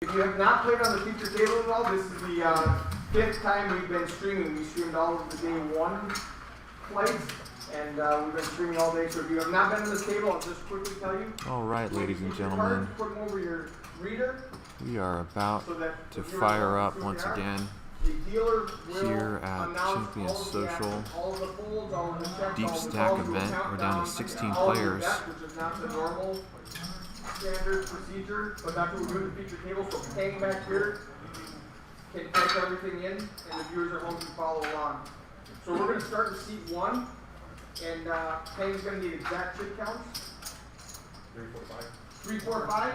If you have not played on the feature table at all, this is the fifth time we've been streaming. We streamed all of the day one flights, and we've been streaming all day. So if you have not been on this table, I'll just quickly tell you. All right, ladies and gentlemen, put them over your reader, we are about so that to fire up once again the dealer will here at announce Champions all of the Social actions, all of the folds, all of the checks, Deep all of the Stack calls to event. account We're down to down, 16 all of the players. bets, which is not the normal standard procedure, but that's what we're doing the feature table. So hang back here can type everything in, and the viewers at home can follow along. So we're going to start with seat one, and Peng's going to need exact chip counts. 3, 4, 5. 3, 4, 5.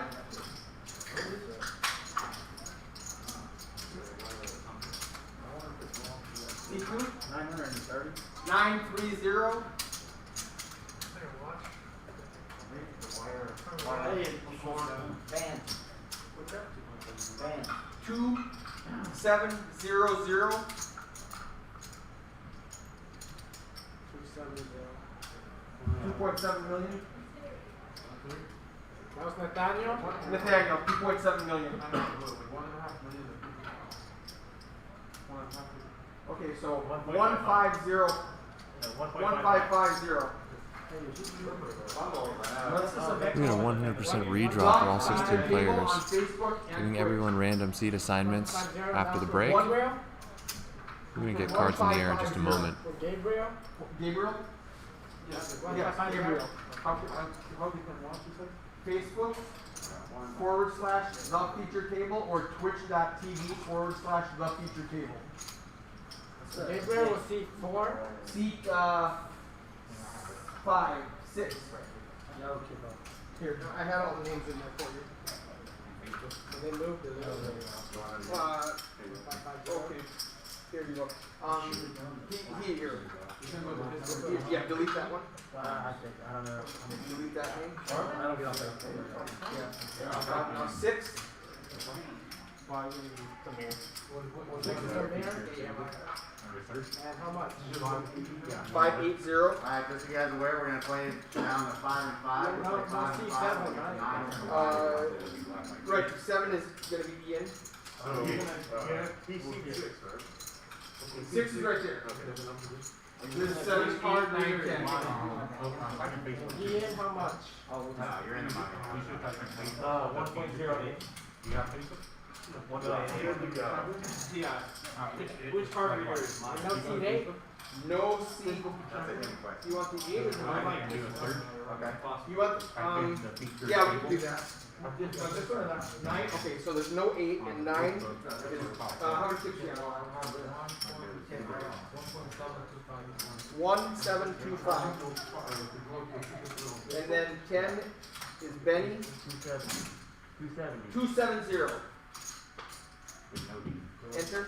C2? 930. 930. Band. 2700. 2.7 million. That was Nathaniel? Nathaniel, 2.7 million. Okay, so 150. 1550. We had a 100% redraw for all 16 players, giving everyone random seat assignments after the break. We're going to get cards in the air in just a moment. Gabriel? Gabriel? Yes, Gabriel. Facebook /the feature table or twitch.tv /the feature table. Gabriel was seat 4. Seat 5, 6. Here, I had all the names in there for you. And they moved it. Okay. Here you go. Here. Yeah, delete that one. I don't know. Delete that name. I don't get off there. Yeah. 6. And how much? 580. Alright, just so you guys are aware, we're going to play it down to 5 and 5. We'll play 5 and 5. 9 and 5. Right, 7 is going to be Ian. He's 6, right? 6 is right there. This is 7 card, 9 and 10. Ian, how much? You're in the money. 1.08. You got Facebook? Which card are yours? No seat 8? No seat. That's a good question. You want the 8 or the 9? I do a third. Okay. You want, yeah, we can do that. This one or that? 9? Okay, so there's no 8 and 9 is, how many chips you have? 1725. And then 10 is Benny. 270. Enter.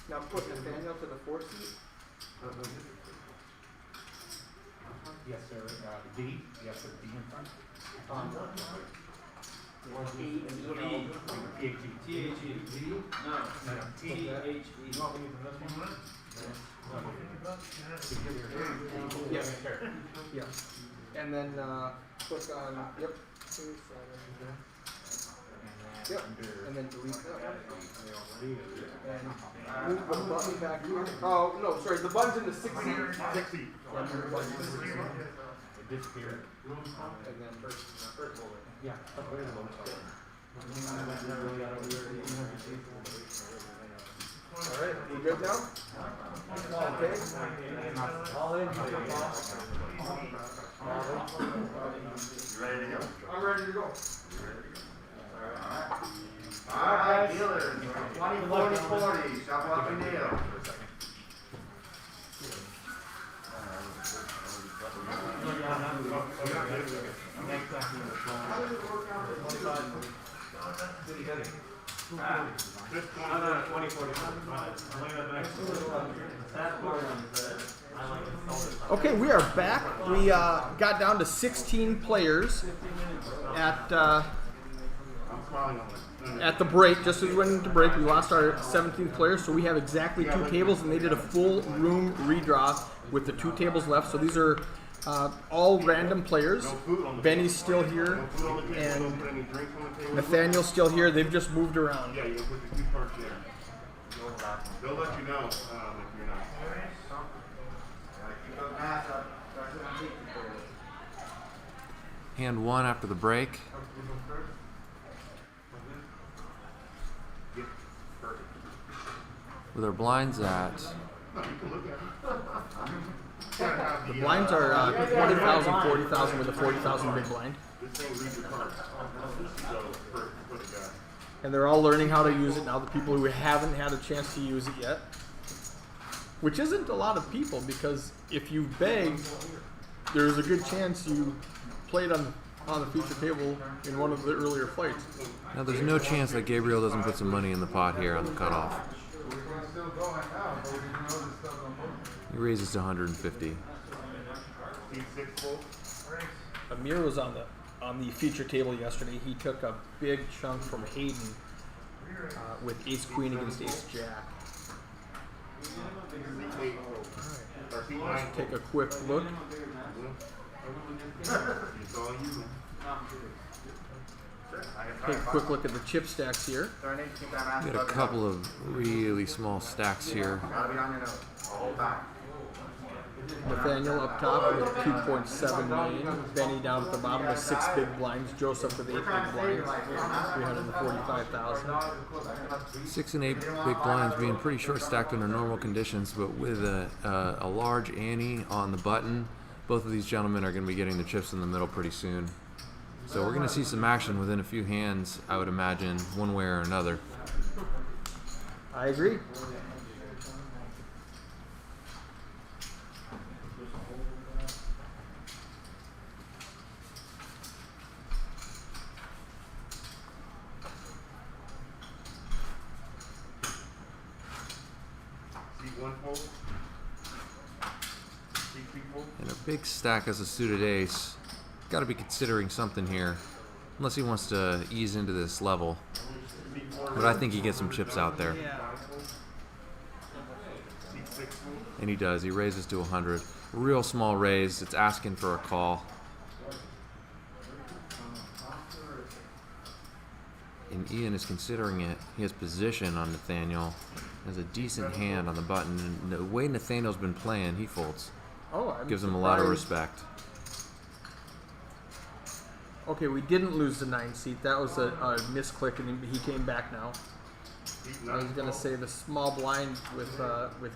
Now put Nathaniel to the 4th seat. Yes, sir. D. Yes, sir. D in front. T-H-E. No. T-H-E. Yes. Yeah. And then click on, yep. Yep. And then delete that one. And move the button back here. Oh, no, sorry, the button's in the 6 seat. 6 feet. It disappeared. And then Yeah. alright, you good now? Okay. All in. You ready to go? I'm ready to go. Alright, dealers. 20, 40, 40. Shuffle up and deal. Okay, we are back. We got down to 16 players at the break. Just as we went into break, we lost our 17th player, so we have exactly 2 tables, and they did a full room redraw with the 2 tables left. So these are All random players. Benny's still here, and Nathaniel's still here. They've just moved around. Yeah, you can put the cue cards there. They'll let you know if you're not. Gotta keep those masks up, especially on feature tables. Hand 1 after the break. Yep, perfect. With our blinds at No, you can look at it. The blinds are 20,000, 40,000 with a 40,000 big blind. This thing reads your cards. So, for the guy. And they're all learning how to use it now, the people who haven't had a chance to use it yet. Which isn't a lot of people, because if you begged, there's a good chance you played on the feature table in one of the earlier fights. now. There's no chance that Gabriel doesn't put some money in the pot here on the cutoff. He raises to 150. C6 full. Amir was on the feature table yesterday. He took a big chunk from Hayden with Ace Queen against Ace Jack. C8 full. Or C9 Let's full. take a quick look. It's all you. Take a quick look at the chip stacks here. So I need to keep that mask We got a above your couple nose. of really small stacks here. Gotta be on your nose, the whole time. Nathaniel up top with 2.7 million. Benny down at the bottom with 6 big blinds. Joseph with 8 big blinds. 345,000. 6 and 8 big blinds being pretty short stacked under normal conditions, but with a large ante on the button, both of these gentlemen are going to be getting the chips in the middle pretty soon. So we're going to see some action within a few hands, I would imagine, one way or another. I agree. C1 full. C2 full. And a big stack as a suited ace. Got to be considering something here, unless he wants to ease into this level. But I think he gets some chips out there. C6 full. And he does. He raises to 100. Real small raise. It's asking for a call. And Ian is considering it. He has position on Nathaniel. Has a decent hand on the button. And the way Nathaniel's been playing, he folds. Oh, I'm Gives him a lot of surprised. respect. Okay, we didn't lose the 9 seat. That was a misclick, and he came back now. I was gonna say the small blind with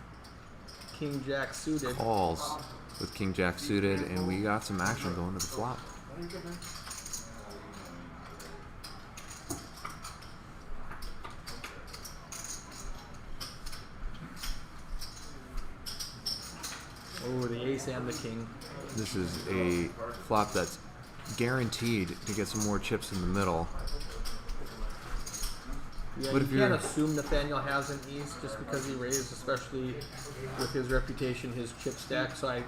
King Jack suited. Calls with King Jack suited, and we got some action going to the flop. Oh, the ace and the king. This is a flop that's guaranteed to get some more chips in the middle. Yeah, But you if you're- can't assume Nathaniel has an ace just because he raised, especially with his reputation, his chip stack. So I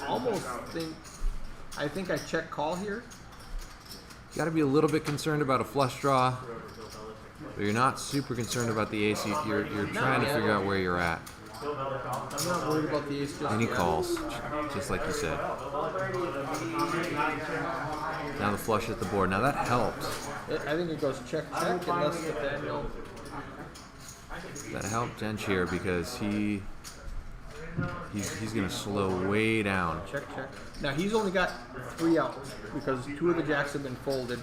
almost think I check call here. You got to be a little bit concerned about a flush draw, but you're not super concerned about the ace. You're trying to figure out where you're at. I'm not worried about the ace just And he yet. calls, just like you said. Now the flush hit the board. Now that helps. I think it goes check check unless Nathaniel. That helped Dench here because he's gonna slow way down. Check check. Now he's only got 3 outs because 2 of the jacks have been folded.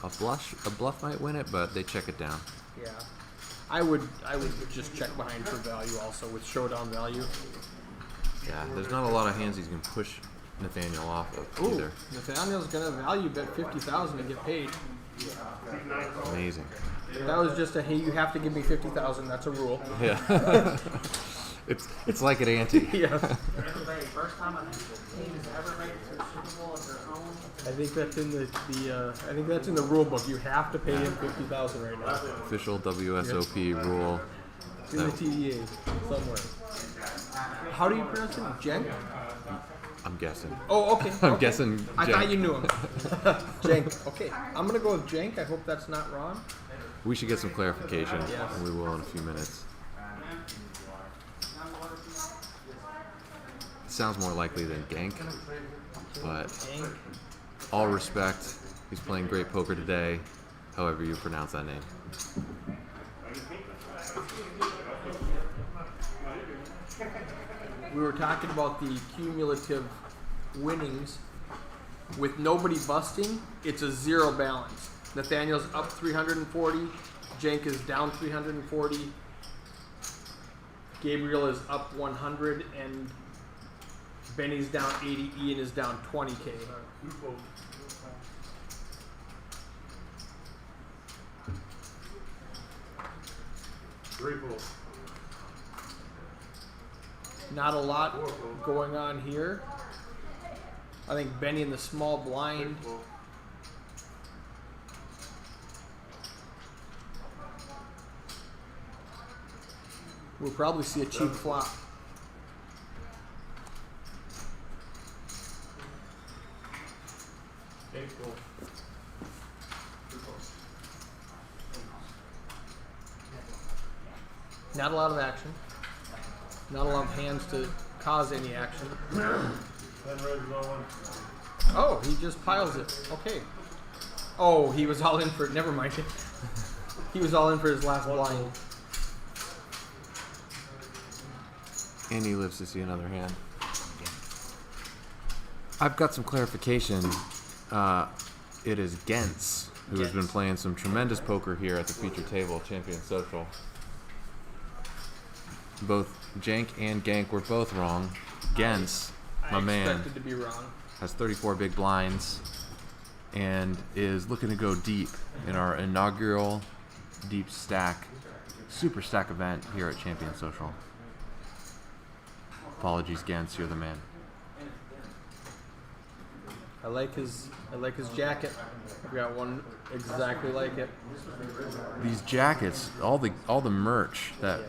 A bluff might win it, but they check it down. Yeah. I would just check behind for value also with showdown value. Yeah, there's not a lot of hands he's gonna push Nathaniel off of Ooh, either. Nathaniel's gonna value bet 50,000 to get paid. Amazing. That was just a hey, you have to give me 50,000. That's a rule. Yeah. it's like an ante. Yeah. First time a team has ever made it to the Super Bowl of their own. I think that's in I think that's in the rule book. You have to pay him 50,000 right now. Official WSOP rule. It's in the TDA somewhere. How do you pronounce it? Jenk? I'm guessing. Oh, okay. I'm okay. guessing I Jenk. thought you knew him. Jenk. Okay, I'm gonna go with Jenk. I hope that's not wrong. We should get some clarification. Yes. And we will in a few minutes. sounds more likely than Gank, but Gank. all respect. He's playing great poker today, however you pronounce that name. We were talking about the cumulative winnings. With nobody busting, it's a zero balance. Nathaniel's up 340, Jank is down 340, Gabriel is up 100, and Benny's down 80, Ian is down 20K. Not a lot going on here. I think Benny in the small blind. We'll probably see a cheap flop. Not a lot of action. Not a lot of hands to cause any action. Oh, he just piles it. Okay. Oh, he was all in for it. Never mind. He was all in for his last blind. And he lives to see another hand. I've got some clarification. It is Gens who has been playing some tremendous poker here at the feature table, Champion Social. Both Jank and Gank were both wrong. Gens, my man, expected to be wrong. has 34 big blinds and is looking to go deep in our inaugural deep stack, super stack event here at Champion Social. Apologies, Gens, you're the man. I like his jacket. I've got one exactly like it. These jackets, all the merch that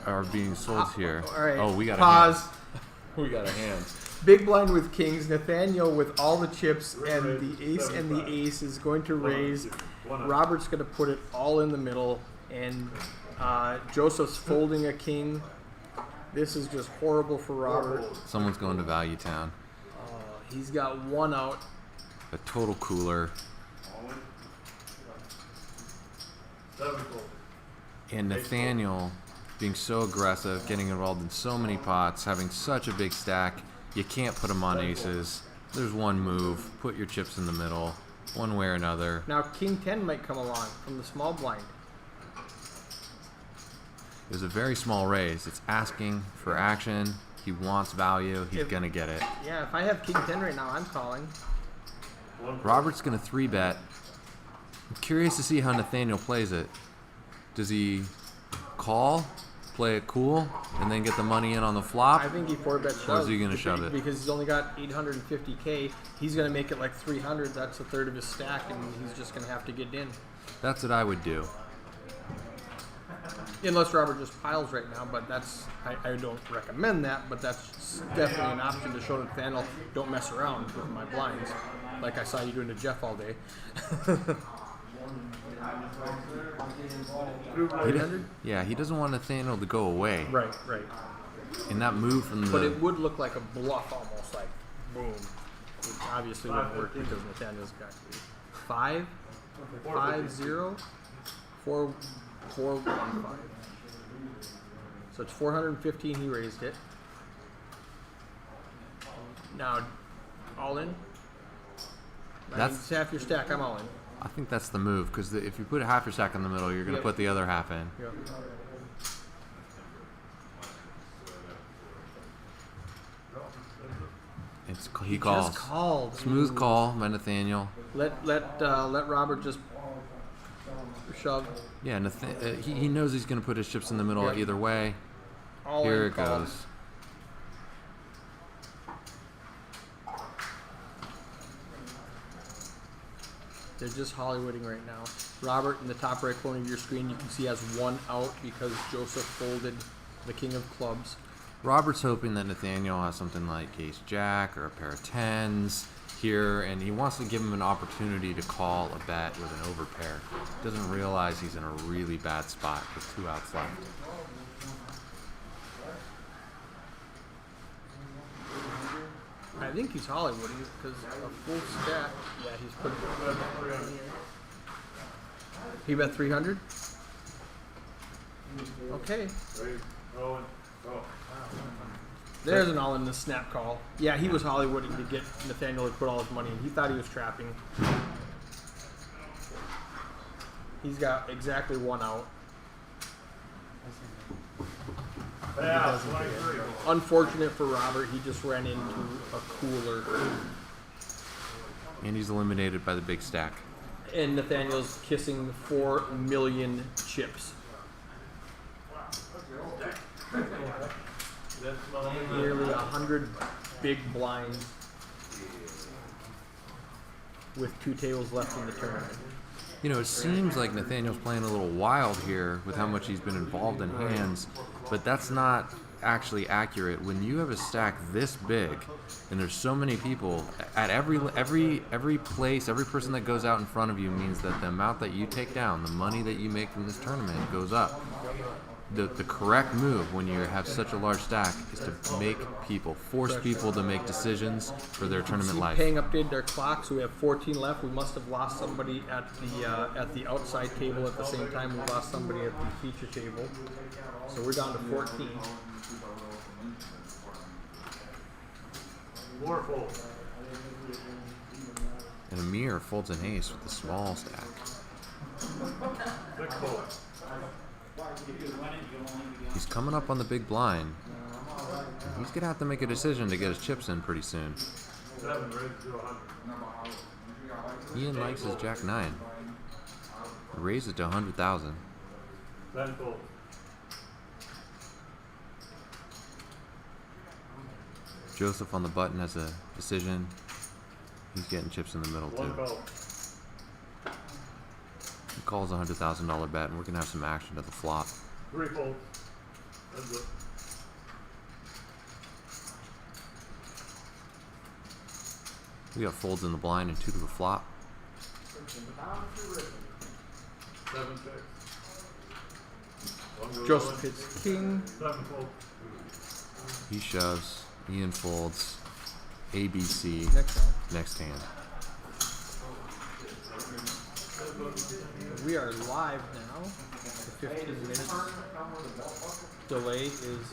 are being sold here. All right. Oh, we got pause. a hand. We got a hand. Big blind with kings. Nathaniel with all the chips and the ace and the ace is going to raise. Robert's going to put it all in the middle, and Joseph's folding a king. This is just horrible for Robert. Someone's going to Value Town. He's got one out. A total cooler. And Nathaniel being so aggressive, getting involved in so many pots, having such a big stack, you can't put him on aces. There's one move. Put your chips in the middle, one way or another. Now king 10 might come along from the small blind. It was a very small raise. It's asking for action. He wants value. He's going to get it. Yeah, if I have king 10 right now, I'm calling. Robert's going to 3-bet. I'm curious to see how Nathaniel plays it. Does he call, play it cool, and then get the money in on the flop? I think he 4-bet shoves. Or is he gonna shove it? Because he's only got 850K. He's going to make it like 300. That's a third of his stack, and he's just going to have to get in. That's what I would do. Unless Robert just piles right now, but that's I don't recommend that, but that's definitely an option to show Nathaniel, don't mess around with my blinds, like I saw you doing to Jeff all day. He doesn't want Nathaniel to go away. Right. And that move from the... But it would look like a bluff almost, like boom. It obviously wouldn't work because Nathaniel's got 5, 5, 0, 4, 4, 1, 5. So it's 415. He raised it. Now, all in. That's half your stack. I'm all in. I think that's the move, because if you put half your stack in the middle, you're going to put the other half in. Yep. He calls. Just called. Smooth call by Nathaniel. Let Robert just shove. Yeah, he knows he's going to put his chips in the middle either way. All Here in, it call. goes. They're just Hollywooding right now. Robert, in the top right corner of your screen, you can see has one out because Joseph folded the king of clubs. Robert's hoping that Nathaniel has something like ace jack or a pair of tens here, and he wants to give him an opportunity to call a bet with an overpair. Doesn't realize he's in a really bad spot with 2 outs left. think he's Hollywood because a full stack. Yeah, he's putting. He bet 300. Okay. Ready, rolling, go. There's an all in the snap call. Yeah, he was Hollywooding to get Nathaniel to put all his money in. He thought he was trapping. He's got exactly one out. Yeah, 23. Unfortunate for Robert, he just ran into a cooler. And he's eliminated by the big stack. And Nathaniel's kissing 4 million chips. Nearly 100 big blinds with 2 tables left in the tournament. You know, it seems like Nathaniel's playing a little wild here with how much he's been involved in hands, but that's not actually accurate. When you have a stack this big, and there's so many people at every place, every person that goes out in front of you means that the amount that you take down, the money that you make from this tournament goes up. The correct move when you have such a large stack is to make people, force people to make decisions for their tournament life. Paying updated our clock, so we have 14 left. We must have lost somebody at the outside table at the same time we lost somebody at the feature table. So we're down to 14. More full. And Amir folds an ace with the small stack. 6 full. He's coming up on the big blind. And he's gonna have to make a decision to get his chips in pretty soon. 7, ready to do 100. Ian likes his jack 9. Raise it to 100,000. 10 full. Joseph on the button has a decision. He's getting chips in the middle 1 too. call. He calls a $100,000 bet, and we're gonna have some action at the flop. 3 full. That's it. We got folds in the blind and 2 to the flop. 7, 6. One goes Joseph on. hits king. 7 full. He shoves. Ian folds. ABC. Next round. Next hand. We are live now. The 15 minutes delay is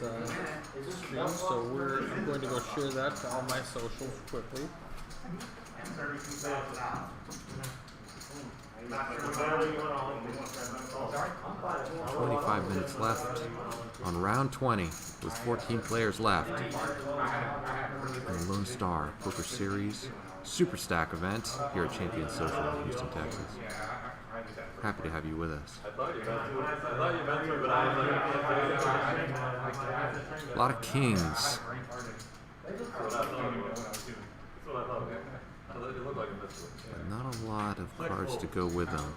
streamed, so I'm going to go share that to all my socials quickly. 25 minutes left on round 20 with 14 players left. In the Lone Star Poker Series Super Stack event here at Champion Social in Houston, Texas. Happy to have you with us. A lot of kings. But not a lot of cards to go with them.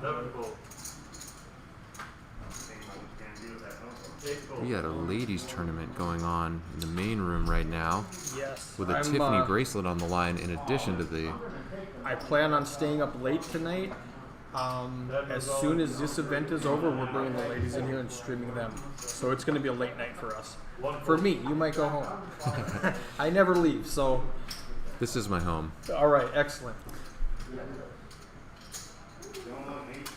7 full. We got a ladies tournament going on in the main room right now Yes. with a I'm, Tiffany bracelet on the line in addition to the... I plan on staying up late tonight. As soon as this event is over, we're bringing the ladies in here and streaming them. So it's going to be a late night for us. For me, you might go home. I never leave, so... This is my home. All right, excellent.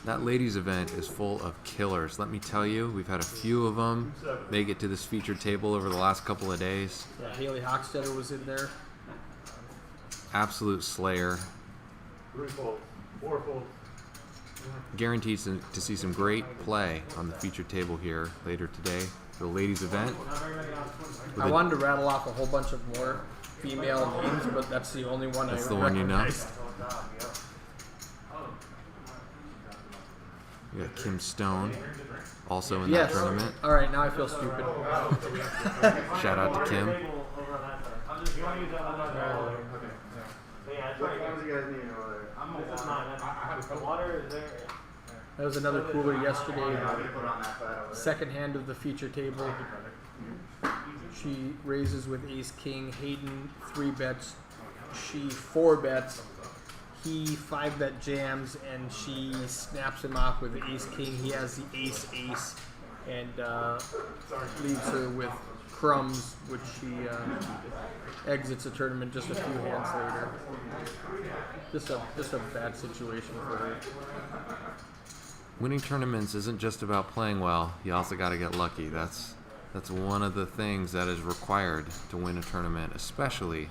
That ladies event is full of killers. Let me tell you, we've had a few of them make it to this featured table over the last couple of days. Yeah, Haley Hochstetter was in there. Absolute slayer. 3 full. 4 full. Guaranteed to see some great play on the featured table here later today for the ladies event. I wanted to rattle off a whole bunch of more female names, but that's the only one That's I the one you know? recognized. We got Kim Stone, also in Yes. that tournament. All right, now I feel stupid. Shout out to Kim. There was another cooler yesterday. Second hand of the feature table. She raises with ace king. Hayden 3 bets. She 4 bets. He 5 bet jams, and she snaps him off with ace king. He has the ace ace. and leaves her with crumbs, which she exits the tournament just a few hands later. Just a bad situation for her. Winning tournaments isn't just about playing well. You also got to get lucky. That's one of the things that is required to win a tournament, especially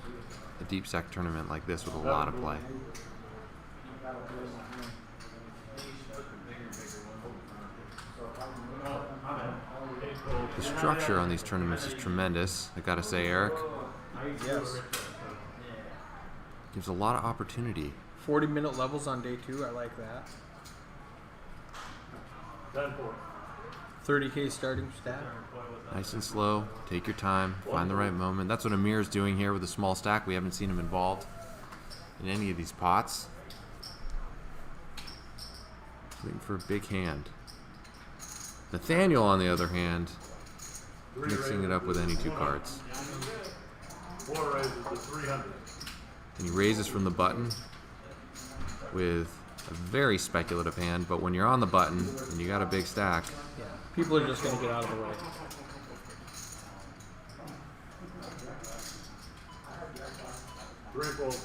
a deep stack tournament like this with a lot of play. The structure on these tournaments is tremendous. I gotta say, Eric. Yes. Gives a lot of opportunity. 40-minute levels on day 2. I like that. 30K starting stat. Nice and slow. Take your time. Find the right moment. That's what Amir's doing here with a small stack. We haven't seen him involved in any of these pots. Waiting for a big hand. Nathaniel, on the other hand, mixing it up with any 2 cards. 4 raises to 300. And he raises from the button with a very speculative hand, but when you're on the button and you got a big stack, Yeah. People are just going to get out of the way. Triple.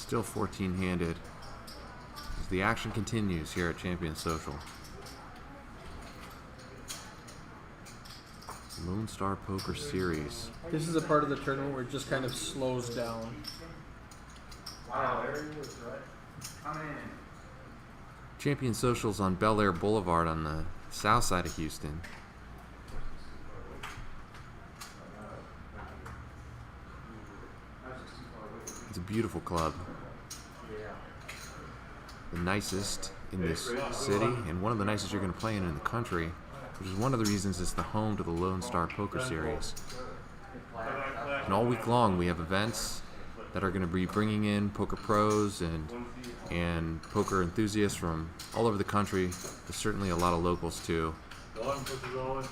still 14-handed. As the action continues here at Champion Social. Lone Star Poker Series. This is a part of the tournament where it just kind of slows down. Champion Social's on Bel Air Boulevard on the south side of Houston. It's a beautiful club. The nicest in this city, and one of the nicest you're going to play in the country, which is one of the reasons it's the home to the Lone Star Poker Series. And all week long we have events that are going to be bringing in poker pros and poker enthusiasts from all over the country. There's certainly a lot of locals too.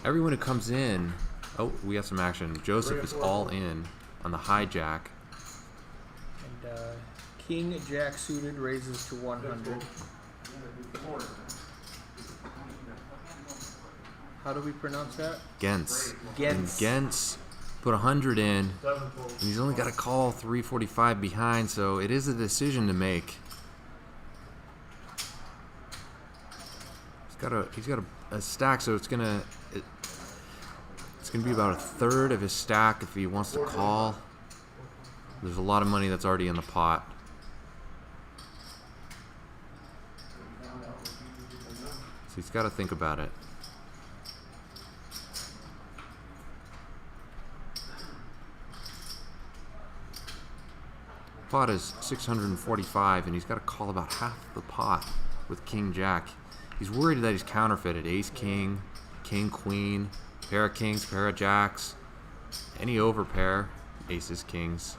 Everyone who comes in, oh, we have some action. Joseph is all in on the hijack. And King Jack suited raises to 100. How do we pronounce that? Gens. Gens. And Gens put 100 in, and he's only got a call 345 behind, so it is a decision to make. He's got a stack, so it's gonna be about a third of his stack if he wants to call. There's a lot of money that's already in the pot. So he's got to think about it. Pot is 645, and he's got to call about half the pot with King Jack. He's worried that he's counterfeited. Ace King, King Queen, pair of kings, pair of jacks, any overpair, aces, kings,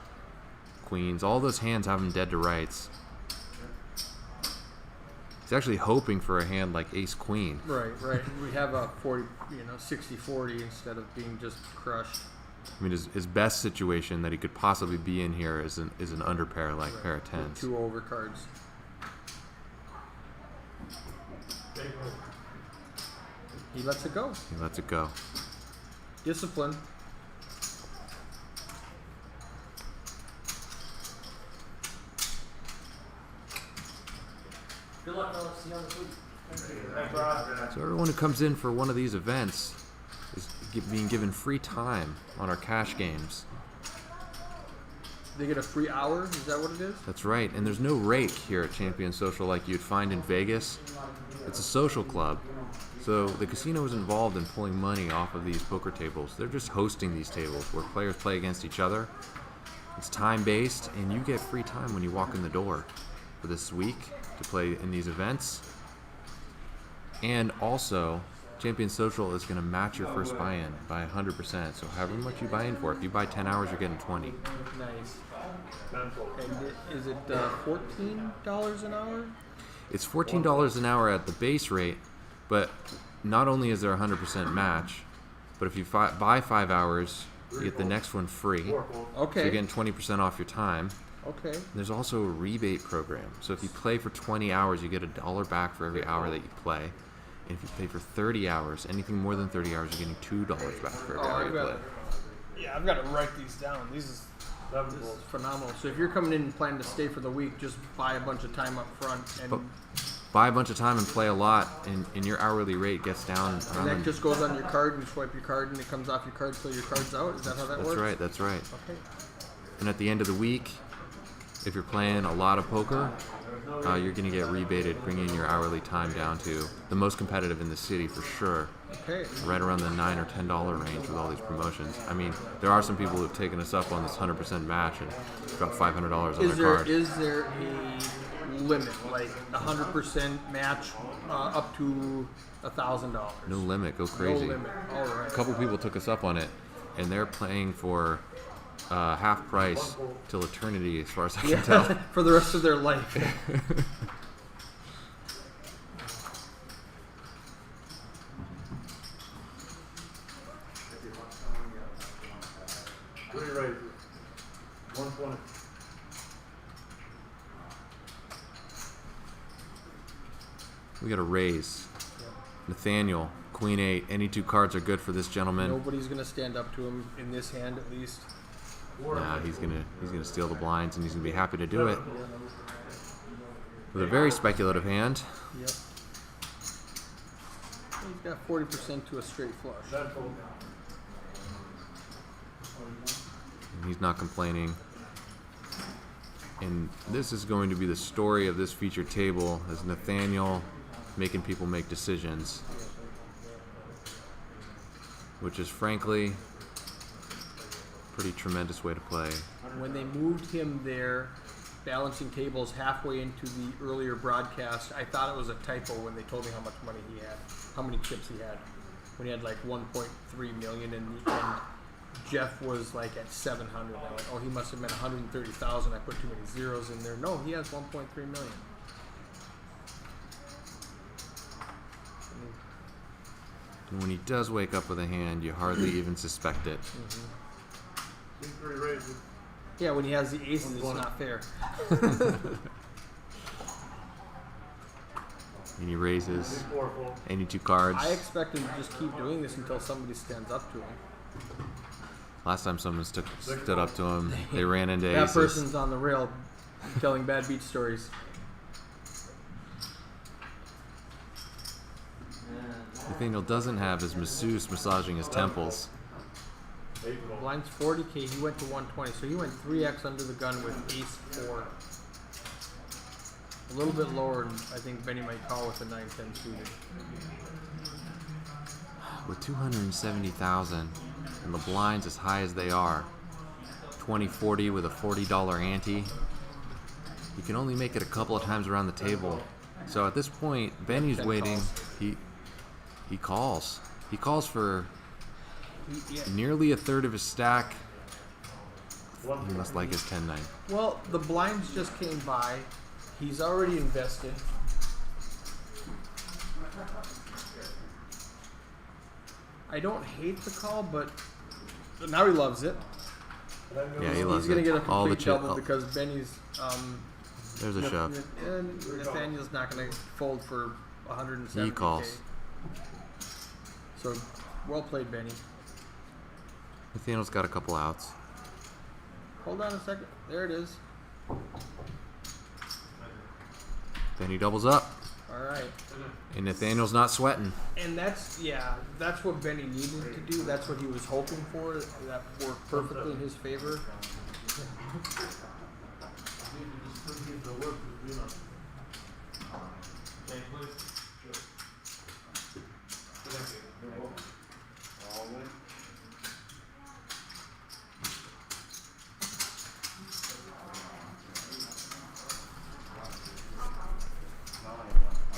queens. All those hands have him dead to rights. He's actually hoping for a hand like Ace Queen. Right. We have a 60-40 instead of being just crushed. I mean, his best situation that he could possibly be in here is an underpair like pair of tens. 2 overcards. He lets it go. He lets it go. Discipline. Good luck, fellas. See you on this week. So everyone who comes in for one of these events is being given free time on our cash games. They get a free hour? Is that what it is? That's right, and there's no rake here at Champion Social like you'd find in Vegas. It's a social club. So the casino is involved in pulling money off of these poker tables. They're just hosting these tables where players play against each other. It's time-based, and you get free time when you walk in the door for this week to play in these events. And also, Champion Social is going to match your first buy-in by 100%. So however much you buy in for, if you buy 10 hours, you're getting 20. Nice. And is it $14 an hour? It's $14 an hour at the base rate, but not only is there a 100% match, but if you buy 5 hours, you get the next one free. So Okay. you're getting 20% off your time. Okay. There's also a rebate program. So if you play for 20 hours, you get $1 back for every hour that you play. And if you play for 30 hours, anything more than 30 hours, you're getting $2 back for every hour you play. Yeah, I've got to write these down. This is phenomenal. So if you're coming in and planning to stay for the week, just buy a bunch of time up front, and, But buy a bunch of time and play a lot, and your hourly rate gets down. and that just goes on your card, and you swipe your card, and it comes off your card till your card's out. Is that how that That's works? right. That's right. Okay. And at the end of the week, if you're playing a lot of poker, you're going to get rebated, bringing your hourly time down to the most competitive in the city for sure, Okay. right around the $9 or $10 range with all these promotions. I mean, there are some people who've taken us up on this 100% match and dropped $500 on Is their card. there a limit, like 100% match up to $1,000? No limit, go crazy. No limit. All right. A couple people took us up on it, and they're playing for half price till eternity, as far as I can tell. For the rest of their life. Three raises. 120. We got a raise. Nathaniel, Queen 8. Any 2 cards are good for this gentleman. Nobody's gonna stand up to him in this hand, at least. Nah, he's gonna steal the blinds, and he's gonna be happy to do it. With a very speculative hand. Yep. He's got 40% to a straight flush. And he's not complaining. And this is going to be the story of this featured table, as Nathaniel making people make decisions, which is frankly a pretty tremendous way to play. When they moved him there, balancing tables halfway into the earlier broadcast, I thought it was a typo when they told me how much money he had, how many chips he had. When he had like 1.3 million, and Jeff was like at 700. I'm like, oh, he must have meant 130,000. I put too many zeros in there. No, he has 1.3 million. And when he does wake up with a hand, you hardly even suspect it. See 3 raises. Yeah, when he has the aces, it's not fair. And he raises. See 4 full. Any 2 cards. I expect him to just keep doing this until somebody stands up to him. Last time someone stood up to him, they ran into That aces. person's on the rail telling bad beach stories. Nathaniel doesn't have his masseuse massaging his temples. 8 full. Blind's 40k, he went to 120, so he went 3x under the gun with ace 4. A little bit lower, and I think Benny might call with the 9-10 suited. With 270,000 and the blinds as high as they are, 20-40 with a $40 ante, you can only make it a couple of times around the table. So at this point, Benny's waiting. He calls. He calls for nearly a third of his stack. He must like his 10-9. Well, the blinds just came by. He's already invested. I don't hate the call, but now he loves it. Yeah, he loves He's gonna it. get a All the complete double chip. because Benny's There's a shove. Nathaniel's not gonna fold for 170. He calls. So, well played, Benny. Nathaniel's got a couple outs. Hold on a second. There it is. Benny doubles up, All right. and Nathaniel's not sweating. And that's what Benny needed to do. That's what he was hoping for. That worked perfectly in his favor.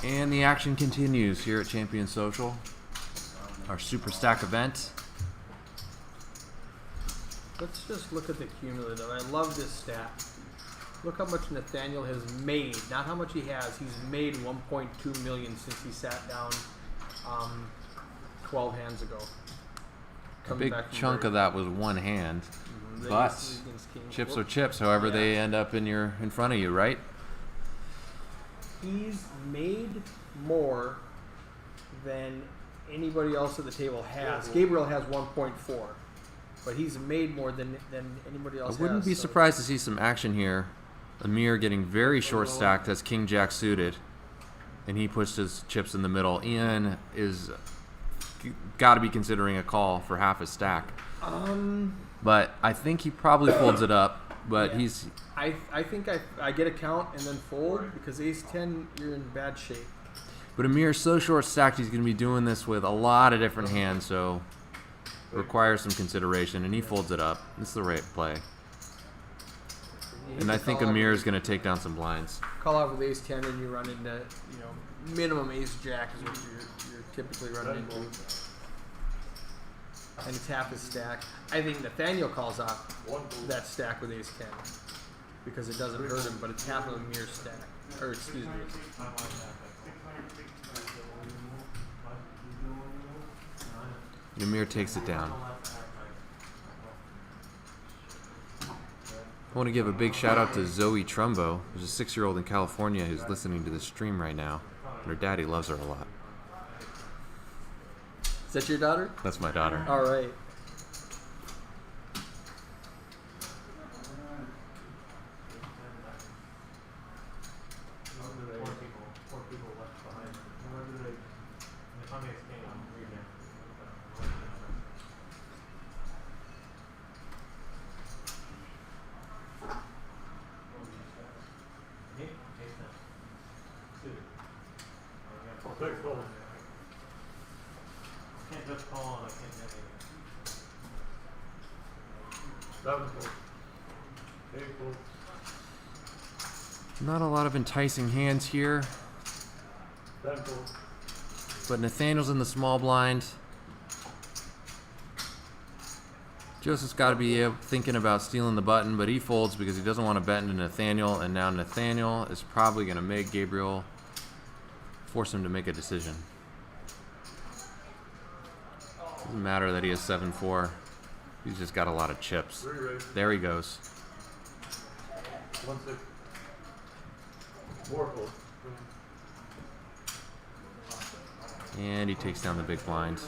And the action continues here at Champion Social, our Super Stack event. Let's just look at the cumulative. I love this stat. Look how much Nathaniel has made, not how much he has. He's made 1.2 million since he sat down 12 hands ago. A big chunk of that was one hand. Then But this is against King. chips Whoop. are chips, however they end up in front of you, right? He's made more than anybody else at the table has. Gabriel has 1.4, but he's made more than anybody I else wouldn't has. be so- surprised to see some action here. Amir getting very short stacked as King Jack suited, and he puts his chips in the middle. Ian is got to be considering a call for half his stack, but I think he probably folds it up. But Yeah. he's I think I get a count and then fold because ace 10 you're in bad shape. but Amir's so short stacked he's going to be doing this with a lot of different hands, so requires some consideration, and he folds it up. It's the right play, and I think Amir is going to take down some blinds. Call out with ace 10 and you run into minimum ace jack is what you're typically running into. And it's half his stack. I think Nathaniel calls out that stack with ace 10 because it doesn't hurt him, but it's half of Amir's stack. Or excuse me. Amir takes it down. I want to give a big shout out to Zoe Trumbo. There's a 6-year-old in California who's listening to this stream right now. And her daddy loves her a lot. Is that your daughter? That's my daughter. All right. Not a lot of enticing hands here. But Nathaniel's in the small blind. Joseph's got to be thinking about stealing the button, but he folds because he doesn't want to bet into Nathaniel, and now Nathaniel is probably going to make Gabriel force him to make a decision. Doesn't matter that he has 7-4. He's just got a lot of chips. There he goes. And he takes down the big blind,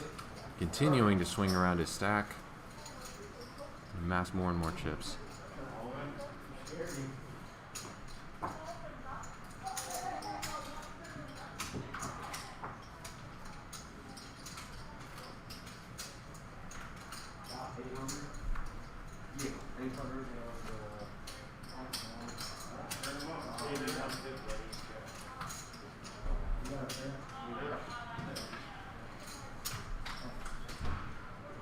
continuing to swing around his stack and amass more and more chips.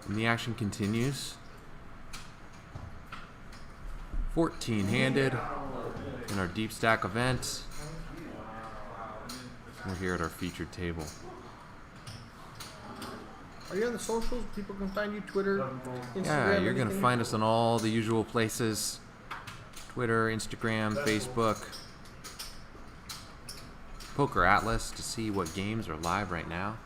And the action continues. 14-handed in our deep stack event. We're here at our featured table. Are you on the socials? People can find you Twitter, Instagram. Yeah, you're going to anything? find us on all the usual places. Twitter, Instagram, Facebook. Poker Atlas to see what games are live right now.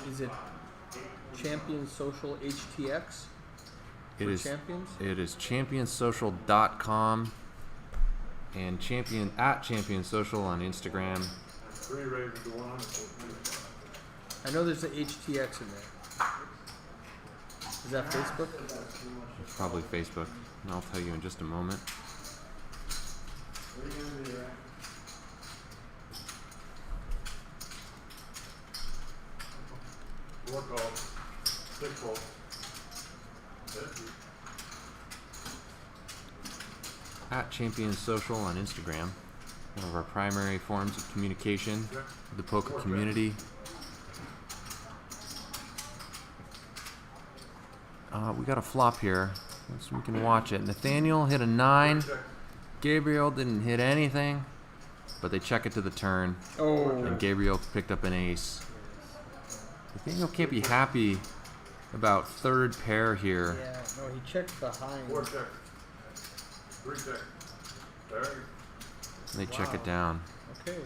Is it Champion Social HTX? It for is Champions? It is championsocial.com and @championsocial on Instagram. I know there's an HTX in there. Is that Facebook? Probably Facebook. And I'll tell you in just a moment. @championsocial on Instagram. One of our primary forms of communication with the poker community. We got a flop here, so we can watch it. Nathaniel hit a 9. Gabriel didn't hit anything, but they check it to the turn, Oh. and Gabriel picked up an ace. Nathaniel can't be happy about third pair here. Yeah, no, he checked behind. 3 seconds. There. They check it down. Okay.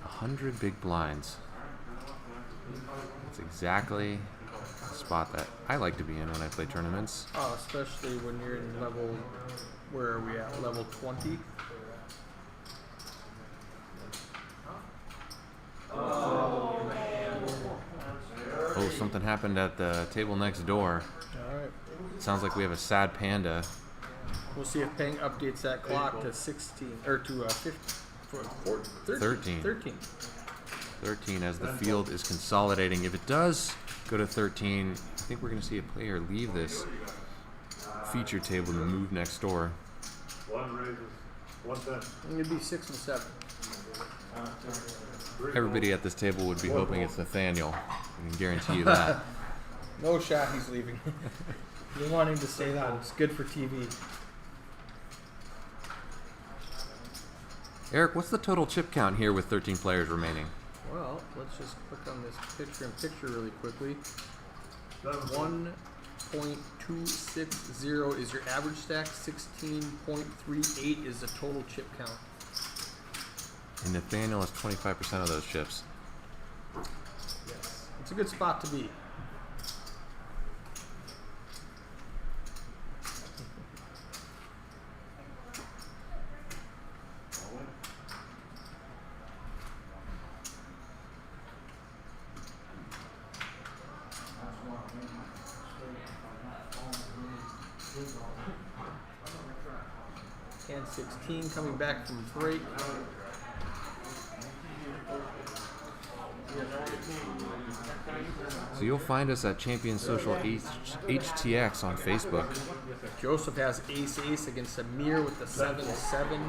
$100 big blinds. That's exactly the spot that I like to be in when I play tournaments. Oh, especially when you're in level, where are we at? Level 20? Oh, something happened at the table next door. Alright. Sounds like we have a sad panda. We'll see if Peng updates that clock to 16, or to 15, 13. 13. 13 as the field is consolidating. If it does go to 13, I think we're going to see a player leave this feature table and move next door. 1 raises. 1 cent. It'd be 6 and 7. Everybody at this table would be hoping it's Nathaniel. I can guarantee you that. No shot he's leaving. You want him to stay on. It's good for TV. Eric, what's the total chip count here with 13 players remaining? Well, let's just click on this picture-in-picture really quickly. 1.260 is your average stack. 16.38 is the total chip count. And Nathaniel has 25% of those chips. Yes. It's a good spot to be. And 16 coming back from break. So you'll find us at Champion Social HTX on Facebook. Joseph has ace-ace against Amir with the 7-7.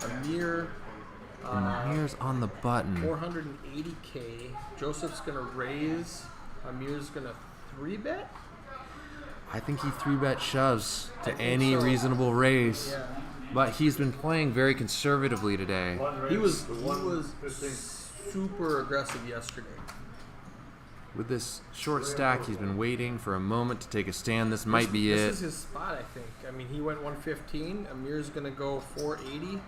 Amir, Amir's on the button. 480K. Joseph's gonna raise. Amir's gonna 3-bet. I think he 3-bet shoves to think any so. reasonable raise. Yeah. But he's been playing very conservatively today. 1 raise. He was The 115. super aggressive yesterday. With this short stack, he's been waiting for a moment to take a stand. This might be This it. is his spot, I think. I mean, he went 115. Amir's gonna go 480,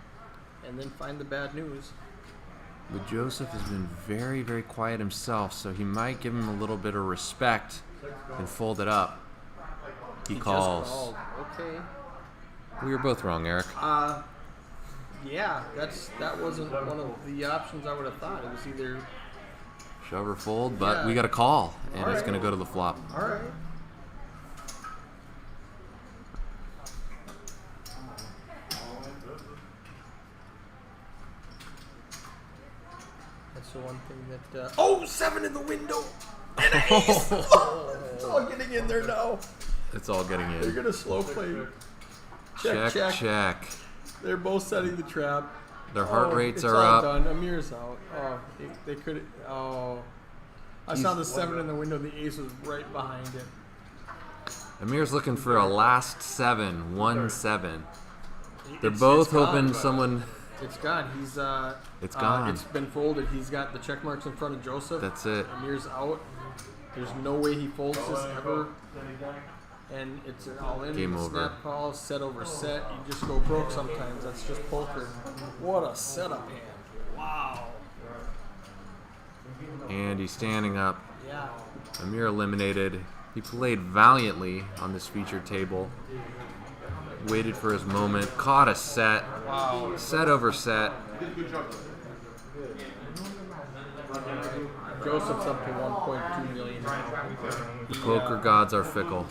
and then find the bad news. But Joseph has been very, very quiet himself, so he might give him a little bit of respect and fold it up. He Just calls. called. Okay. We were both wrong, Eric. Yeah, that wasn't one of the options I would have thought. It was either Shove or fold, but Yeah. we got a call, and All it's right. going to go to the flop. all right. That's the one thing that. Oh, 7 in the window. And an ace. It's all getting in there now. It's all getting They're in. gonna slow play. Check, Check. check. They're both setting the trap. Their heart rates it's are all up. Done. Amir's out. Oh, they could. Oh, I saw the 7 in the window. The ace was right behind it. Amir's looking for a last 7, 1-7. They're It's both gone, hoping but someone. It's gone. He's It's gone. It's been folded. He's got the check marks in front of Joseph. That's it. Amir's out. There's no way he folds this ever. And it's an all-in Game over. snap call, set over set. You just go broke sometimes. That's just poker. What a setup hand! Wow. And he's standing up. Yeah. Amir eliminated. He played valiantly on this featured table. Waited for his moment. Caught a set. Wow. Set over set. Joseph's up to 1.2 million. The poker gods are fickle.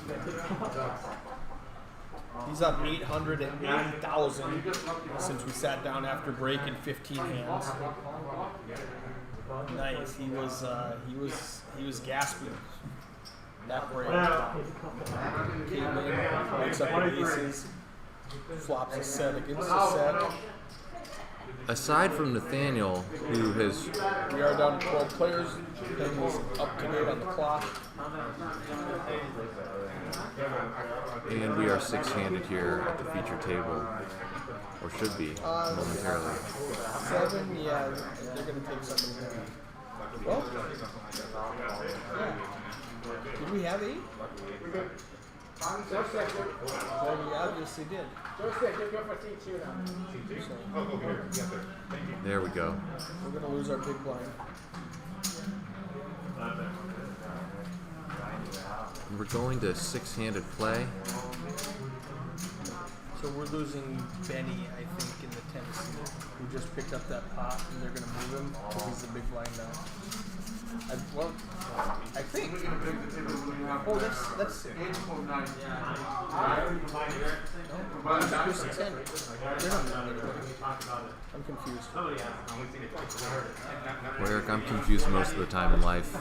He's up 880,000 since we sat down after break in 15 hands. Nice. He was gasping. That break. Came in, makes up the aces, flops a set against a set. aside from Nathaniel, who has We are down to 12 players. Pen is up to date on the clock. and we are six-handed here at the feature table, or should be momentarily. 7, yeah, they're going to take something there. Well, yeah. Did we have 8? Well, we obviously did. There we go. We're going to lose our big blind. We're going to six-handed play. So we're losing Benny, I think, in the Tennessee, who just picked up that pot, and they're going to move him because he's the big blind now. I think. Oh, that's. No, it's just 10. They're not moving anybody. I'm confused. Well, Eric, I'm confused most of the time in life,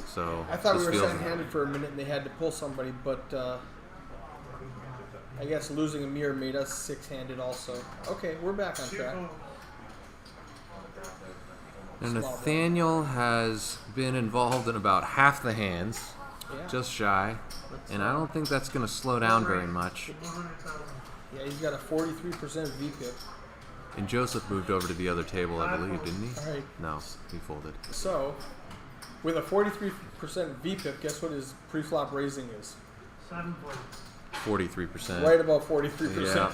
so I thought we this were feels seven-handed for a minute, and they had to pull somebody, but I guess losing a mirror made us six-handed also. Okay, we're back on track. Now, Nathaniel has been involved in about half the hands, Yeah. just shy, and I don't think that's going to slow down very much. Yeah, he's got a 43% VPIP. And Joseph moved over to the other table, I believe, didn't he? All right. No, he folded. So, with a 43% VPIP, guess what his pre-flop raising is? 43%. Right about 43%. Yeah.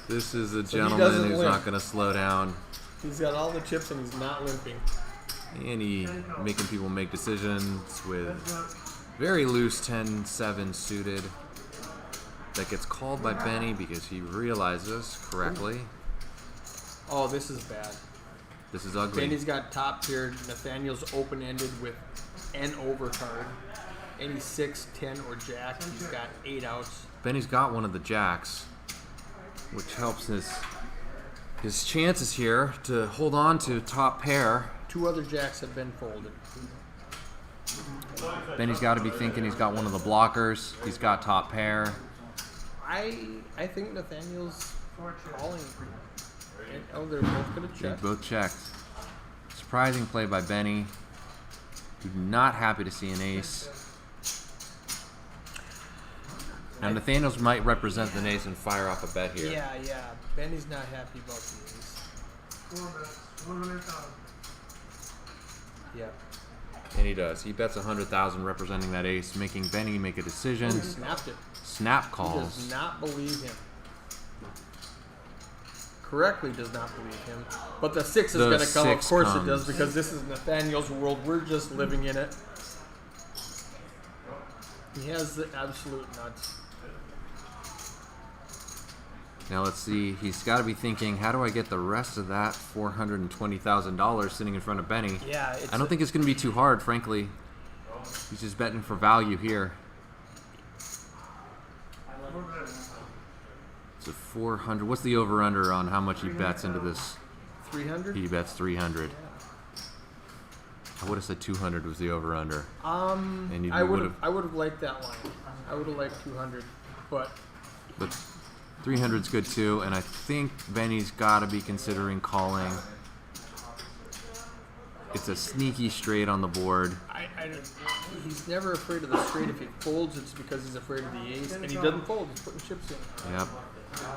This is a So he gentleman doesn't who's limp. not going to slow down. He's got all the chips and he's not limping. And he making people make decisions with very loose 10-7 suited. That gets called by Benny because he realizes correctly. Oh, this is bad. This is ugly. Benny's got top tier. Nathaniel's open-ended with an overcard. Any 6, 10, or jack. He's got 8 outs. Benny's got one of the jacks, which helps his chances here to hold on to top pair. 2 other jacks have been folded. Benny's got to be thinking he's got one of the blockers. He's got top pair. I think Nathaniel's calling. And, oh, they're both going to They check. both checked. Surprising play by Benny. Not happy to see an ace. Now Nathaniel's might represent the ace and fire off a bet here. Yeah. Benny's not happy about the ace. Yeah. And he does. He bets 100,000 representing that ace, making Benny make a decision. He snapped it. Snap He calls. does not believe him. Correctly does not believe him. But the 6 is The going to come. Of 6 course comes. it does, because this is Nathaniel's world. We're just living in it. He has the absolute nuts. Now let's see. He's got to be thinking, how do I get the rest of that $420,000 sitting in front of Benny? Yeah, it's I don't think it's going to be too hard, frankly. He's just betting for value here. It's a 400. What's the over/under on how much he bets into this? 300. He bets 300. I would have said 200 was the over/under. And you I would would've- have liked that line. I would have liked 200, but But 300's good too, and I think Benny's got to be considering calling. It's a sneaky straight on the board. he's never afraid of the straight. If he folds, it's because he's afraid of the ace, and he doesn't fold. He's putting chips in. Yep.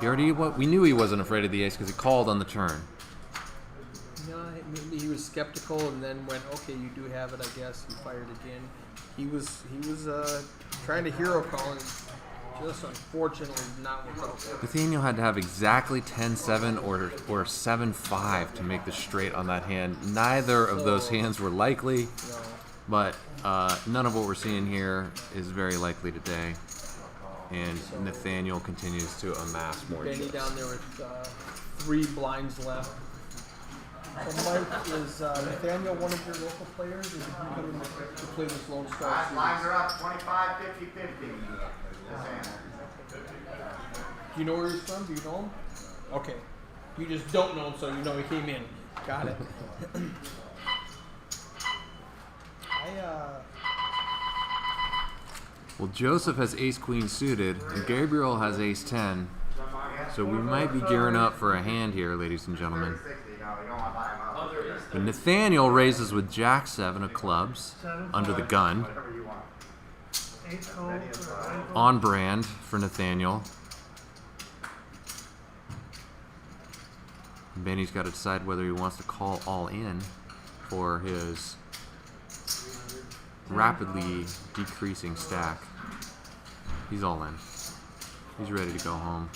He already. We knew he wasn't afraid of the ace because he called on the turn. No, maybe he was skeptical, and then went, "Okay, you do have it, I guess." He fired again. He was trying to hero call, and just unfortunately did not work out. Nathaniel had to have exactly 10-7 or 7-5 to make the straight on that hand. Neither of those hands were likely, No. but none of what we're seeing here is very likely today. And Nathaniel continues to amass more Benny chips. down there with 3 blinds left. So Mike, is Nathaniel one of your local players, or did you come in to play this Lone Star Lines Series? are up 25, 50, 50. This hand. Do you know where he's from? Do you know him? Okay. You just don't know him, so you know he came in. Got it. Well, Joseph has ace-queen suited, and Gabriel has ace-10. So we might be gearing up for a hand here, ladies and gentlemen. 60. But Nathaniel raises with Jack 7 of clubs under the gun. Whatever you want. On brand for Nathaniel. Benny's got to decide whether he wants to call all in for his rapidly decreasing stack. He's all in. He's ready to go home.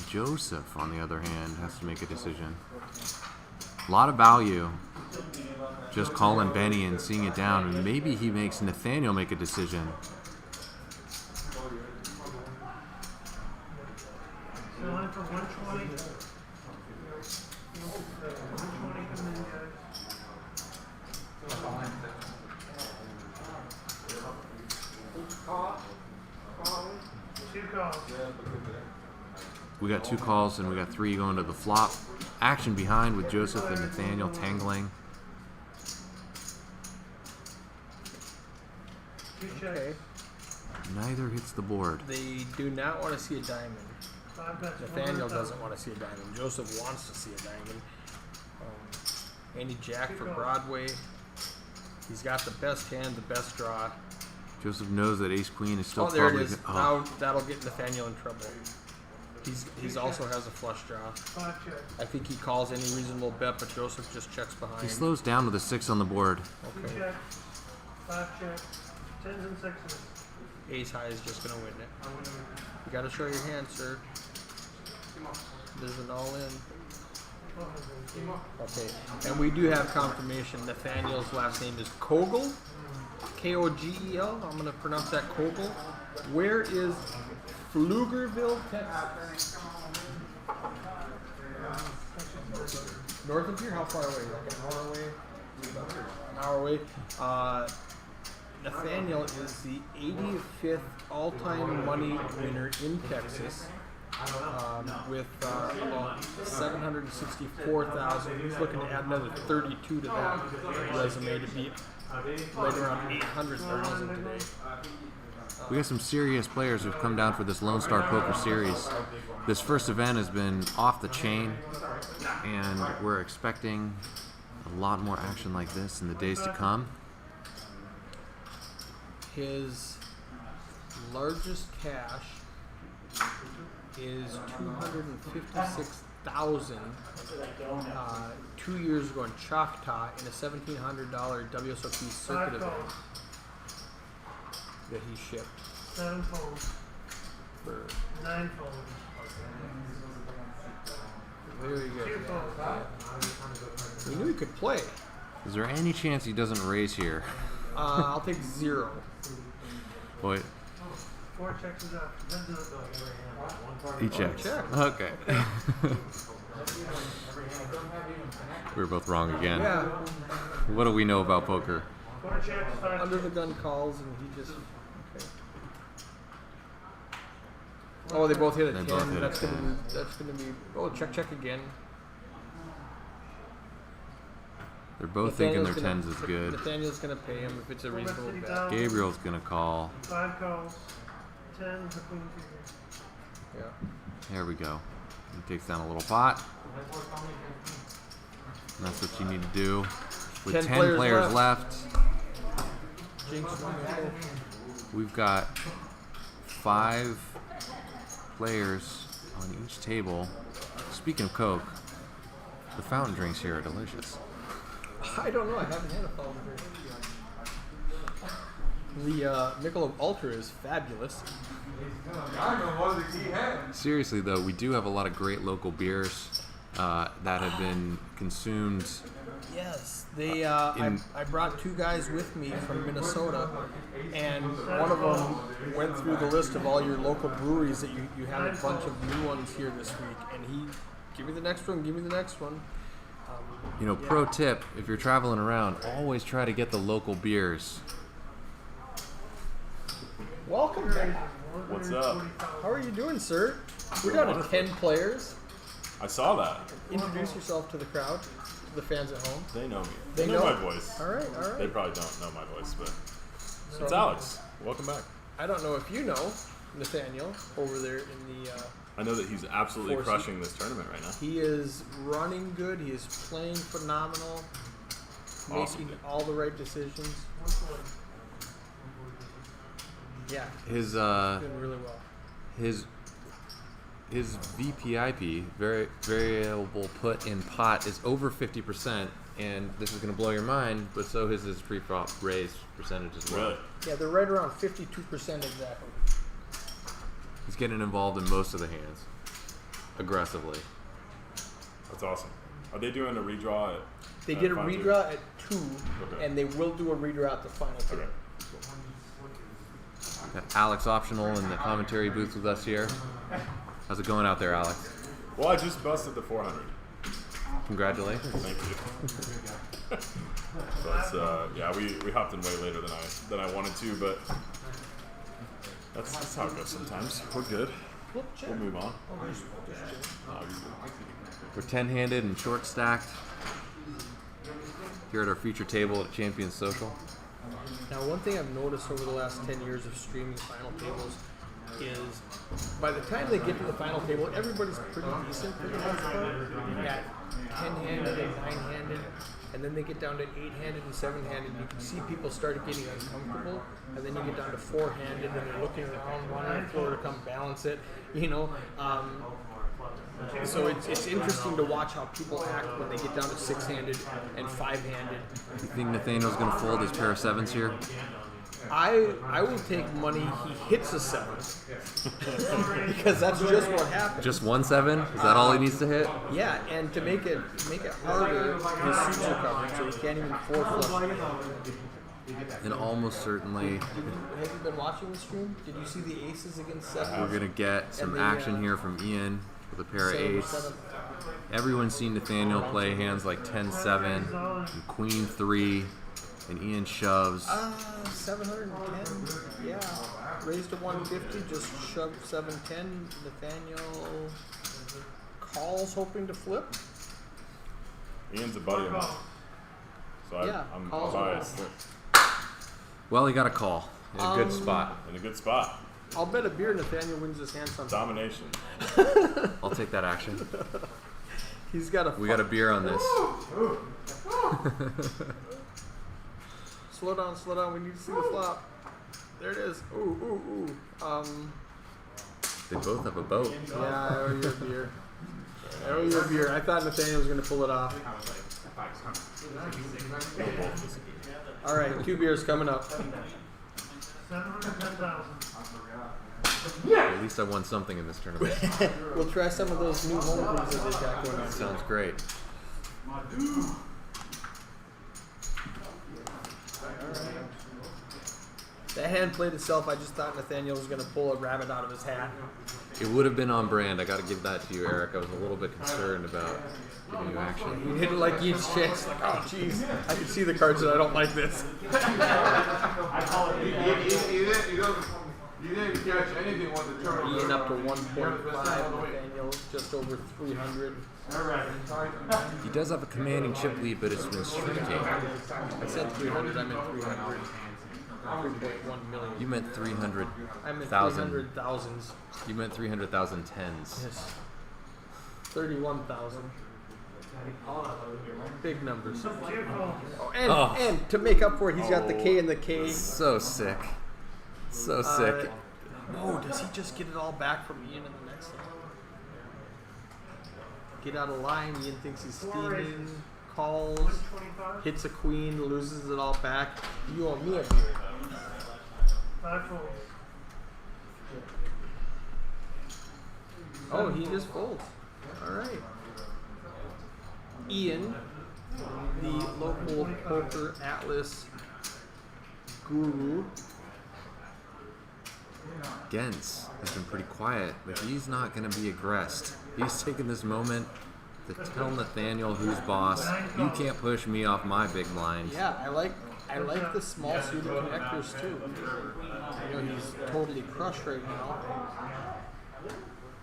Joseph, on the other hand, has to make a decision. A lot of value. Just calling Benny and seeing it down, and maybe he makes Nathaniel make a decision. Selling for 120. 120 coming in, guys. Two calls. We got 2 calls and we got 3 going to the flop. Action behind with Joseph and Nathaniel tangling. Two checks. Okay. Neither hits the board. They do not want to see a diamond. 5 bets. Nathaniel doesn't want to see a diamond. Joseph wants to see a diamond. Andy Jack for Broadway. He's got the best hand, the best draw. Joseph knows that Ace Queen is still Oh, there it probably is. go- Now that'll get Nathaniel in trouble. He's also has a flush draw. 5 checks. I think he calls any reasonable bet, but Joseph just checks behind. He slows down with a 6 on the board. 2 Okay. checks. 5 checks. 10s and 6s. Ace high is just gonna win it. You gotta show your hand, sir. There's an all in. Okay, and we do have confirmation. Nathaniel's last name is Kogel, Kogel. I'm gonna pronounce that Kogel. Where is Pflugerville, Texas? North of here? How far away? Like an hour away? An hour away. Nathaniel is the 85th all-time money winner in Texas. With about 764,000. He's looking to add another 32 to that resume to be right around 800,000 today. We got some serious players who've come down for this Lone Star Poker Series. This first event has been off the chain, and we're expecting a lot more action like this in the days to come. His largest cash is 256,000 2 years ago in Choctaw in a $1,700 WSOP circuit 5 event calls. that he shipped 7 folds. for 9 folds. very 2 good. folds. We knew he could play. Is there any chance he doesn't raise here? I'll take 0. Boy, 4 checks is up. he checks. Check. Okay. We were both wrong again. Yeah, What do we know about poker? 4 checks, 5 under the checks. gun calls and he just. Okay. Oh, they both hit a They 10. both hit a That's 10. gonna be. Oh, check again. They're both thinking their Nathaniel's 10s is good. Nathaniel's gonna pay him if it's a reasonable bet. Gabriel's gonna call. 5 calls. 10 to queen figure. Yeah. There we go. He takes down a little pot. And that's what you need to do. With 10 10 players players left, Jinx one. we've got 5 players on each table. Speaking of Coke, the fountain drinks here are delicious. I don't know. I haven't had a fountain drink. The Michelob Ultra is fabulous. Seriously though, we do have a lot of great local beers that have been consumed. Yes, they. I brought 2 guys with me from Minnesota, and one of them went through the list of all your local breweries that you have a bunch of new ones here this week, and he, give me the next one, give me the next one. You know, pro tip, if you're traveling around, always try to get the local beers. Welcome back. What's up? How are you doing, sir? We're down to 10 players. I saw that. Introduce yourself to the crowd, to the fans at home. They know me. They They know? know my voice. All right, all They right. probably don't know my voice, but So, it's Alex. Welcome back. I don't know if you know, Nathaniel over there in the. I know that he's absolutely 4 seed. crushing this tournament right now. He is running good. He is playing phenomenal. Awesome. Making all the right decisions. Yeah, His doing really well. his VPIP, variable put in pot, is over 50%, and this is going to blow your mind, but so is his pre-flop raise percentage as well. Really? Yeah, they're right around 52% exactly. He's getting involved in most of the hands aggressively. That's awesome. Are they doing a redraw at They did a final two? redraw at 2, Okay. and they will do a redraw at the final 2. Okay. Got Alex Optional in the commentary booth with us here. How's it going out there, Alex? Well, I just busted the 400. Congratulations. Thank you. So it's yeah, we hopped in way later than I wanted to, but that's how it goes sometimes. We're good. We'll move on. No, you're good. We're 10-handed and short stacked here at our feature table at Champions Social. Now, one thing I've noticed over the last 10 years of streaming final tables is by the time they get to the final table, everybody's pretty decent for the most part at 10-handed and 9-handed, and then they get down to 8-handed and 7-handed. You can see people start getting uncomfortable, and then you get down to 4-handed, and they're looking around, wanting the floor to come balance it, you know. So it's interesting to watch how people act when they get down to 6-handed and 5-handed. You think Nathaniel's going to fold his pair of sevens here? I will take money he hits a 7 because that's just what happens. Just 1 7? Is that all he needs to hit? Yeah, and to make it harder, his suits are covered, so he can't even 4-flush. And almost certainly Have you been watching the stream? Did you see the aces against 7? we're going to get some And the, action here from Ian with a pair of 7 eights. 7. Everyone's seen Nathaniel play hands like 10-7 and Queen 3, and Ian shoves. 710. Yeah, raised to 150, just shoved 710. Nathaniel calls, hoping to flip. Ian's a buddy of mine, so Yeah, I'm calls biased. Well, he got a call in a good spot. In a good spot. I'll bet a beer Nathaniel wins this hand sometime. Domination. I'll take that action. He's got a. We got a beer on this. Slow down. We need to see the flop. There it is. Ooh. They both have a boat. Yeah, I owe you a beer. I thought Nathaniel was going to pull it off. All right, 2 beers coming up. 710,000. At least I won something in this tournament. We'll try some of those new home brews that they got going on. Sounds great. That hand played itself. I just thought Nathaniel was going to pull a rabbit out of his hat. It would have been on brand. I got to give that to you, Eric. I was a little bit concerned about giving you action. He didn't like each chance. Like, oh, jeez. I can see the cards that I don't like this. You didn't catch anything when the tournament. Ian up to 1.5. Nathaniel just over 300. He does have a commanding chip lead, but it's been shrinking. I said 300. I meant 300. 3.1 million. You meant 300,000. I meant 300,000s. You meant 300,000 tens. Yes. 31,000. Big numbers. Oh, and to make up for it, he's got the K and the K. So sick. So sick. Oh, does he just get it all back from Ian in the next one? Get out of line. Ian thinks he's steaming. Calls. 125. Hits a queen. Loses it all back. You owe me a beer. 5 folds. Oh, he just folds. All right. Ian, the local poker atlas guru. Gens has been pretty quiet, but he's not going to be aggressed. He's taking this moment to tell Nathaniel who's boss. You can't push me off my big blind. Yeah, I like the small suited connectors too. You know, he's totally crushed right now.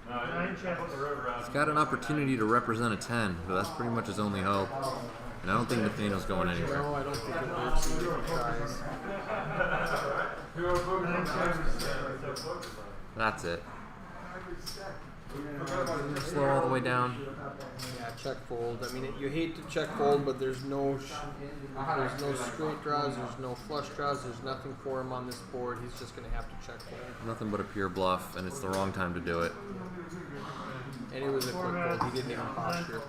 9 checks. He's got an opportunity to represent a 10, but that's pretty much his only hope. And I don't think Nathaniel's going anywhere. No, I don't think it works either if he tries. 9 checks. That's it. Slow all the way down. Yeah, check fold. I mean, you hate to check fold, but there's no straight draws, there's no flush draws, there's nothing for him on this board. He's just gonna have to check fold. Nothing but a pure bluff, and it's the wrong time to do it. And it was a quick fold. He didn't even posture.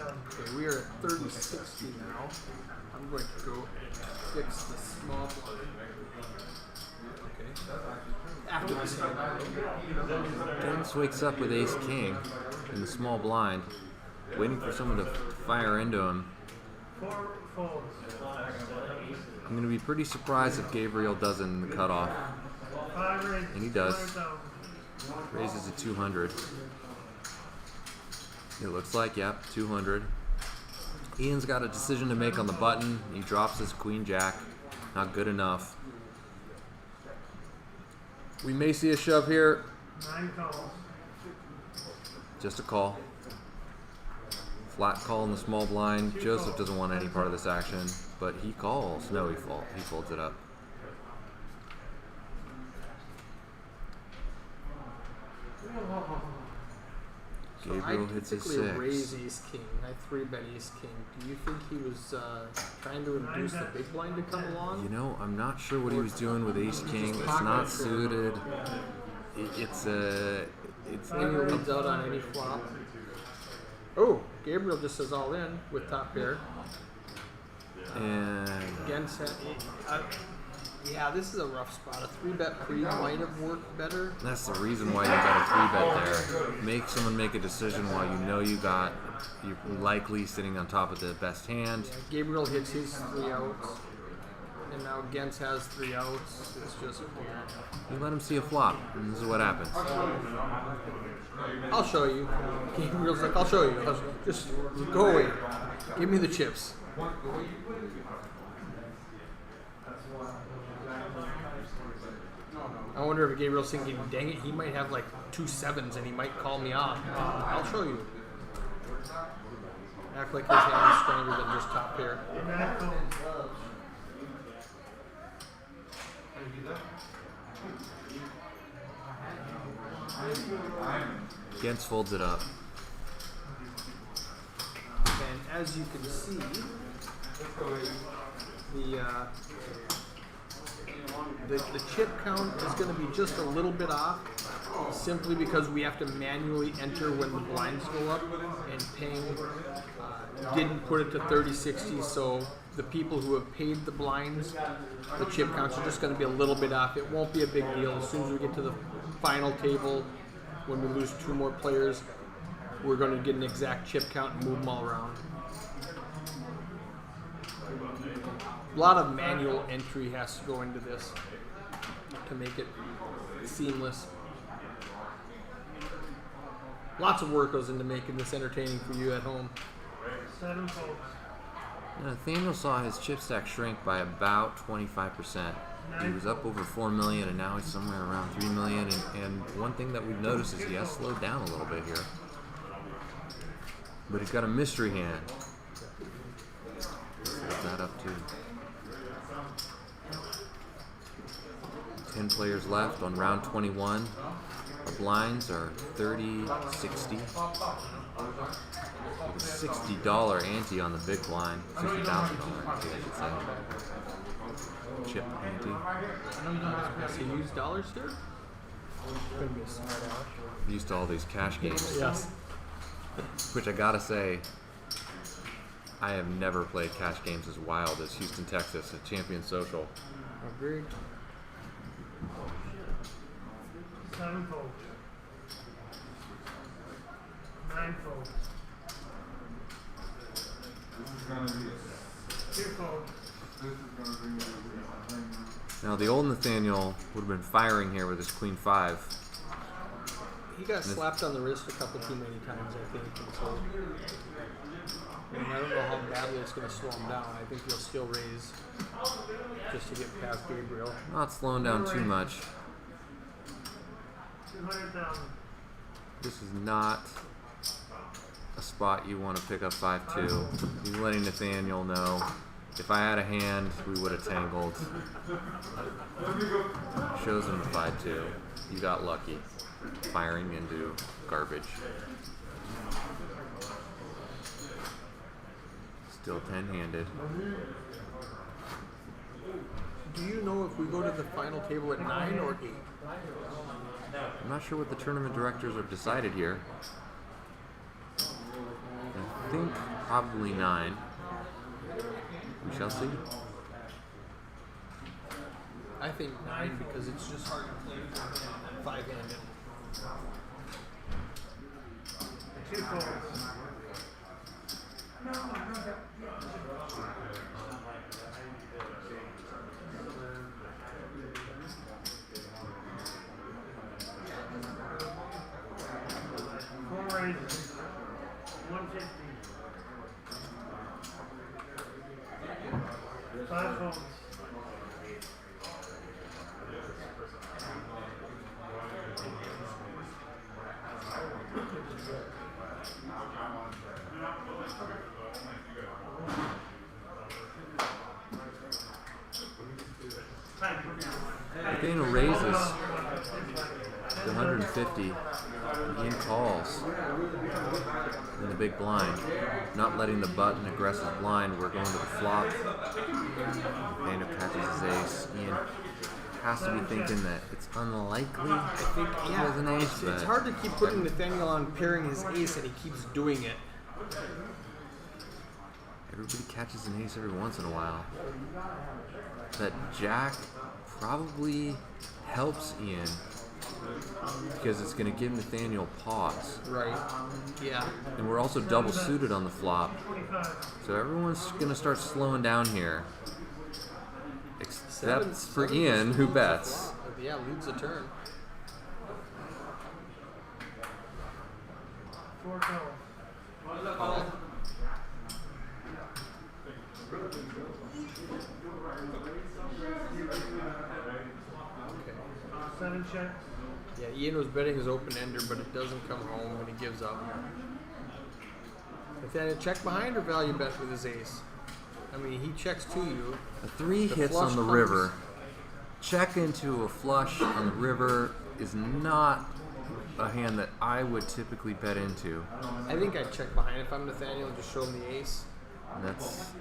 Okay, we are at 30-60 now. I'm going to go fix the small blind. Okay. After this hand. Gens wakes up with ace king in the small blind, waiting for someone to fire into him. 4 folds. I'm going to be pretty surprised if Gabriel doesn't in the cutoff. 5 raises. And he does. 200,000. Raises to 200. It looks like, yep, 200. Ian's got a decision to make on the button. He drops his queen jack. Not good enough. We may see a shove here. 9 calls. Just a call. Flat call in the small blind. Joseph doesn't want any part of this action, but he calls. No, he folds it up. Gabriel hits his typically 6. raise ace king. I 3-bet ace king. Do you think he was trying to induce the big blind to come along? You know, I'm not sure what he was doing with ace king. It's not suited. It's Maybe he leads out on any flop. Oh, Gabriel just says all in with top pair. and Against yeah, this is a rough spot. A 3-bet pre might have worked better. that's the reason why you got a 3-bet there. Make someone make a decision while you know you're likely sitting on top of the best hand. Yeah, Gabriel hits his 3 outs. And now Gens has 3 outs. It's just weird. You let him see a flop, and this is what happens. I'll show you. Gabriel's like, I'll show you. Just go away. Give me the chips. I wonder if Gabriel's thinking, dang it, he might have like 2 7s and he might call me off. I'll show you. Act like his hand is stronger than just top pair. 9 folds. Gens folds it up. And as you can see, the chip count is going to be just a little bit off, simply because we have to manually enter when the blinds go up, and Ping didn't put it to 30-60, so the people who have paid the blinds, the chip counts are just going to be a little bit off. It won't be a big deal. As soon as we get to the final table, when we lose 2 more players, we're going to get an exact chip count and move them all around. A lot of manual entry has to go into this to make it seamless. Lots of work goes into making this entertaining for you at home. 7 folds. Nathaniel saw his chip stack shrink by about 25%. He was up over 4 million, and now he's somewhere around 3 million. And one thing that we've noticed is he has slowed down a little bit here. But he's got a mystery hand. Hold that up too. 10 players left on round 21. The blinds are 30-60. With a $60 ante on the big blind. $60,000 ante, I should say. Chip ante. Has he used dollars here? Could be a smart aleck. Used to all these cash games. Yes. Which I gotta say, I have never played cash games as wild as Houston, Texas at Champion Social. Agreed. 7 folds. 9 folds. 2 folds. Now the old Nathaniel would have been firing here with his Queen 5. He got slapped on the wrist a couple too many times, I think. And so, I don't know how badly it's going to slow him down. I think he'll still raise just to get past Gabriel. Not slowing down too much. 200,000. This is not a spot you want to pick up 5-2. He's letting Nathaniel know, if I had a hand, we would have tangled. Shows him the 5-2. You got lucky. Firing into garbage. Still 10-handed. Do you know if we go to the final table at 9 or 8? I'm not sure what the tournament directors have decided here. I think probably 9. We shall see. I think 9 because it's just hard to play 5-handed. 2 folds. Four raises. 150. 5 folds. Nathaniel raises to 150. And Ian calls in the big blind. Not letting the button aggressive blind. We're going to the flop. Nathaniel catches his ace. Ian has to be thinking that it's unlikely I think, he has an ace, it's but hard to keep putting Nathaniel on pairing his ace, and he keeps doing it. everybody catches an ace every once in a while. That jack probably helps Ian because it's going to give Nathaniel pause. Right. Yeah. And we're also double suited on the flop. So everyone's going to start slowing down here. Except for Ian, who bets. Yeah, leads the turn. 4 calls. Call. 7 checks. Yeah, Ian was betting his open ender, but it doesn't come home when he gives up. Nathaniel, check behind or value bet with his ace? I mean, he checks to you. A 3 The hits flush on the comes. river. Check into a flush on the river is not a hand that I would typically bet into. I think I'd check behind if I'm Nathaniel and just show him the ace. That's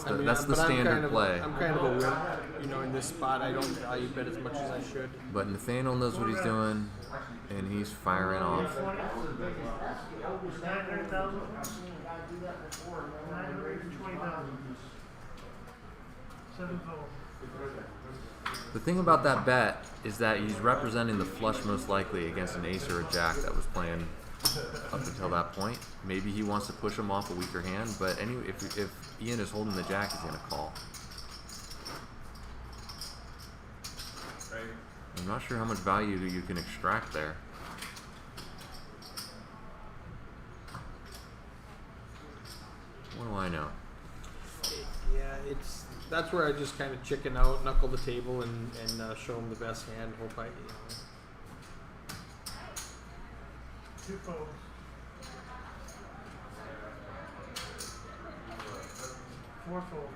I mean, the but standard play. I'm kind of a wimp, you know, in this spot. I don't value bet as much as I should. But Nathaniel knows what he's doing, and he's firing off. 900,000. 920,000. 7 calls. The thing about that bet is that he's representing the flush most likely against an ace or a jack that was playing up until that point. Maybe he wants to push him off a weaker hand, but anyway, if Ian is holding the jack, he's going to call. I'm not sure how much value you can extract there. What do I know? Yeah, that's where I just kind of chicken out, knuckle the table, and show him the best hand. Hope I, 2 folds. 4 folds.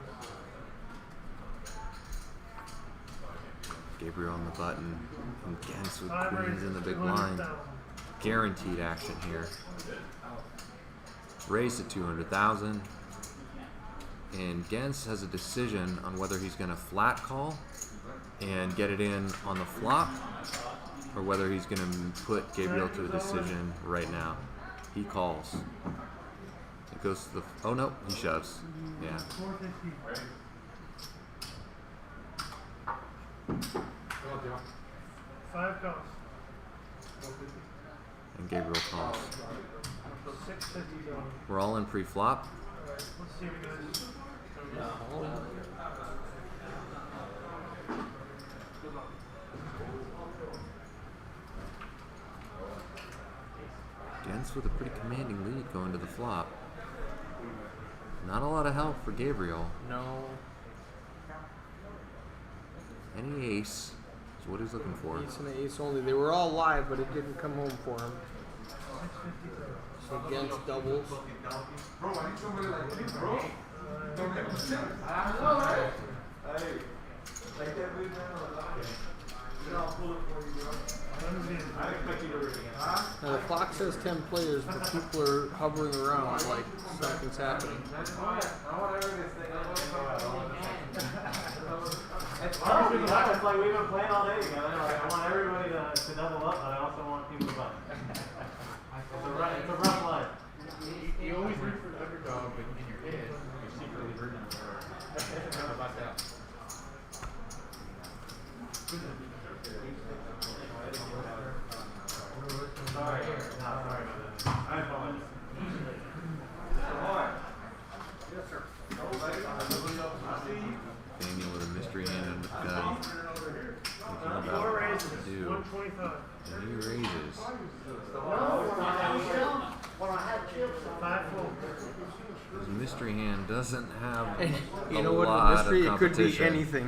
Gabriel on the button, and Gens with 5 queens raises. in the big blind. 200,000. Guaranteed action here. Raise to 200,000. And Gens has a decision on whether he's going to flat call and get it in on the flop, or whether he's going to put Gabriel to a decision right now. He calls. It goes to the. Oh no, he shoves. Yeah. 450. 5 calls. And Gabriel calls. 650. We're all in pre-flop. Alright, let's see what it goes. This with a pretty commanding lead going to the flop. Not a lot of help for Gabriel. No. Any ace is what he's looking for. Ace and ace only. They were all live, but it didn't come home for him. So against doubles. Bro, I need somebody like you, bro. Don't get the shit. Hey, like that dude now. I'll pull it for you, bro. I expect you to read again. Now the clock says 10 players, but people are hovering around like something's happening. It's like we've been playing all day together. Like, I want everybody to double up, but I also want people to buy. It's a rough life. You always root for the underdog, but in your head, you're secretly rooting for. How about that? Sorry. No, sorry about that. I apologize. Daniel with a mystery hand under the gun. Thinking about Four what raises, to do. 125. And he raises. Five full. His mystery hand doesn't have You a know what? lot The mystery, of it could be competition. anything.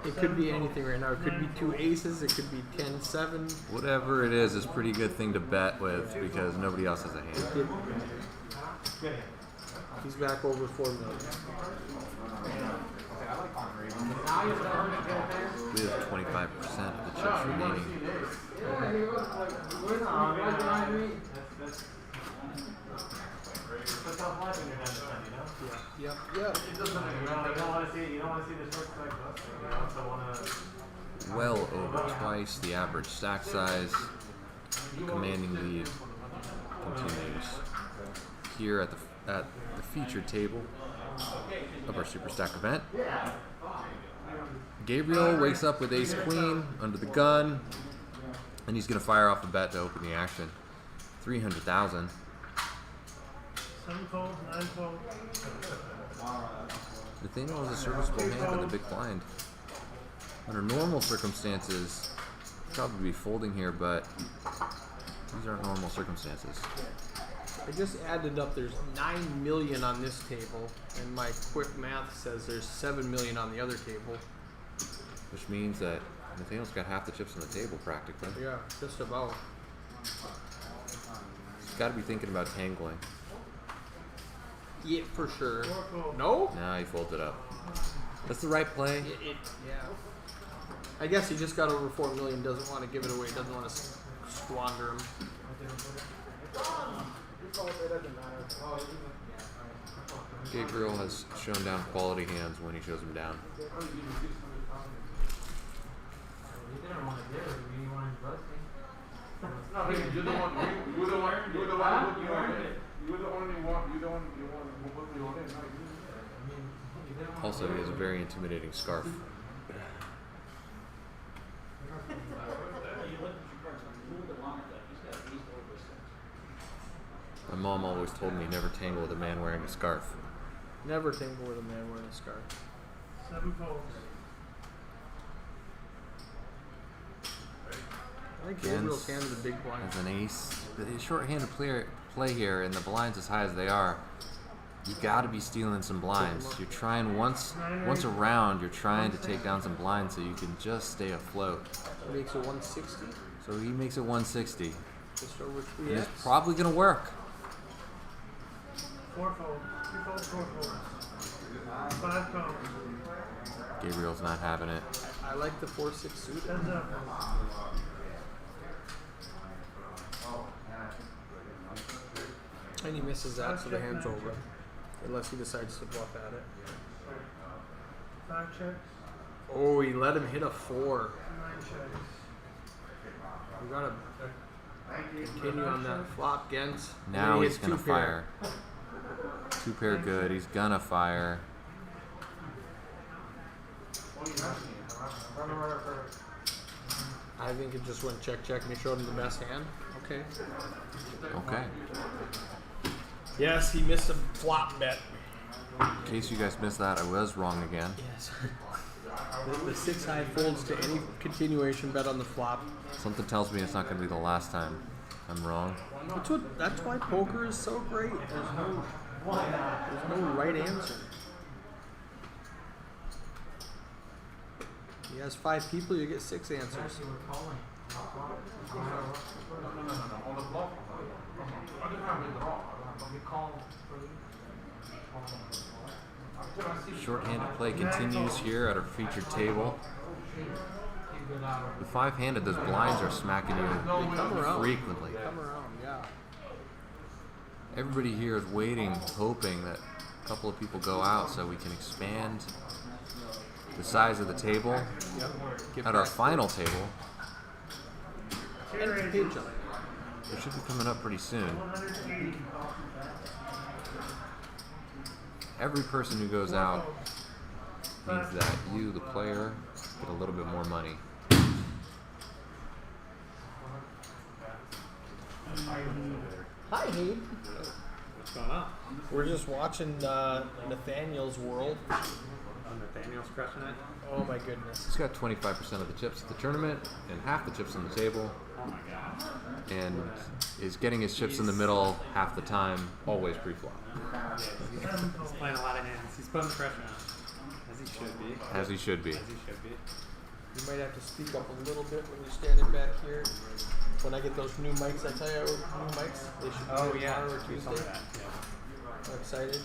It could be anything right now. It could be 2 aces. It could be 10-7. Whatever it is a pretty good thing to bet with because nobody else has a hand. He's back over 4 million. We have 25% of the chips remaining. It's a tough life when you're 9-10, you know? Yep. You don't want to see the short stack bust. You also want to. Well over twice the average stack size. Commanding lead continues. Here at the featured table of our Super Stack event. Gabriel wakes up with ace queen under the gun, and he's gonna fire off a bet to open the action. 300,000. 7 folds, 9 folds. Nathaniel has a serviceable hand in the big blind. Under normal circumstances, he'd probably be folding here, but these aren't normal circumstances. I just added up. There's 9 million on this table, and my quick math says there's 7 million on the other table. Which means that Nathaniel's got half the chips on the table practically. Yeah, just about. He's got to be thinking about tangling. Yeah, for sure. 4 folds. No? Now he folded up. That's the right play. Yeah. I guess he just got over 4 million. Doesn't want to give it away. Doesn't want to squander him. Gabriel has shown down quality hands when he shows them down. No, hey, you're the one. You're the one. You're the one who put me on it. You're the only one. You're the one. You're the one who put me on it. Not you. Also, he has a very intimidating scarf. My mom always told me never tangle with a man wearing a scarf. Never tangle with a man wearing a scarf. 7 folds. I think Gabriel's Against hand the big blind. as an ace. The short-handed play here, and the blinds as high as they are, you got to be stealing some blinds. You're trying once around. You're trying to take down some blinds so you can just stay afloat. Makes it 160. So he makes it 160, Just over and 3x. it's probably gonna work. 4 folds. 2 folds, 4 folds. 5 comes. Gabriel's not having it. I like the 4-6 suit. Heads up. And he misses that, so the hand's over. Unless he decides to bluff at it. 5 checks. Oh, he let him hit a 4. 9 checks. We gotta continue on that flop, Gens. Now He he's hits gonna 2 pair. fire. 2 pair good. He's gonna fire. I think it just went check, check, and he showed him the best hand. Okay. Okay. Yes, he missed a flop bet. In case you guys missed that, I was wrong again. Yes. The 6 high folds to any continuation bet on the flop. Something tells me it's not gonna be the last time I'm wrong. That's why poker is so great. There's no right answer. He has 5 people, you get 6 answers. Short-handed play continues here at our featured table. With 5-handed, those blinds are smacking you Come around. frequently. Come around, yeah. Everybody here is waiting, hoping that a couple of people go out so we can expand the size of the table. Get At our back. final table, And the page on it. which should be coming up pretty soon. Every person who goes out means that you, the player, get a little bit more money. Hi, Abe. What's going on? We're just watching Nathaniel's World. Nathaniel's crushing it. Oh my goodness. He's got 25% of the chips at the tournament and half the chips on the table, Oh my god. and is getting his chips in the middle half the time, always pre-flop, He's playing a lot of hands. He's putting the pressure on. As he should be. as he should be. As he should be. You might have to speak up a little bit when you're standing back here. When I get those new mics, I tell you, new mics, they should be Oh here yeah. tomorrow or We saw Tuesday. that. Yeah. I'm excited.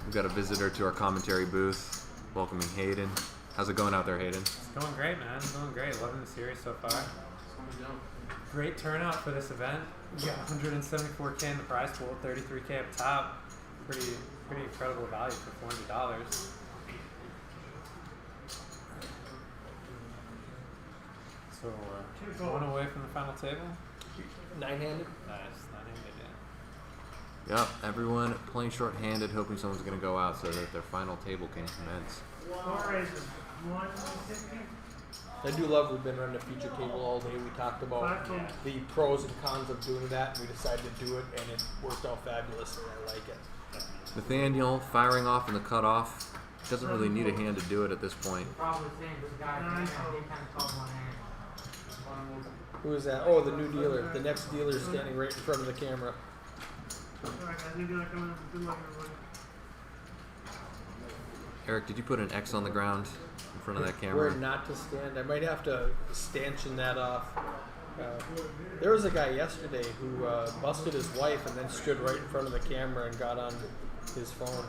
We've got a visitor to our commentary booth, welcoming Hayden. How's it going out there, Hayden? It's going great, man. It's going great. Loving the series so far. Great turnout for this event. We got 174K in the prize pool, 33K up top. Pretty incredible value for $400. So one away from the final table. 9-handed. Nice, not handed yet. Yep, everyone playing short-handed, hoping someone's going to go out so that their final table can commence. What raises? 150? I do love we've been running a feature table all day. We talked about the pros and cons of doing that, and we decided to do it, and it worked out fabulously. I like it. Nathaniel firing off in the cutoff. Doesn't really need a hand to do it at this point. Probably the same, this guy, he kind of called one hand. Who is that? Oh, the new dealer. The next dealer is standing right in front of the camera. Alright guys, new dealer coming in. Good luck everybody. Eric, did you put an X on the ground in front of that Where camera? not to stand. I might have to stanchion that off. There was a guy yesterday who busted his wife and then stood right in front of the camera and got on his phone.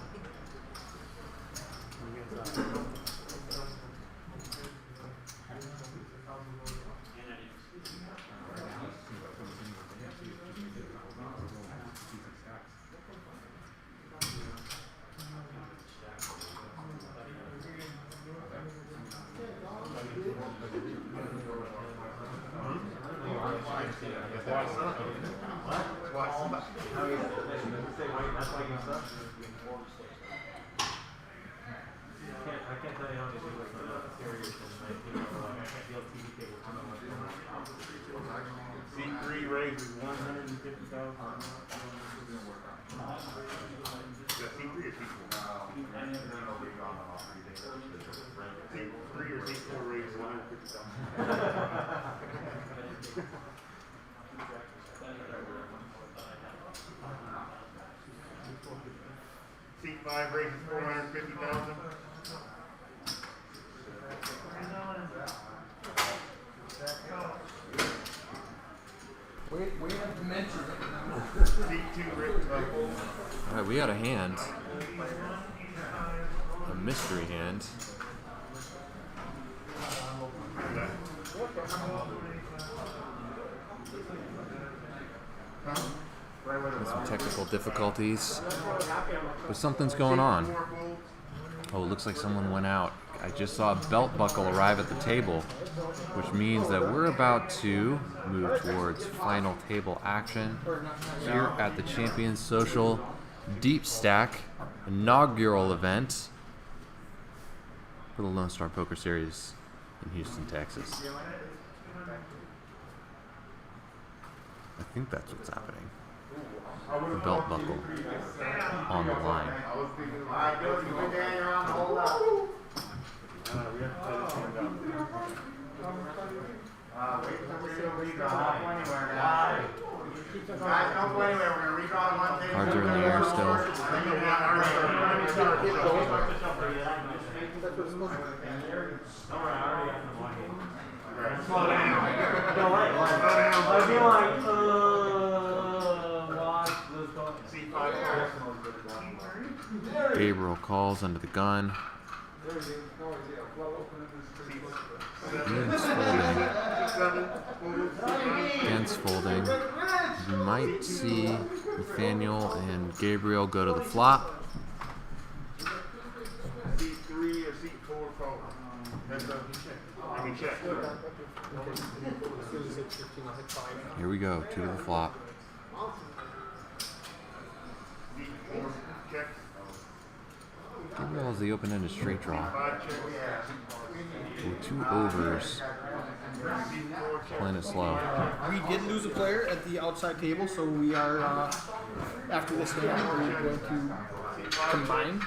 I can't tell you how many people are serious and deal TV cable coming C3 raises 150,000. Yeah, C3 or C4? C3 or C4 raises 150,000. C5 raises 450,000. We have to mention C2 raises Alright, we got a hand. A mystery hand. With some technical difficulties. But something's going on. Oh, it looks like someone went out. I just saw a belt buckle arrive at the table, which means that we're about to move towards final table action here at the Champions Social Deep Stack inaugural event for the Lone Star Poker Series in Houston, Texas. I think that's what's happening. The belt buckle on the line. Alright, go, you went down, you're on the hold up. we have to play this hand down. Wait till we see if we go hop anywhere now. Guys, don't go anywhere. We're gonna redraw one table. Cards are in the air still. Slow down. Don't wait. I'd be like, watch this go. Gabriel calls under the gun. Ian's folding. Ian's folding. You might see Nathaniel and Gabriel go to the flop. Seat 3 or seat 4 call. That's a, I mean, check. Here we go, 2 to the flop. Seat 4, check. Gabriel has the open-ended straight draw. 5, check. With 2 overs, playing it slow. We did lose a player at the outside table, so we are, after this hand, we're going to combine.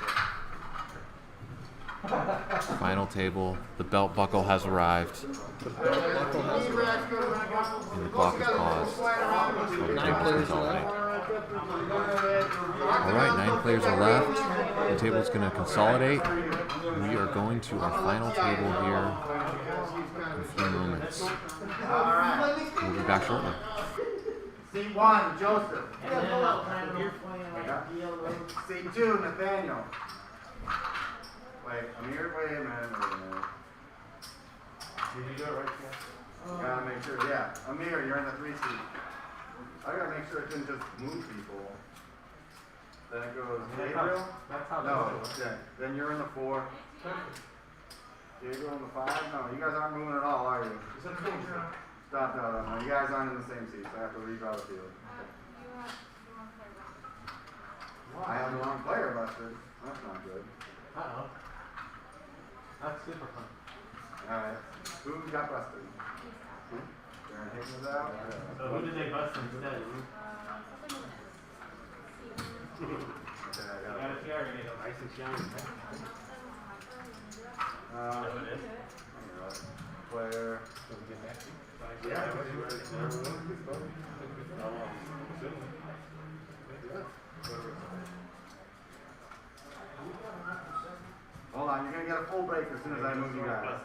Final table, the belt buckle has arrived, The belt buckle has arrived. and the clock is paused. So the 9 table's players consolidating. left. Alright, 9 players are left. The table's going to consolidate. We are going to our final table here in a few moments. We'll be back shortly. Seat 1, Joseph. Seat 2, Nathaniel. Wait, Amir, wait a minute. Did you do it right, Ken? Gotta make sure, yeah. Amir, you're in the 3 seat. I gotta make sure it didn't just move people. Then it goes Gabriel? That's how No, okay. Then you're in the 4. Gabriel in the 5? No, you guys aren't moving at all, are you? Stop, no. You guys aren't in the same seats. I have to redraw the field. I have the wrong player, Buster. That's not good. Uh-oh. That's super fun. Alright. Who got busted? Darren Higgins was out? So who did they bust instead? Okay, I got it. Nice and shiny. Player. Yeah. Hold on, you're gonna get a full break as soon as I move you guys.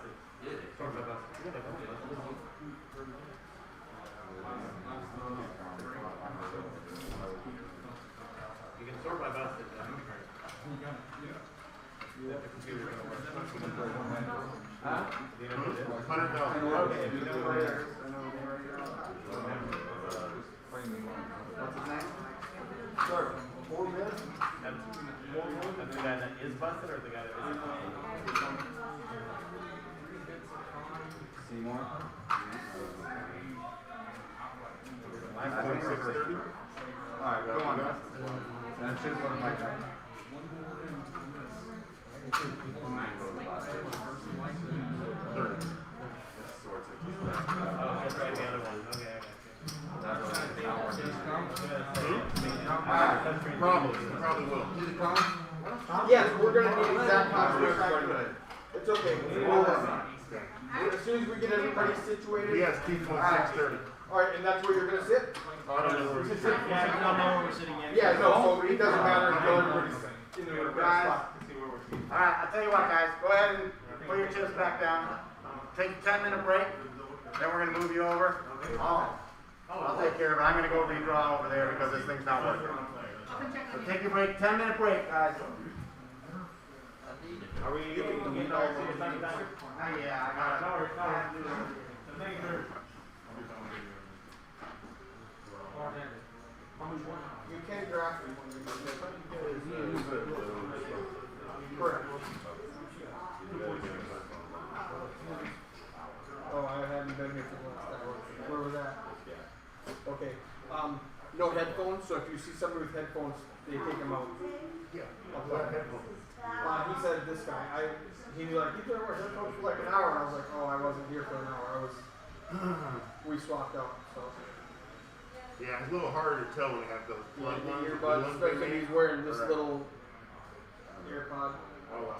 You can sort by busted. What's his name? Sir, 4 bids? That's the guy that is busted or the guy that isn't? Seymour? Alright, go on. And it should look like that. Oh, that's right, the other one. Okay, Probably will. Yes, we're gonna need exact copies of everybody. It's okay. As soon as we get everybody situated. Yes, T.630. Alright, and that's where you're gonna sit? I don't know where he's Yeah, I don't know where we're sitting yet. Yeah, no, so it doesn't matter until everybody's in the right Guys. spot. Alright, I'll tell you what, guys. Go ahead and put your chips back down. Take a 10-minute break. Then we're gonna move you over. I'll take care of it. I'm gonna go redraw over there because this thing's not working. So take your break. 10-minute break, guys. Are we getting the window for the second time? Yeah, I got it. No, it's not. Thank you, sir. You can draft it when you get Correct. Oh, I haven't been here for the last hour. Where was that? Okay, no headphones, so if you see somebody with headphones, they take them out. He said this guy, he was like, you better wear headphones for like an hour, and I was like, oh, I wasn't here for an hour, we swapped out, so. Yeah, it's a little harder to tell when you have those plug The ones. earbuds, especially he's wearing this little AirPod. Oh,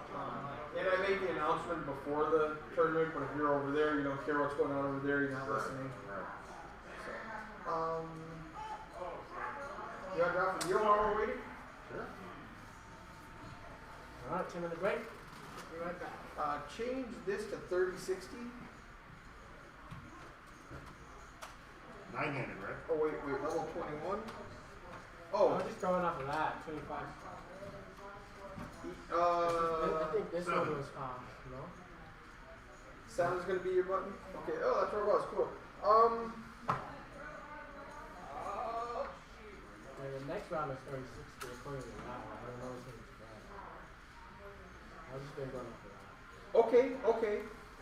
And I make the announcement before the tournament, but if you're over there, you don't care what's going on over there, you're not listening. So, You got to drop the deal while we're waiting? Alright, 10-minute break. Be right back. Change this to 3060. 9-handed, right? Oh, wait, level 21. Oh, Oh, just going off of that, 25. I think this one seven. was, no? 7's gonna be your button? Okay, oh, that's where it was, cool. Yeah, the next round is 30-60 according to that one. I don't know what's in this round. I've just been going off of that.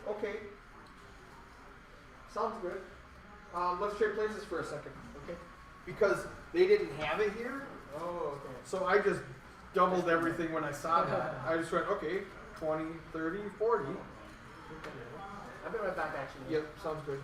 Okay. Sounds good. Let's trade places for a second, okay? Because they didn't have it here, Oh, okay. so I just doubled everything when I saw that. I just went, okay, 20, 30, 40. I'll be right back actually. Yep, sounds good.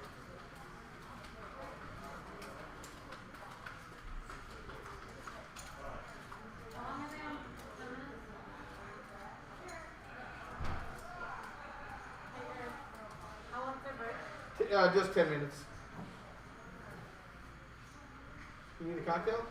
Just 10 minutes. You need a cocktail?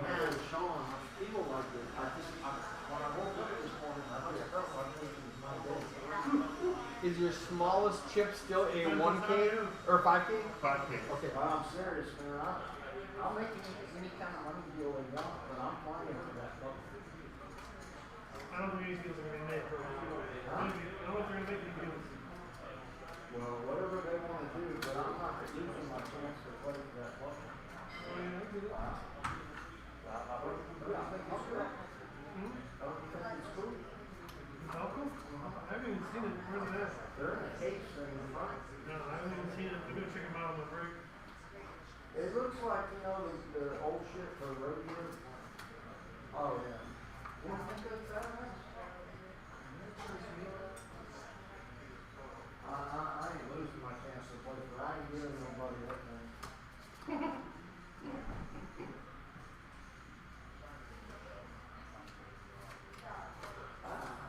Man, Sean, people like this. When I woke up this morning, I felt like this was my day. Is your smallest chip still a 1K or 5K? 5K. Okay. I'm serious, man. I'll make any kind of money deal they want, but I'm playing for that. I don't think these deals are gonna be made. I don't think they're gonna make these deals. Well, whatever they want to do, but I'm not losing my chance to play for that level. Oh, yeah, I get it. I think it's cool. I don't think it's cool. Falco? I haven't even seen it. Where's it at? They're in a case in the front. No, I haven't even seen it. I'm gonna check them out on the break. It looks like, you know, the old shit for radio. Oh, yeah. You don't think that's that nice? I ain't losing my chance to play for. I ain't giving nobody that thing.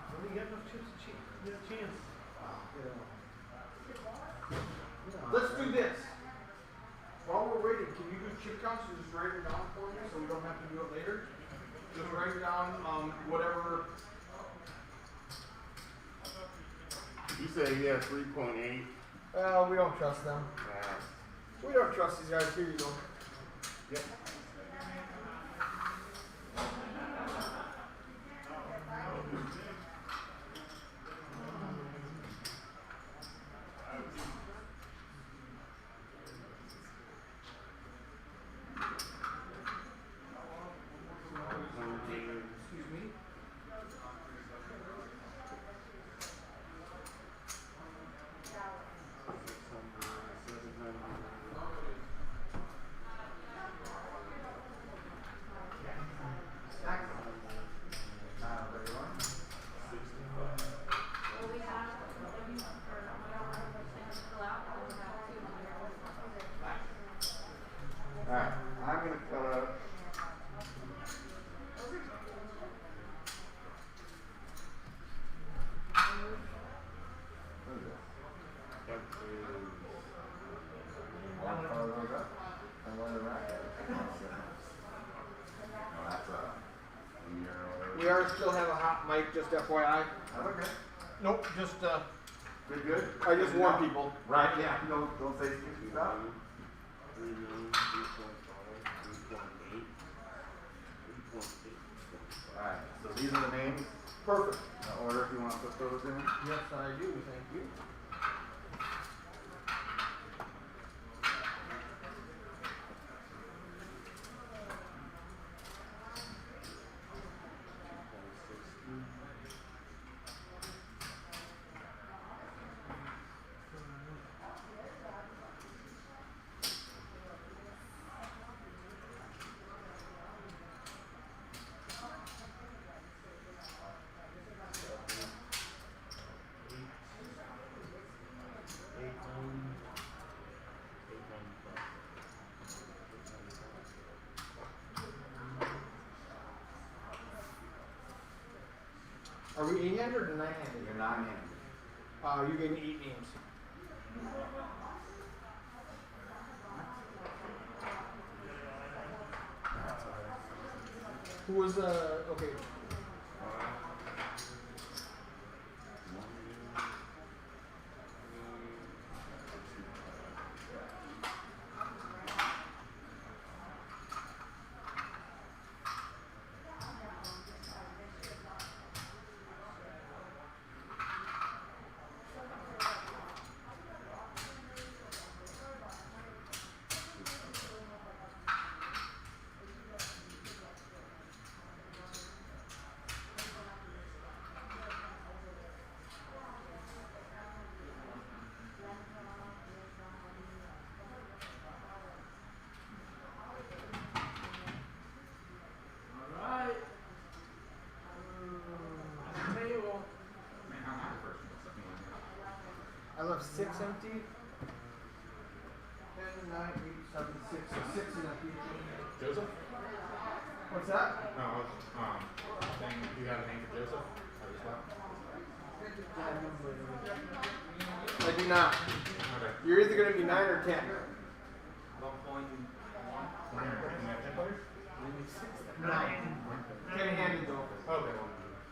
When you get enough chips to get a chance. Let's do this. While we're waiting, can you do chip counts and just write it down for me so we don't have to do it later? Just write down whatever. You say he has 3.8. We don't trust them. We don't trust these guys. Here you go. Yep. Excuse me. Alright, I'm gonna cut up. We are still have a hot mic, just FYI. Okay. Nope, just Good, good. I just warn people. Right, yeah, don't say stupid stuff. 3.9, 3.5, 3.8. 3.8. Alright, so these are the names. Perfect. In order if you want to put those in. Yes, I do. Thank you. Are we 8-handed or 9-handed? You're 9-handed. You gave me 8 names. Who was okay? I left 6 empty. 10, 9, 8, 7, 6. So 6 is empty. Joseph? What's that? No, saying you got a name for Joseph? Or just what? I do not. Okay. You're either going to be 9 or 10. 9. 10-handed though. Okay.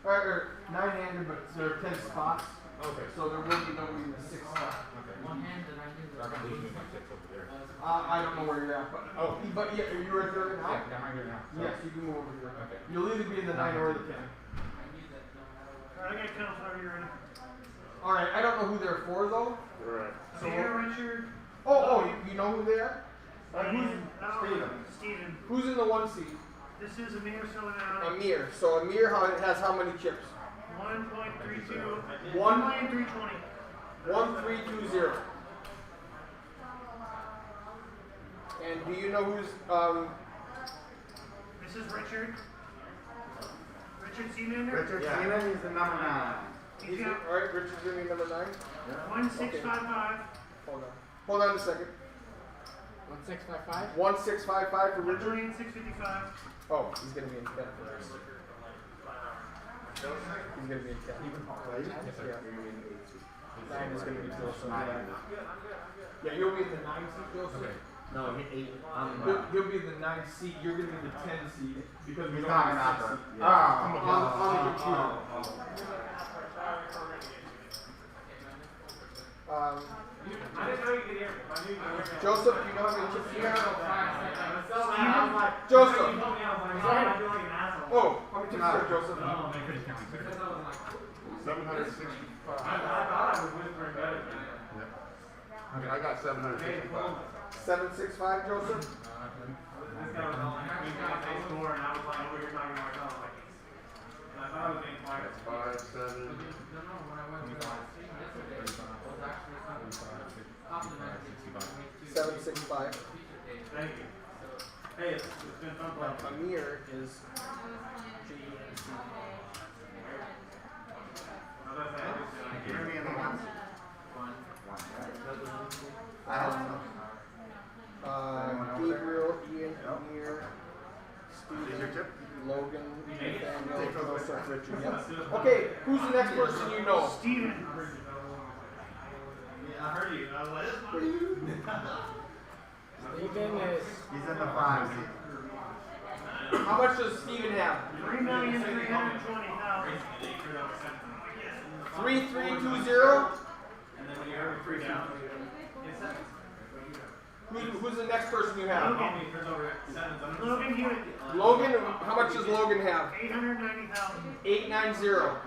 Or 9-handed, but there are 10 spots. Okay. So there will be nobody in the 6th spot. Okay. I'm gonna leave my 6 over there. I don't know where you're at, but but yeah, are you right there now? Yeah, I'm right here now. So- Yes, you can move over here. Okay. You'll either be in the 9 or the 10. Alright, I got count whenever you're ready. All right, I don't know who they're for though. Right. So Amir, Richard, you know who they are? Steven. Who's in the 1 seed? This is Amir Soledad. Amir. So Amir has how many chips? 1.32. 1.320. 1320. And do you know who's This is Richard. Richard Seamander. Richard Seaman, he's the number 9. He's got all right? Richard's gonna be number 9. 1655. Hold on a second. 1655. 1655 for Richard. 1,655. Oh, he's gonna be in 10 for us. He's gonna be in 10. Yeah. 9 is gonna be Joseph. Yeah, you'll be in the 9 seat, Joseph. Okay. No, 8. He'll be in the 9 seat. You're gonna be in the 10 seat because we He's don't talking have about 6 the. seat. Oh, On the computer. I didn't know you could hear me. I knew you could hear me. Joseph, do you know how many chips you have? I was so mad. I was like, Joseph. when you told me, I was like, sorry, I feel like an asshole. Oh, how many chips you have, Joseph? Oh, man, couldn't count. Because I was like, 765. I thought I was whispering better than that. Okay, I got 765. 765, Joseph. This guy was all like, we got a score, and I was like, over here talking to myself. Like, and I thought I was being quiet. That's 5, 7. 765. Thank you. Hey, it's been fun playing. Amir is You're gonna be in the 1 seat. I hope so. Gabriel, Ian, Amir, Is your Steve, chip? Logan, Nathaniel, Joseph, Richard. Yep. Okay, who's the next person you know? Steven. Yeah, I heard you. I was like, this is Stephen is. He's in the 5 seat. How much does Steven have? 3,320,000. 3320? and then when you're free down, Who's the next person you have? Logan. over 7. Logan Hewitt. Logan, how much does Logan have? 890,000. 890.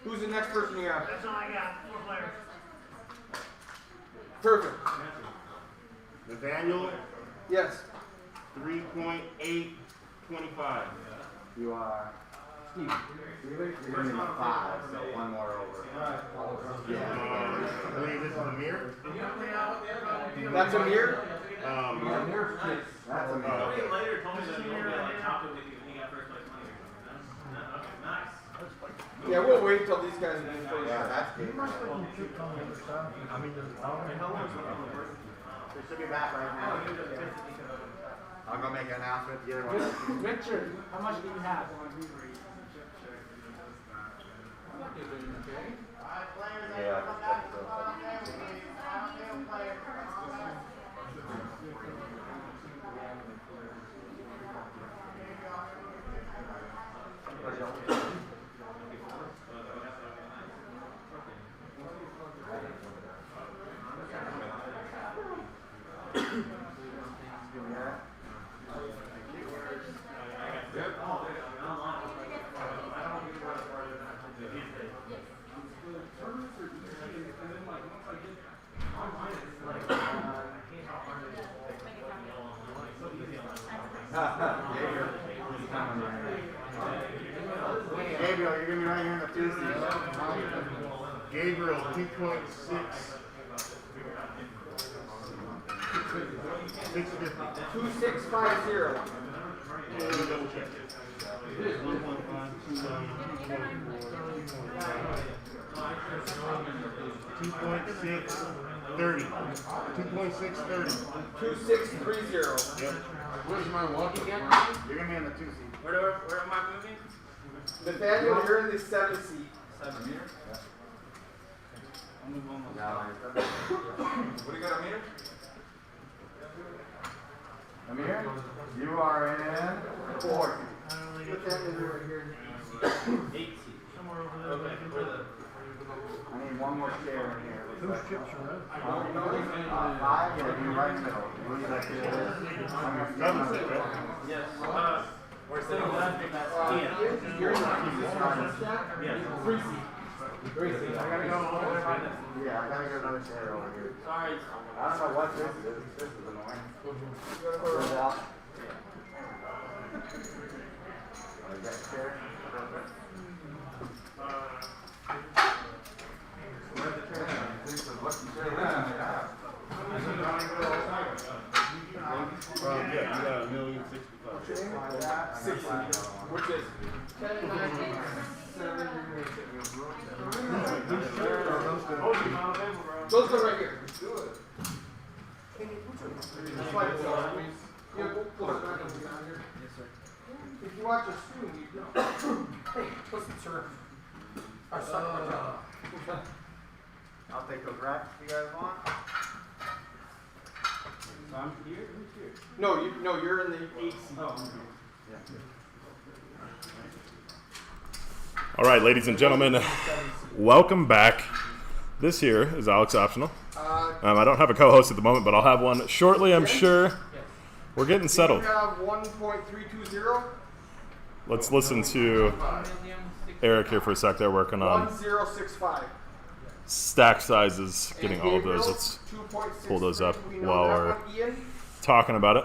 Who's the next person you have? That's all I got. 4 players. Perfect. Nathaniel, Yes. 3.825. You are. Steve. You're gonna be in the 5, so 1 more over. I believe this is Amir. That's Amir? That's amazing. Somebody later told me that Logan like chopped it with you and he got first place money. Okay, nice. Yeah, we'll wait till these guys are in first. Yeah, that's good. They should be back right now. I'll go make an announcement. Either one. Richard, how much do you have? Yeah, come back to the bottom there, please. I don't feel players. Gabriel, you're gonna be right here in the 2 seat. Gabriel, 2.6. 650. 2650. Double check it. 2.630. 2.630. 2630. Yep. Where's my walk again? You're gonna be in the 2 seat. Where am I moving? Nathaniel, you're in the 7 seat. 7 here? What do you got, Amir? Amir, you are in 4. Nathaniel, you're right here. 8 seats. Somewhere over there. Okay, where the... I need one more chair in here. Whose chips are red? 5, yeah, you're right in the middle. Who's that chair? I'm gonna Double check, right? Yes. We're sitting left in that seat. You're in the 3 seat. 3 seats. I gotta go over there. Yeah, I gotta get another chair over here. Sorry. I don't know what this is. This is annoying. Put it out. Is that chair? Where's the chair? This is what's the chair? Yeah, you got 1,065,000. 60. Which is 10, 9, 8, 7. Those go right here. Do it. Slide it down. Yeah, we'll pull it back and down here. Yes, sir. If you watch a stream, you know. Hey, listen, sir. Our I'll take those racks if you guys want. So I'm here? Who's here? No, you're in the 8 seat. All right, ladies and gentlemen, welcome back. This here is Alex Optional. I don't have a co-host at the moment, but I'll have one shortly, I'm sure. We're getting settled. You have 1.320. Let's listen to Eric here for a sec. They're working on 1065. stack sizes, getting all of those. Let's pull those up while we're talking about it.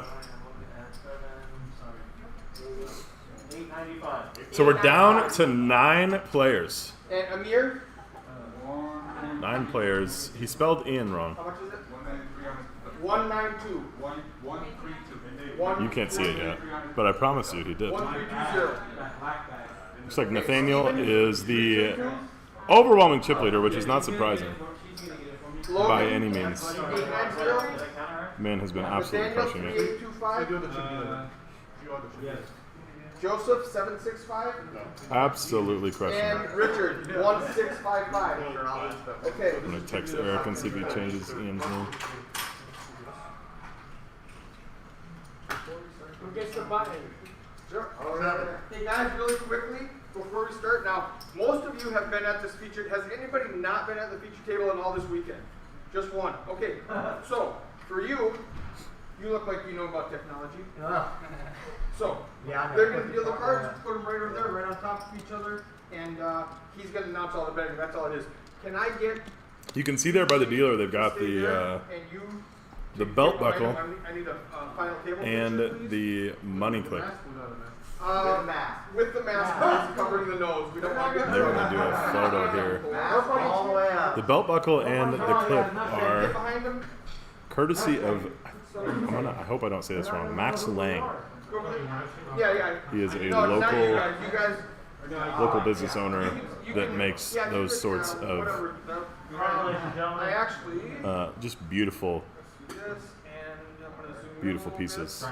895. So we're down to 9 players. And Amir, 9 players. He spelled Ian wrong. how much is it? 192. You can't see it yet, but I promise you he did. 1320. Looks like Nathaniel is the overwhelming chip leader, which is not surprising by any means. 890. Man has been absolutely Nathaniel, crushing it. 3825. Joseph, 765. Absolutely crushing And it. Richard, 1655. Okay. I'm going to text Eric and see if he changes Ian's name. Who gets the button? Sure. Hey guys, really quickly, before we start, now, most of you have been at this feature. Has anybody not been at the feature table at all this weekend? Just one. Okay. So, for you, you look like you know about technology. So, they're going to deal the cards, put them right over there, right on top of each other, and he's going to announce all the betting. That's all it is. Can I get... You can see there by the dealer they've got stay there, the and you belt get behind buckle him. I need a final table and picture, please. the money clip. With the mask, please, covering the nose. We don't want to get... They're going to do a photo here. All the way up. The belt buckle and the clip Get are behind him. courtesy of, I hope I don't say this wrong, Max Lang. Yeah. He is a No, not you local guys. You guys... local business owner that makes those sorts of whatever. I actually... just beautiful, this, and I'm gonna zoom in beautiful a little pieces. bit.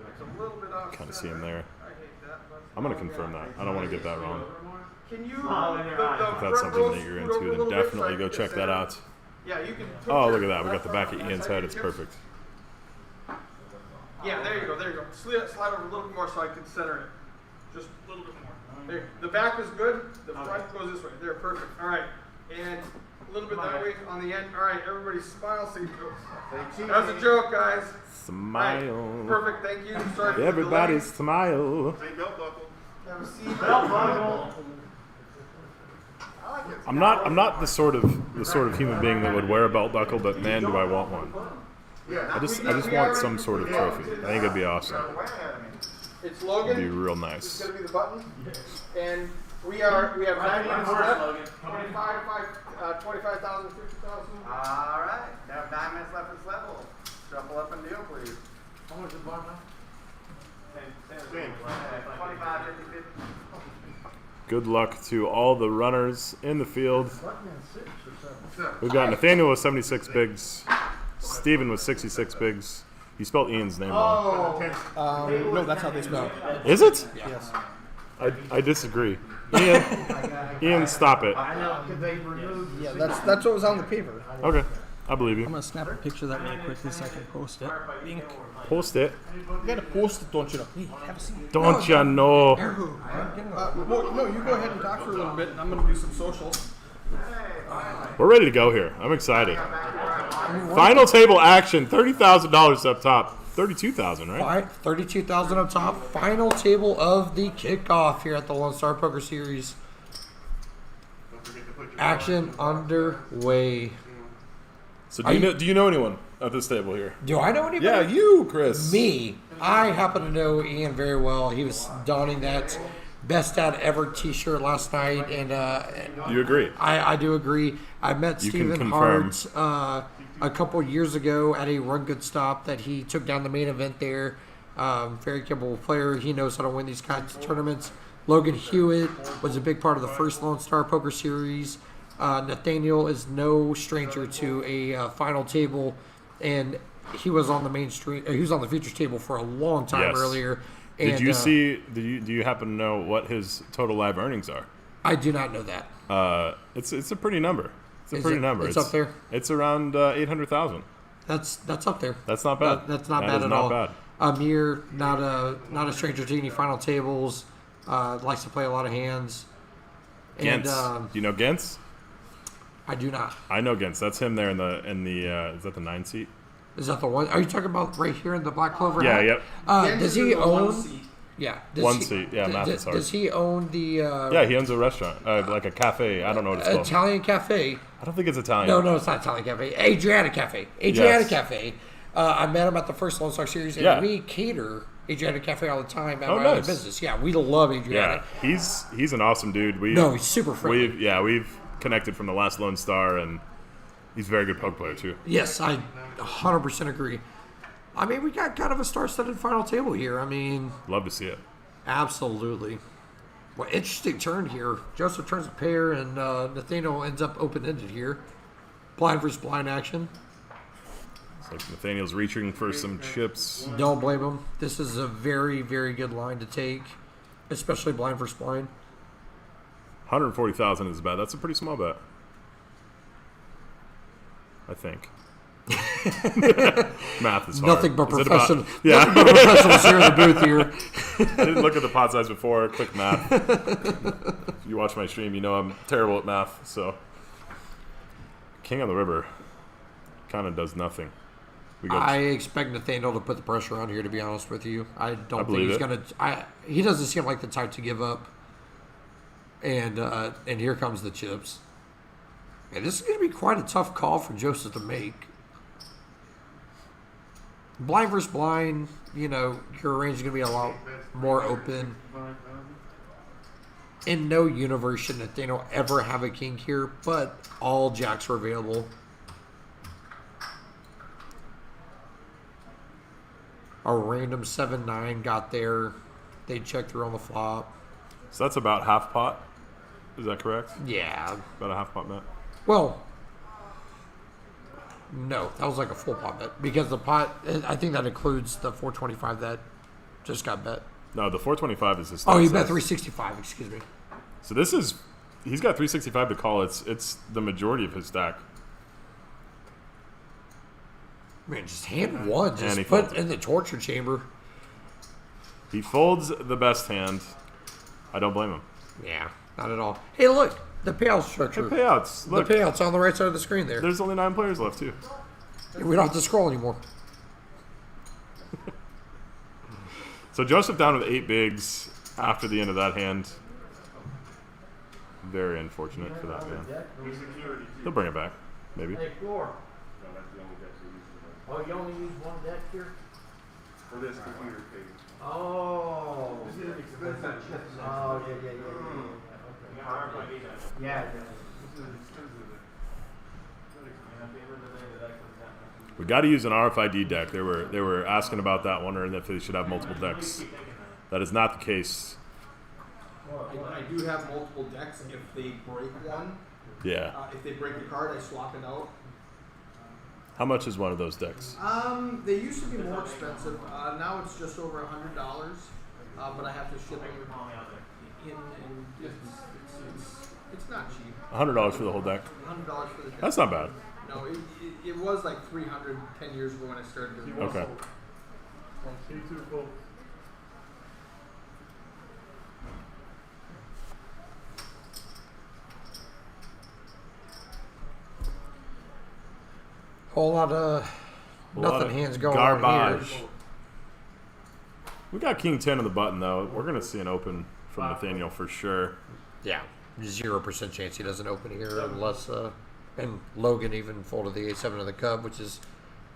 It's a little bit off Kind of see him center. there. I hate that, but- I'm going to confirm that. I don't want to get that wrong. can you, Smile in your eyes. If that's something that you're into, then definitely go check that out. Yeah, you can. put Oh, your look at that. We got left the back arm of on Ian's that head. side It's of your hips. perfect. Yeah, there you go, there you go. Slide over a little bit more so I can center it. Just a little bit more. There. The back is good. The front goes this way. There, perfect. All right. And a little bit that way on the end. All right, everybody smile. See, that's a joke, guys. Smile. All right, perfect, thank you. Sorry for the Everybody delay. smile. Say belt buckle. Have a seat. Belt buckle. I'm not the sort of human being that would wear a belt buckle, but man, do I want one. I just want some sort of trophy. I think it'd be awesome. It's It'd Logan. be real This nice. is gonna be the button. And we have 9 minutes left. 25,000, 50,000. All right, you have 9 minutes left in this level. Shuffle up and deal, please. How much is bar now? 25, 50, 50. Good luck to all the runners in the field. Button in 6 or 7. We've got Nathaniel with 76 bigs, Steven with 66 bigs. You spelled Ian's name wrong. No, that's how they spell it. Is it? Yes. I disagree. Ian, stop it. I know, because they removed. Yeah, that's what was on the paper. Okay, I believe I'm you. gonna snap a picture of that really quickly so I can post it. Bing. Post it. You gotta post it, don't you know? Hey, have a seat. Don't ya know? Well, no, you go ahead and talk for a little bit, and I'm gonna do some socials. We're ready to go here. I'm excited. Final table action. $30,000 up top. 32,000, right? All right, 32,000 up top. Final table of the kickoff here at the Lone Star Poker Series. Don't forget to put your Action underway. So do you know anyone at this table here? Do I know anybody? Yeah, you, Chris. Me. I happen to know Ian very well. He was donning that Best Dad Ever T-shirt last night, and You agree? I do agree. I met You can Stephen confirm. Hart a couple years ago at a Run Good stop that he took down the main event there. Very capable player. He knows how to win these kinds of tournaments. Logan Hewitt was a big part of the first Lone Star Poker Series. Nathaniel is no stranger to a final table, and he was on the main stream. He was on the features table for a long time Yes. earlier. Did And, you see? Do you happen to know what his total live earnings are? I do not know that. It's a pretty number. It's a Is pretty it- number. it's up there? It's around 800,000. That's up there. That's not bad. That's not That bad is at not all. bad. Amir, not a stranger to any final tables. Likes to play a lot of hands. And Gentz. Do you know Gentz? I do not. I know Gentz. That's him there in the is that the 9 seat? Is that the one? Are you talking about right here in the Black Clover? Yeah, hat? yep. Jens Does is he in the one own? seat. Yeah. Does One he- seat. Yeah, math is hard. Does he own the Yeah, he owns a restaurant, like a cafe. I don't know what it's called. Italian Cafe? I don't think it's Italian. No, it's not Italian Cafe. Adriatic Cafe. Adriatic Yes. Cafe. I met him at the first Lone Star Series, and Yeah. we cater Adriatic Cafe all the time at Oh, my other nice. business. Yeah, we love Adriatic. Yeah, he's an awesome dude. No, he's super friendly. We've connected from the last Lone Star, and he's a very good poker player too. Yes, I 100% agree. I mean, we got kind of a star-studded final table here. I mean, Love to see it. absolutely. Well, interesting turn here. Joseph turns a pair, and Nathaniel ends up open-ended here. Blind versus blind action. It's like Nathaniel's reaching for some chips. Don't blame him. This is a very, very good line to take, especially blind versus blind. 140,000 is bad. That's a pretty small bet. I think. Math is hard. Nothing but Is it about- professional. Yeah. Nothing but professionals here in the booth here. I didn't look at the pot size before. Quick math. If you watch my stream, you know I'm terrible at math. So, King on the River kind of does nothing. We go. I expect Nathaniel to put the pressure on here, to be honest with you. I don't think believe he's it. going to. He doesn't seem like the type to give up. And here comes the chips. And this is going to be quite a tough call for Joseph to make. Blind versus blind, your range is going to be a lot more open. In no universe should Nathaniel ever have a king here, but all jacks are available. A random 7-9 got there. They checked through on the flop. So that's about half pot. Is that correct? Yeah. About a half pot bet. Well, no, that was like a full pot bet because the pot. I think that includes the 425 that just got bet. No, the 425 is his. Oh, he size. bet 365. Excuse me. So this is, he's got 365 to call. It's the majority of his stack. Man, just hand one. And Just he put folds in the torture chamber. He folds the best hand. I don't blame him. Yeah, not at all. Hey, look, the payout structure. The payouts. The Look, payouts on the right side of the screen there. there's only 9 players left too. We don't have to scroll anymore. So Joseph down with 8 bigs after the end of that hand. Very unfortunate for that man. He'll bring it back, maybe. Hey, floor. No, that's the only deck they use for Oh, you only use one deck here? For this computer page. Oh. This is expensive chips. Oh, yeah. Okay. Yeah. We got to use an RFID deck. They were asking about that, wondering if they should have multiple decks. That is not the case. I do have multiple decks. If they break one, Yeah. if they break a card, I swap it out. How much is one of those decks? They used to be more expensive. Now it's just over $100. But I have to ship them in, and it's not cheap. $100 for the whole deck. $100 for the deck. That's not bad. No, it was like 300 10 years ago when I started doing it. Okay. From C2 folks. Whole lot of A lot nothing of hands going on garbage. here. We got King 10 on the button though. We're gonna see an open from Nathaniel for sure. Yeah, 0% chance he doesn't open here unless and Logan even folded the 8-7 of the cup, which is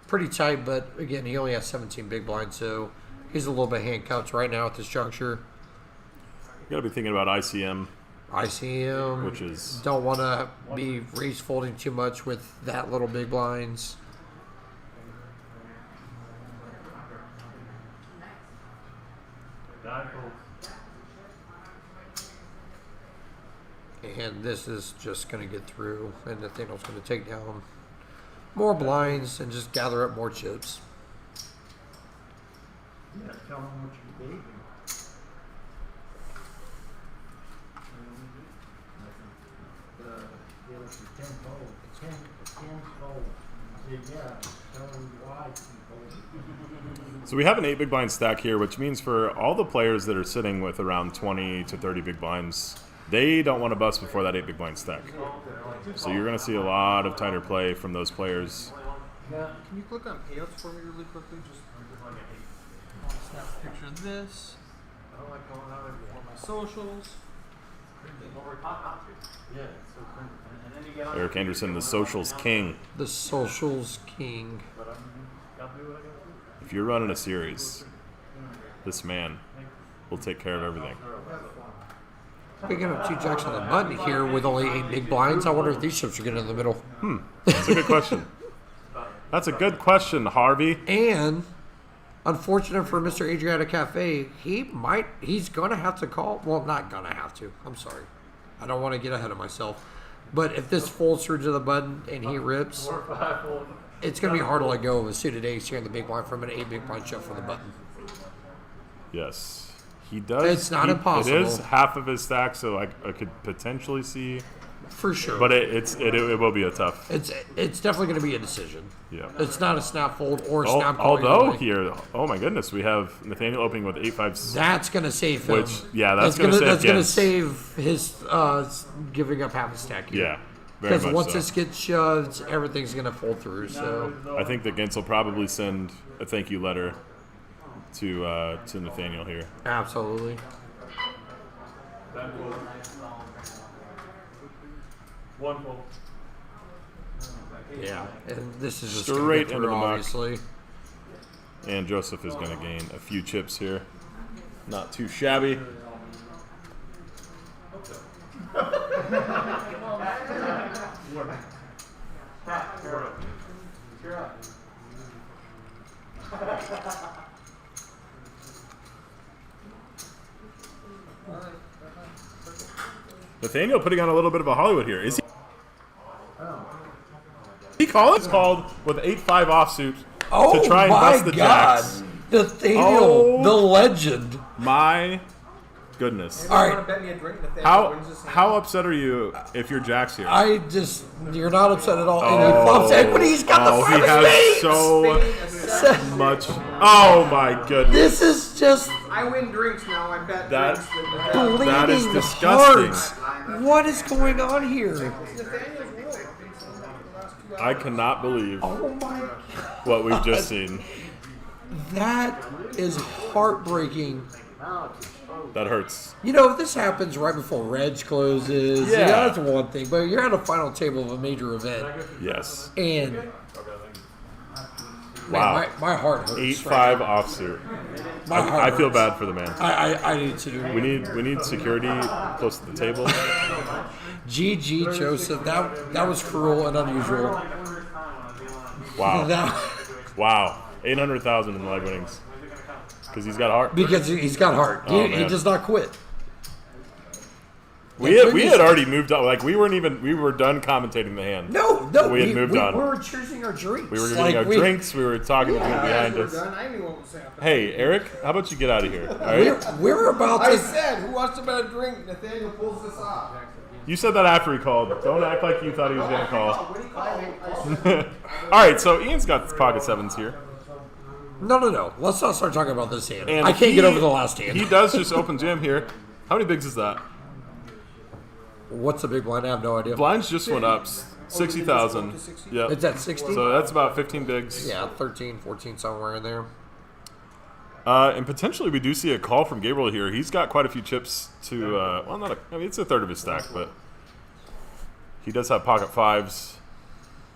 pretty tight. But again, he only has 17 big blinds, so he's a little bit handcuffed right now at this juncture. You gotta be thinking about ICM. I see him. Which is- don't want to be raise folding too much with that little big blinds. And this is just going to get through, and Nathaniel's going to take down more blinds and just gather up more chips. Yeah, tell him what you gave him. Give us the 10 fold. 10 fold. Say, yeah, tell him why he folded. So we have an 8 big blind stack here, which means for all the players that are sitting with around 20 to 30 big blinds, they don't want to bust before that 8 big blind stack. So you're going to see a lot of tighter play from those players. Can you click on payouts for me really quickly? Just snap a picture of this. I like going out of my socials. Yeah, so and then you get on Eric Anderson, the socials king. The socials king. gotta do what I gotta do. If you're running a series, this man will take care of everything. Picking up 2 jacks on the button here with only 8 big blinds. I wonder if these chips are getting in the middle. That's a good question. That's a good question, Harvey. And unfortunate for Mr. Adriatic Cafe, he's gonna have to call. Well, not gonna have to. I'm sorry. I don't want to get ahead of myself. But if this folds through to the button and he rips, it's gonna be hard to let go of a suited ace here in the big blind from an 8 big blind shove for the button. Yes. He does. It's not impossible. It is half of his stack, so I could potentially see. For sure. But it will be a tough. It's definitely going to be a decision. Yeah. It's not a snap fold or a snap call. Although either way. here, oh my goodness, we have Nathaniel opening with 8-5. That's going to save him. Which, yeah, that's going to save. That's going to save his giving up half a stack here. Yeah. Very Because much once so. this gets shoved, everything's going to fold through. So I think that Gintz will probably send a thank you letter to Nathaniel here. absolutely. One fold. Yeah. And this is just Straight going to get into through, the muck. obviously. And Joseph is going to gain a few chips here. Not too shabby. Nathaniel putting on a little bit of a Hollywood here. Is he? He called? It's called with 8-5 offsuit to try and bust the jacks. Nathaniel, Oh. the legend. My goodness. All right. Want to bet me a drink? Nathaniel wins this hand? How upset are you if you're Jack's here? You're not upset at all. And he flops equity. He's got the he five has spades. so much. Oh my goodness. This is just I win drinks now. I bet That- drinks with Nathaniel. bleeding That is disgusting. hearts. What is going on here? Nathaniel's rule. I cannot believe Oh my! what we've just seen. That is heartbreaking. That hurts. You know, if this happens right before Reg closes, Yeah. that's one thing. But you're at a final table of a major event, Yes. and Wow. man, my heart hurts. 8-5 offsuit. My heart I feel hurts. bad for the man. I do too. We need security close to the table. GG Joseph, that was cruel and unusual. Wow. That, Wow. 800,000 in leg winnings. Because he's got heart. because he's got heart. Oh, He man. does not quit. We had already moved on. Like we were done commentating the hand. No, We had moved on. We were choosing our drinks. We were getting our drinks. We were talking to people behind We're us. done. I knew what was happening. Hey, Eric, how about you get out of here? All right. We're about I to. said, who wants to bet a drink? Nathaniel pulls this off. You said that after he called. Don't act like you thought he was going to call. When he called, I said, All right, so Ian's got the pocket sevens here. No. Let's not start talking about this hand. And I can't get over the last hand. He does just open jam here. How many bigs is that? What's the big blind? I have no idea. Blinds just went up 60,000. Yep. It's at 60? So that's about 15 bigs. Yeah, 13, 14, somewhere in there. And potentially we do see a call from Gabriel here. He's got quite a few chips to, well, not a, I mean, it's a third of his stack, but he does have pocket fives.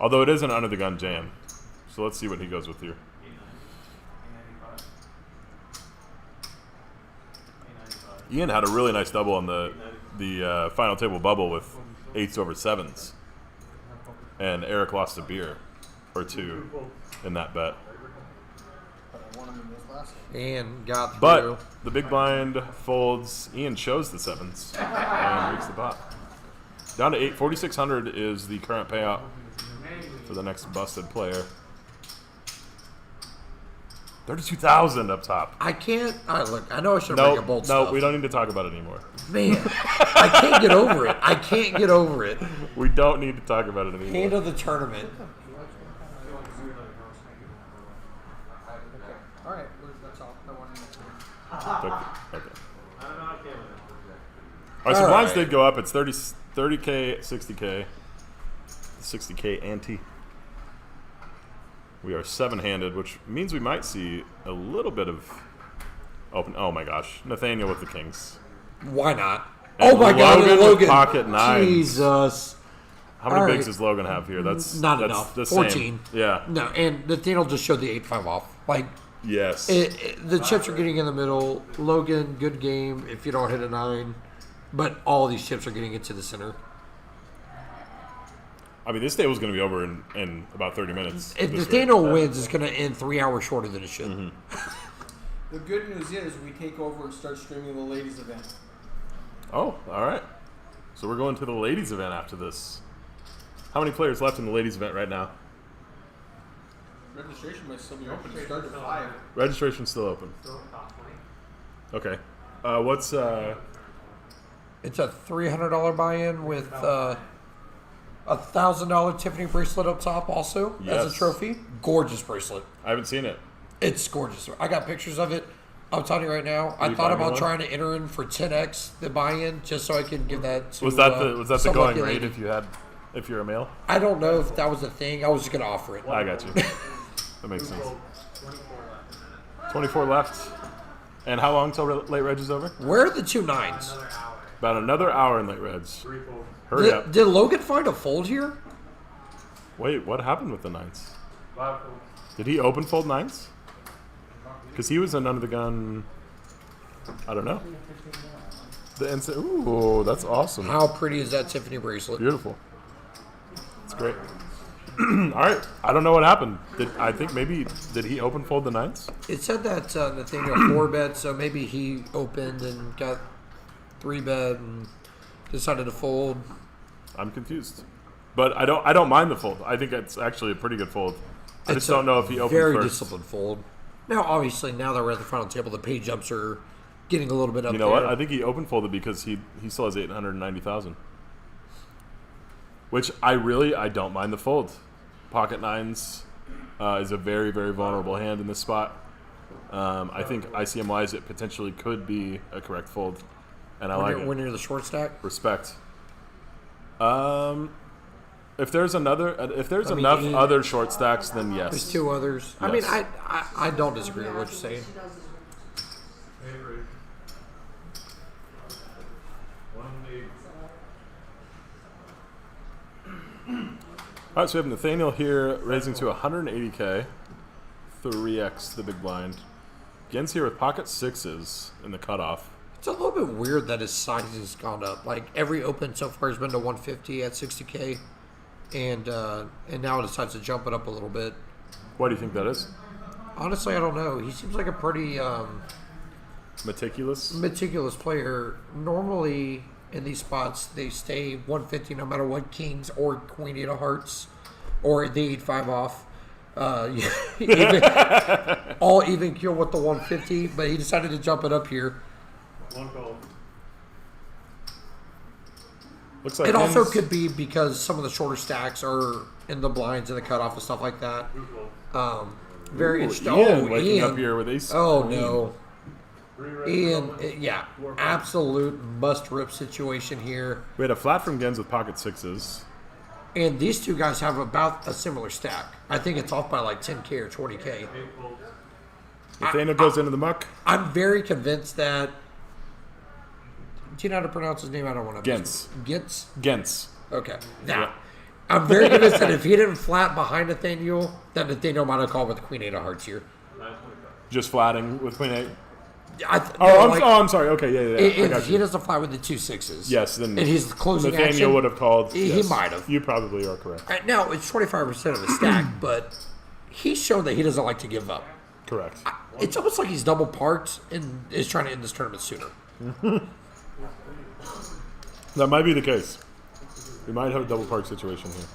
Although it is an under the gun jam. So let's see what he goes with here. Ian had a really nice double on the final table bubble with 8s over 7s. And Eric lost a beer or two in that bet. And got through. But the big blind folds. Ian shows the 7s and reaches the pot. Down to 8. 4,600 is the current payout for the next busted player. 32,000 up top. I can't. All right, look, I know I should bring a bold No, stuff. we don't need to talk about it anymore. Man, I can't get over it. I can't get over it. We don't need to talk about it anymore. Hand of the tournament. all right, that's all. No one. Okay. All right, so All blinds right. did go up. It's 30K, 60K. 60K ante. We are 7-handed, which means we might see a little bit of open. Oh my gosh, Nathaniel with the kings. Why not? And Oh my God, Logan with Logan! pocket nines. Jesus. How many All bigs right. does Logan have here? That's Not that's enough. The 14. Same. Yeah. No, and Nathaniel just showed the 8-5 off. Like, Yes. the chips are getting in the middle. Logan, good game if you don't hit a 9. But all these chips are getting into the center. I mean, this table's going to be over in about 30 minutes. If This Nathaniel rate. wins, it's going to end 3 hours shorter than it should. Mm-hmm. The good news is we take over and start streaming the ladies' event. Oh, all right. So we're going to the ladies' event after this. How many players left in the ladies' event right now? Registration might still be open. It started at 5. Registration's still open. Okay. What's It's a $300 buy-in with a $1,000 Tiffany bracelet up top also as Yes. a trophy. Gorgeous bracelet. I haven't seen it. It's gorgeous. I got pictures of it. I'm telling you right now. I you thought buy me about one? trying to enter in for 10x the buy-in just so I can give that to. Was that the some going lucky rate lady. if you're a male? I don't know if that was a thing. I was just gonna offer it. I got you. That makes sense. 24 left. And how long till late reg is over? Where are the 2 9s? About another hour in late reg. Hurry up. Did Logan find a fold here? Wait, what happened with the 9s? Did he open fold 9s? Because he was in under the gun. I don't know. The instant. Ooh, that's awesome. How pretty is that Tiffany bracelet? Beautiful. It's great. All right. I don't know what happened. I think maybe did he open fold the 9s? It said that Nathaniel 4-bet, so maybe he opened and got 3-bet and decided to fold. I'm confused. But I don't mind the fold. I think it's actually a pretty good fold. I just don't know if he opened very first. disciplined fold. Now, obviously, now that we're at the final table, the pay jumps are getting a little bit up You know there. what? I think he open folded because he still has 890,000. Which I don't mind the fold. Pocket nines is a very, very vulnerable hand in this spot. I think ICM wise it potentially could be a correct fold, and I like it. When you're the short stack. Respect. If there's enough mean, other short stacks, then yes. There's two others. I mean, Yes. I don't disagree with what you're saying. All right, so we have Nathaniel here raising to 180K, 3x the big blind. Gens here with pocket sixes in the cutoff. It's a little bit weird that his size has gone up. Like every open so far has been to 150 at 60K, and now it decides to jump it up a little bit. Why do you think that is? Honestly, I don't know. He seems like a pretty Meticulous? player. Normally in these spots they stay 150 no matter what, kings or queen eight of hearts, or they eat 5 off. All even kill with the 150, but he decided to jump it up here. One call. Looks like It also Gens- could be because some of the shorter stacks are in the blinds and the cutoff and stuff like that. Very Ooh, interesting. Ian waking Ian. up here with ace. Oh queen. no. Ian, yeah, absolute must-rip situation here. We had a flat from Gens with pocket sixes. And these two guys have about a similar stack. I think it's off by like 10K or 20K. Nathaniel goes into the muck. I'm very convinced that. Do you know how to pronounce his name? I don't want to. Gens. Gens? Okay. Now, Yeah. I'm very convinced that if he didn't flat behind Nathaniel, that Nathaniel might have called with the queen eight of hearts here. Just flatting with queen eight. No, I'm sorry. Okay, yeah. I If got he you. doesn't fly with the 2 6s. Yes, then and he's closing Nathaniel action, would have called. He yes. might have. You probably are correct. Right now, it's 25% of the stack, but he's shown that he doesn't like to give up. Correct. It's almost like he's double parked and is trying to end this tournament sooner. That might be the case. We might have a double park situation here.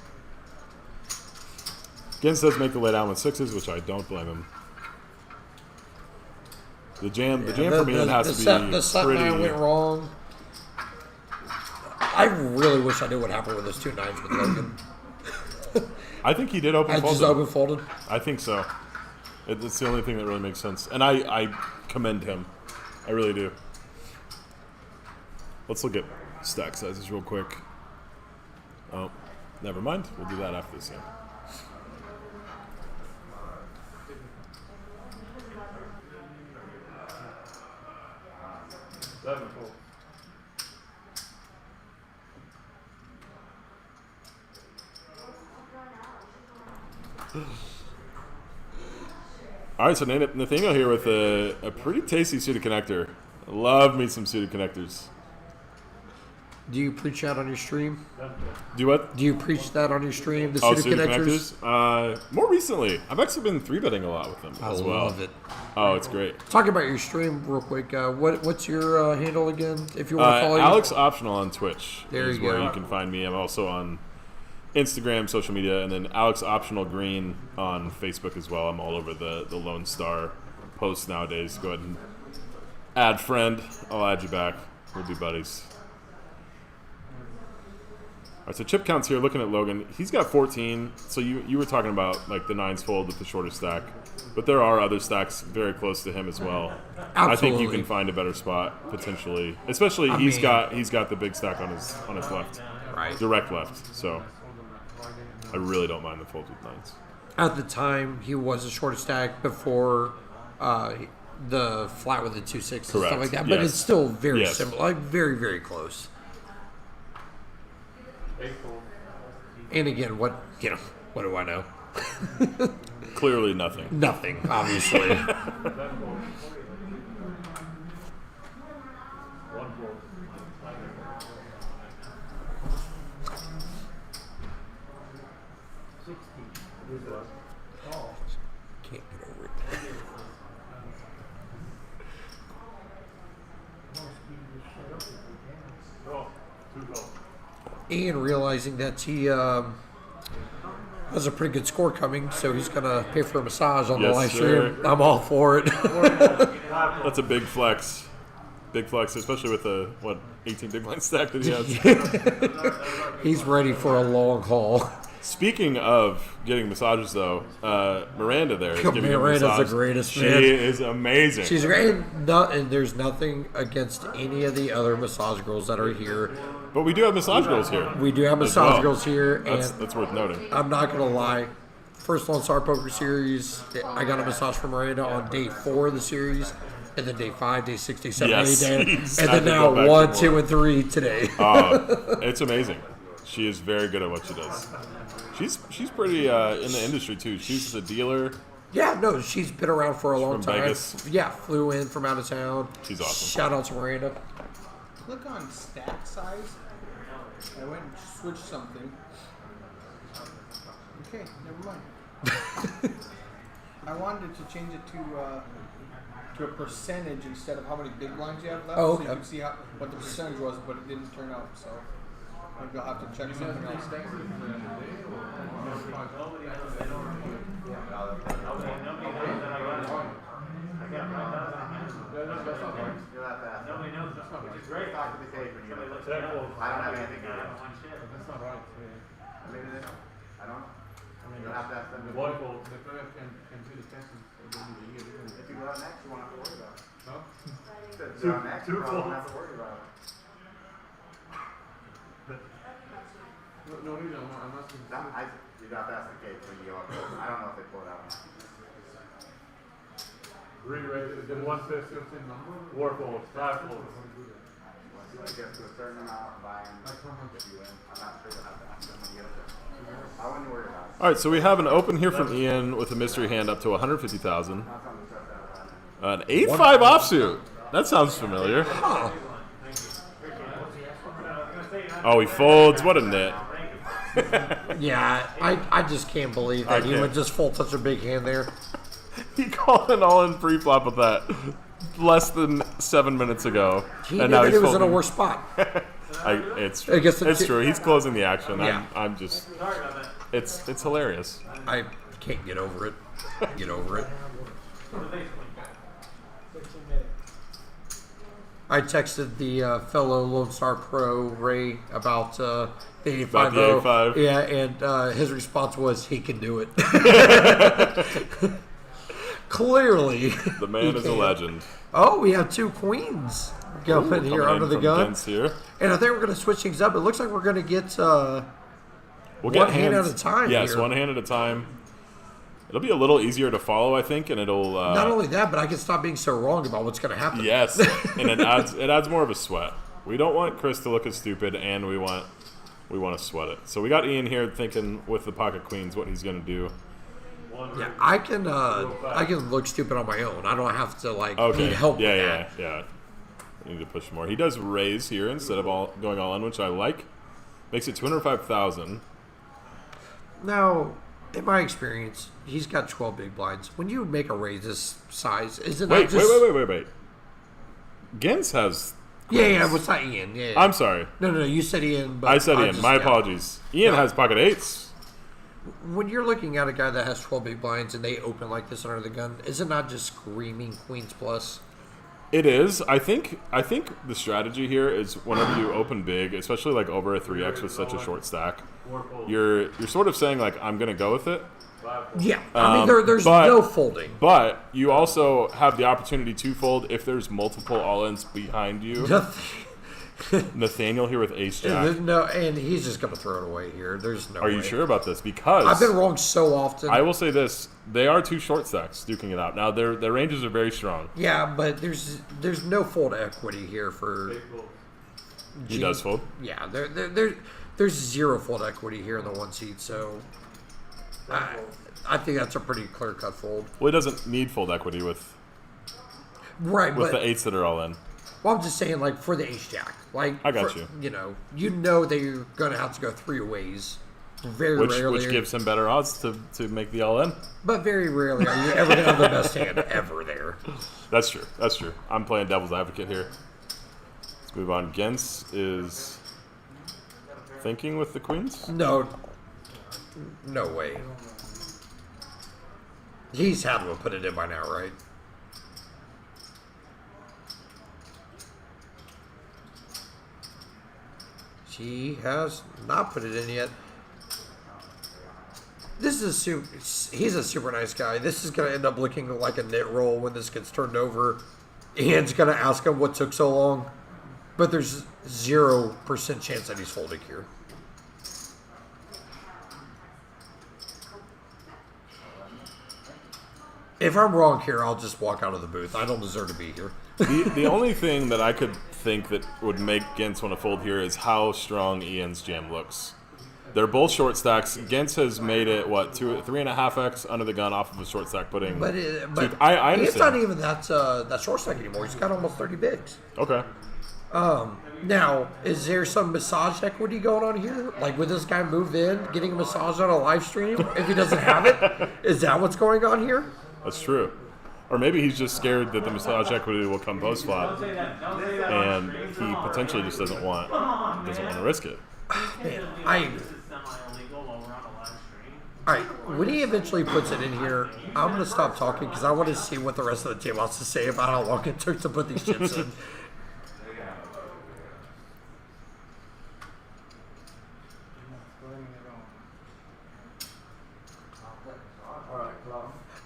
Gens does make the lay down with sixes, which I don't blame him. The jam for me, it has to be the set pretty. nine went wrong. I really wish I knew what happened with those 2 nines with Logan. I think he did open I fold. just open folded. I think so. It's the only thing that really makes sense, and I commend him. I really do. Let's look at stack sizes real quick. Oh, never mind. We'll do that after this game. Seven full. All right, so Nathaniel here with a pretty tasty suited connector. Love me some suited connectors. Do you preach that on your stream? Do what? Do you preach that on your stream? The Oh, suited suited connectors? connectors? More recently. I've actually been 3-betting a lot with them I as well. love it. Oh, it's great. Talk about your stream real quick. What's your handle again? If you want to follow Alex Optional on Twitch There is you where go. you can find me. I'm also on Instagram, social media, and then Alex Optional Green on Facebook as well. I'm all over the Lone Star posts nowadays. Go ahead and add friend. I'll add you back. We'll be buddies. All right, so chip counts here. Looking at Logan, he's got 14. So you were talking about like the nines fold with the shorter stack, but there are other stacks very close to him as well. I think you Absolutely. can find a better spot potentially, especially I he's mean- got the big stack on his left, Right. direct left. So I really don't mind the fold with nines. At the time, he was a short stack before the flat with the 2 6s and Correct. stuff like that. But Yes. it's still very Yes. similar, like very, very close. And again, what do I know? Clearly nothing. Nothing, obviously. Can't get over it. Ian realizing that he has a pretty good score coming, so he's gonna pay for a massage on the Yes, live sir. stream. I'm all for it. That's a big flex. big flex, especially with the 18 big blind stack that he has. He's ready for a long haul. Speaking of getting massages, though, Miranda there is giving him a Miranda's massage. the greatest, She man. is amazing. She's great, and there's nothing against any of the other massage girls that are here. But we do have massage girls here. We do have as massage well. girls here, and That's worth noting. I'm not gonna lie. First Lone Star Poker Series, I got a massage from Miranda on day 4 of the series, and then day 5, day 6, day 7, Yes, day 10, he's and had then to go back now to 1, 2, more. and 3 today. It's amazing. She is very good at what she does. She's pretty in the industry too. She's a dealer. Yeah, no, she's been around for a long from time. Vegas. Yeah, flew in from out of town. She's awesome. Shout out to Miranda. Click on stack size. I went and switched something. Okay, never mind. I wanted to change it to a percentage instead of how many big blinds you have left, Oh, so you okay. can see what the percentage was, but it didn't turn out. So maybe I'll have to check something else. You're that fast. Nobody knows. It's great talk to the cake when you get it. I don't have anything to do. That's not right. Maybe they don't. I don't know. You'll have to ask them. The player can do the testing at the end of the year. If you go out next, you won't have to worry about it. No? If you go out next, you probably won't have to worry about it. No, really, I'm asking. You got to ask the cake when you go up. I don't know if they pull it out. Re-rated, the one says certain number? Warples, Trifolds. It gets to a certain amount of buy-in. If you win, I'm not sure you'll have to ask them when you get it there. I wouldn't worry about it. All right, so we have an open here from Ian with a mystery hand up to 150,000. Not something to stress out about. An 8-5 offsuit. That sounds familiar. Oh, he folds. What a nit. Yeah, I just can't believe I that he can't. would just fold such a big hand there. He called an all-in pre-flop with that less than 7 minutes ago, He and knew now that he's he was in a folding. worse spot. It's I guess it's true. He's closing the action. Yeah. I'm just. It's hilarious. I can't get over it. Get over it. I texted the fellow Lone Star Pro Ray about the 85. About the 85. Yeah, and his response was he can do it. Clearly, The man he is a can. legend. Oh, we have 2 queens going here Coming under in the from gun, Vince here. and I think we're going to switch things up. It looks like we're going to get We'll one hand at a time. Yes, here. one hand at a time. It'll be a little easier to follow, I think, and it'll. Not only that, but I can stop being so wrong about what's going to happen. Yes, and it adds more of a sweat. We don't want Chris to look as stupid, and we want to sweat it. So we got Ian here thinking with the pocket queens what he's going to do. Yeah, I can look stupid on my own. I don't have to Okay. need help yeah, with yeah, that. yeah. I need to push more. He does raise here instead of going all in, which I like. Makes it 205,000. Now, in my experience, he's got 12 big blinds. When you make a raise this size, isn't Wait. that just... Wait. Gens has. Yeah, what's that, Ian? Yeah. I'm sorry. No, you said Ian, but I said Ian. just- My yeah. apologies. Ian No. has pocket eights. When you're looking at a guy that has 12 big blinds and they open like this under the gun, is it not just screaming Queens plus? It is. I think the strategy here is whenever you open big, especially like over a 3x with such a short stack, you're sort of saying like I'm gonna go with it. Yeah, I mean there's but- no folding. But you also have the opportunity to fold if there's multiple all-ins behind you. Nathaniel here with ace jack. No, and he's just gonna throw it away here. There's no. Are you way. sure about this? Because I've been wrong so often. I will say this: they are 2 short stacks duking it out. Now their ranges are very strong. Yeah, but there's no fold equity here for. He does fold. Yeah, there's 0 fold equity here in the 1 seat, so I think that's a pretty clear cut fold. Well, he doesn't need fold equity with Right, the but 8s that are all in. well, I'm just saying like for the ace jack, like I got for- you. You know that you're gonna have to go 3 ways. Very rarely, Which gives him better odds to make the all in. but very rarely are you ever gonna have the best hand ever there. That's true. That's true. I'm playing devil's advocate here. Let's move on. Gens is thinking with the queens. No way. He's had to have put it in by now, right? He has not put it in yet. This is he's a super nice guy. This is going to end up looking like a knit roll when this gets turned over. Ian's going to ask him what took so long. But there's 0% chance that he's folding here. If I'm wrong here, I'll just walk out of the booth. I don't deserve to be here. The only thing that I could think that would make Gintz want to fold here is how strong Ian's jam looks. They're both short stacks. Gintz has made it, 3.5x under the gun off of a short stack pudding. But I understand. It's not even that short stack anymore. He's got almost 30 bigs. Okay. Now, is there some massage equity going on here? Like, would this guy move in, getting a massage on a live stream if he doesn't have it? Is that what's going on here? That's true. Or maybe he's just scared that the massage equity will come post flop, and he potentially just doesn't want to risk it. Man, Alright, when he eventually puts it in here, I'm going to stop talking because I want to see what the rest of the team wants to say about how long it took to put these chips in.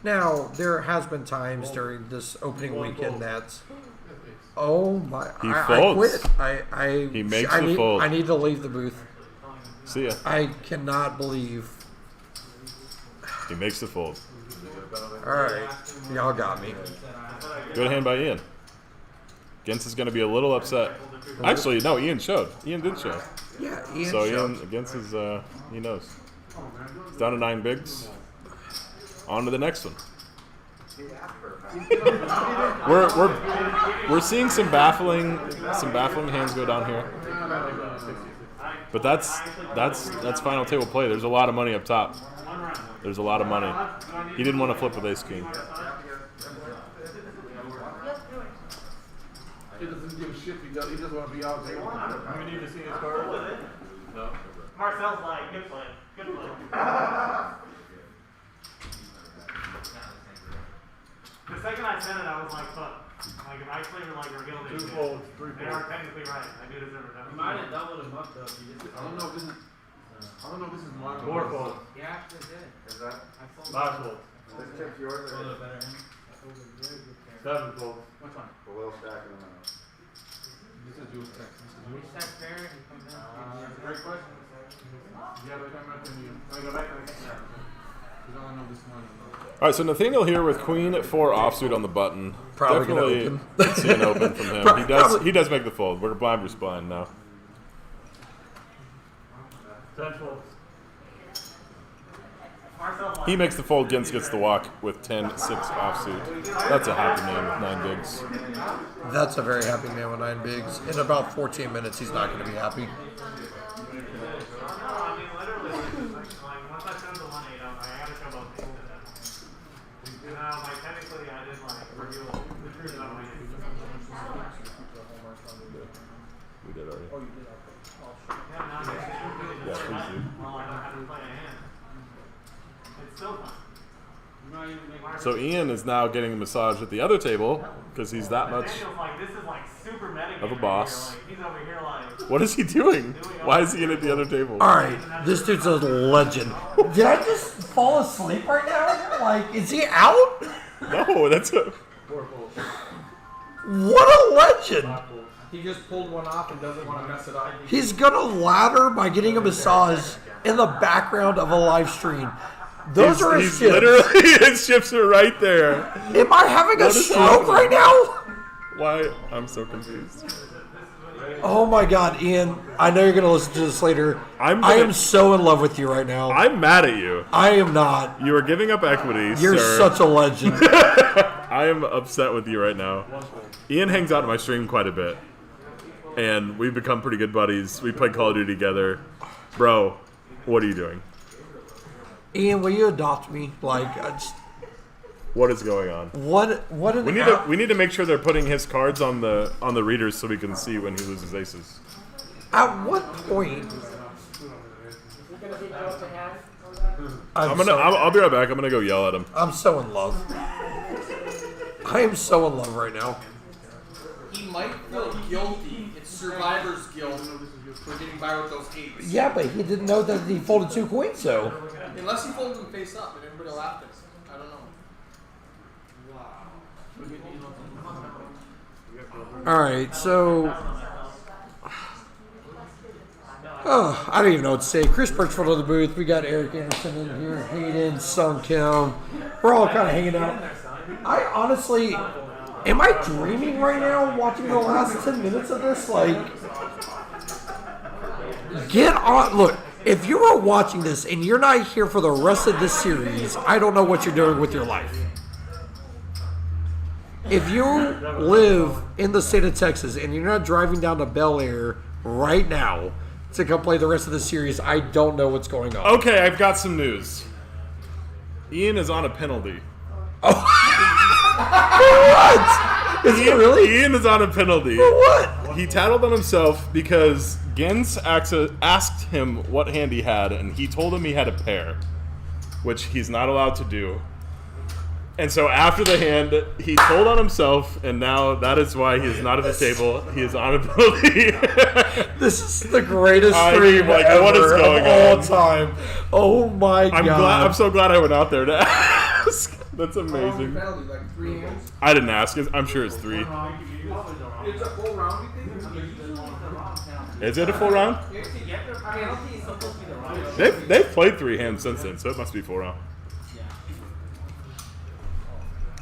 Now, there has been times during this opening weekend that, oh my, He I folds. quit. He makes the fold. I need to leave the booth. See ya. I cannot believe. He makes the fold. Alright, y'all got me. Good hand by Ian. Gintz is going to be a little upset. Actually, no, Ian showed. Ian did show. Yeah, Ian So showed. Ian, Gintz is, he knows. He's down to 9 bigs. On to the next one. We're seeing some baffling hands go down here. But that's final table play. There's a lot of money up top. There's a lot of money. He didn't want to flip with ace king. He doesn't give a shit. He just want to be out there. We need to see his card. No. Marcel's like, good play. Good play. The second I sent it, I was like, fuck. Like, if I clear like revealed it, 2 folds, 3 they are folds. technically right. I do deserve it. You might have doubled him up though. I don't know if this is mine. 4 folds. He actually did. Is that? 5 folds. This chip's yours or? 7 folds. Which one? The little stack in the middle. This is Jules Tech. We said fair and he comes in. Great question. You have a camera, can you? Let me go back. Because I don't know this one. All right, so Nathaniel here with Queen 4 offsuit on the button. Probably gonna Definitely open. see an open from him. He does make the fold. We're blind versus blind now. 10 folds. He makes the fold. Gintz gets the walk with 10-6 offsuit. That's a happy man with 9 bigs. That's a very happy man with 9 bigs. In about 14 minutes, he's not going to be happy. No, I mean, literally, like, once I showed the 1-8, I gotta show both tables at that point. You know, like, technically, I did, like, reveal the truth about my hand. We did already. Yeah, now I'm just really Yeah, just please do. well, I don't have to play a hand. It's still fun. So Ian is now getting a massage at the other table because he's that much. Daniel's like, this is like super meta of a game boss. Right here. Like, he's over here like. What is he doing? Why is he in at the other table? Alright, this dude's a legend. Did I just fall asleep right now? Like, is he out? No, that's a. What a legend! He just pulled one off and doesn't want to mess it up. He's gonna ladder by getting a massage in the background of a live stream. Those are his He's chips. literally, his chips are right there. Am I having a What is stroke happening? right now? Why? I'm so confused. Oh my god, Ian. I know you're gonna listen to this later. I am so in love with you right now. I'm mad at you. I am not. You are giving up equity, You're sir. such a legend. I am upset with you right now. Ian hangs out in my stream quite a bit. And we've become pretty good buddies. We play Call of Duty together. Bro, what are you doing? Ian, will you adopt me? Like, What is going on? what an We need to make sure they're putting his cards on the readers so we can see when he loses aces. At what point? I'll be right back. I'm gonna go yell at him. I'm so in love. I am so in love right now. He might feel guilty. It's survivor's guilt. for getting by with those eights. Yeah, but he didn't know that he folded 2 queens, so. Unless he folded them face up and everybody laughed at him. I don't know. All right, so. Oh, I don't even know what to say. Chris Birchfield in the booth. We got Eric Anderson in here, Hayden, Sung Kim. We're all kind of hanging out. I honestly, am I dreaming right now watching the last 10 minutes of this? Like, get on. Look, if you are watching this and you're not here for the rest of this series, I don't know what you're doing with your life. If you live in the state of Texas and you're not driving down to Bel Air right now to come play the rest of the series, I don't know what's going on. Okay, I've got some news. Ian is on a penalty. What? Is he really? Ian is on a penalty. For what? He tattled on himself because Gens asked him what hand he had, and he told him he had a pair, which he's not allowed to do. And so after the hand, he told on himself, and now that is why he is not at the table. He is on a penalty. This is the greatest stream like, ever what is going of all on? time. Oh my god! I'm so glad I went out there to ask. That's amazing. Penalty, like 3 hands. I didn't ask. I'm sure it's 3. It's a full round, you think? Is it a full round? They've played 3 hands since then, so it must be 4 round.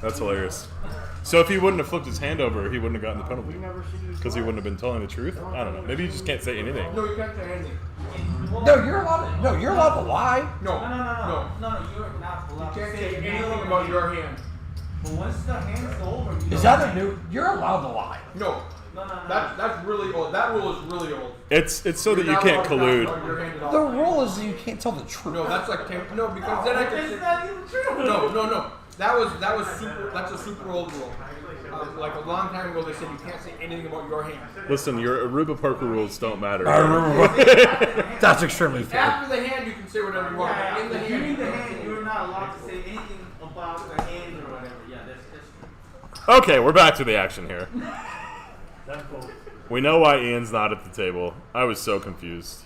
That's hilarious. So if he wouldn't have flipped his hand over, he wouldn't have gotten the penalty. Because he wouldn't have been telling the truth? I don't know. Maybe you just can't say anything. No, you can't say anything. No, you're allowed to lie. No, No, you're not allowed You to can't say say anything about your hand. But once the hand's over, Is that a new? You're allowed to lie. No. That's really old. That rule is really old. It's so that you can't collude. The rule is you can't tell the truth. No, that's like no, because then I can say, not even true. no. That was super. That's a super old rule. Like a long time ago, they said you can't say anything about your hand. Listen, your Aruba poker rules don't matter. That's extremely fair. After the hand, you can say whatever you want. Yeah, In the if hand, you need the can't hand, say you're not allowed to say anything about the hand or whatever. Yeah, that's Okay, we're back to the action here. We know why Ian's not at the table. I was so confused.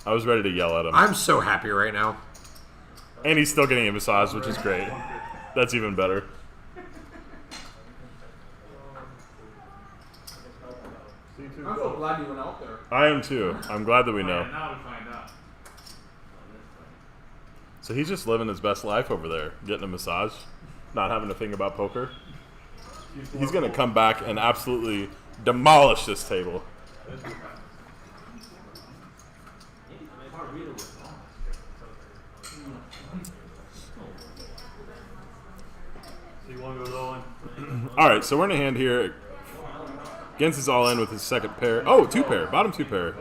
I was ready to yell at him. I'm so happy right now. And he's still getting a massage, which is great. That's even better. I'm so glad you went out there. I am too. I'm glad that we know. Now we find out. So he's just living his best life over there, getting a massage, not having to think about poker. He's going to come back and absolutely demolish this table. All right, so we're in a hand here. Gens is all in with his second pair. Oh, 2 pair, bottom 2 pair.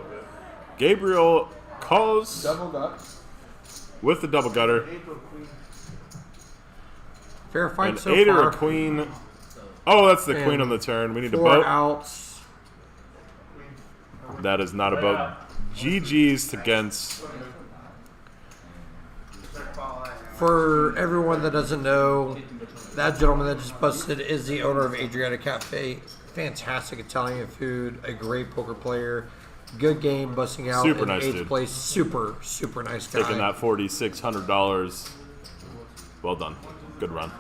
Gabriel calls Double gut. with the double gutter. Fair fight An so 8 or far. a queen. Oh, that's the And queen on the turn. We need a 4 boat. outs. That is not a boat. GG's to Gens. For everyone that doesn't know, that gentleman that just busted is the owner of Adriatic Cafe. Fantastic Italian food, a great poker player, good game, busting out Super in nice 8th dude. place. Super nice guy. Taking that $4,600. Well done. Good run.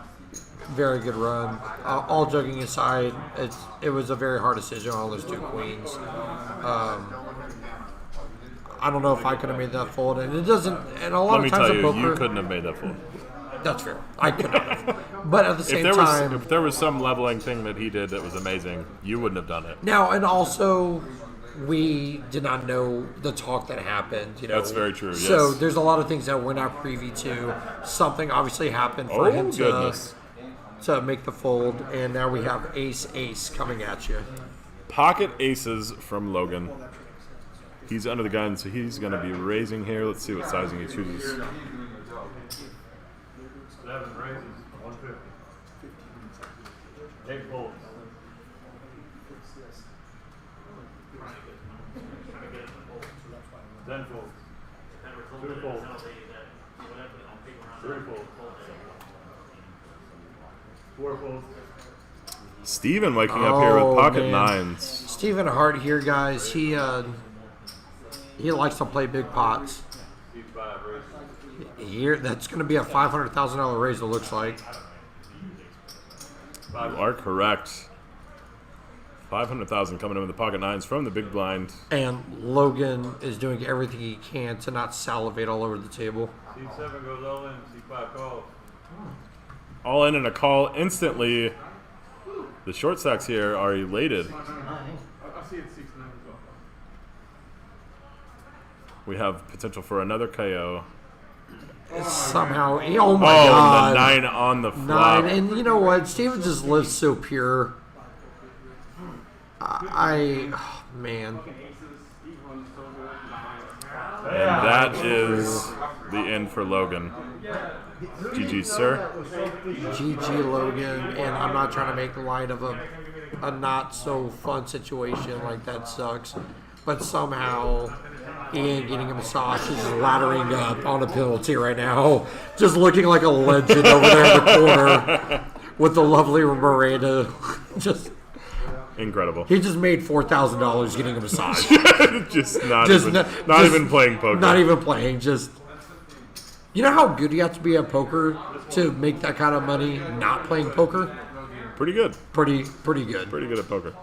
Very good run. All joking aside, it was a very hard decision on those 2 queens. I don't know if I could have made that fold, and it doesn't. And a lot Let of me times tell in you, poker, you couldn't have made that fold. that's fair. I couldn't have. But at the same time, If there was some leveling thing that he did that was amazing, you wouldn't have done it. now and also, we did not know the talk that happened. You know, That's very true, So yes. there's a lot of things that we're not privy to. Something obviously happened for Oh, him goodness. to make the fold, and now we have ace coming at you. Pocket aces from Logan. He's under the gun, so he's going to be raising here. Let's see what sizing he chooses. 7 raises, 150. 8 folds. Then folds. 2 folds. 3 folds. 4 folds. Steven waking up here with pocket man. nines. Stephen Hart here, guys. He He likes to play big pots. Here, that's going to be a $500,000 raise. It looks like. You are correct. 500,000 coming in with the pocket nines from the big blind. And Logan is doing everything he can to not salivate all over the table. C7 goes all in, C5 calls. All in and a call instantly. The short stacks here are elated. I see it 6-9 as well. We have potential for another KO. Somehow, oh my Oh, God. the 9 on the flop. 9, and you know what? Steven just lives so pure. Oh, man. And that is the end for Logan. GG, sir. GG Logan, and I'm not trying to make light of a not so fun situation, like that sucks, but somehow Ian getting a massage, he's laddering up on a penalty right now, just looking like a legend over there in the corner with the lovely Miranda. Just incredible. He just made $4,000 getting a massage. just not even playing poker. Not even playing, just. You know how good you have to be at poker to make that kind of money not playing poker? Pretty good. Pretty good. Pretty good at poker. All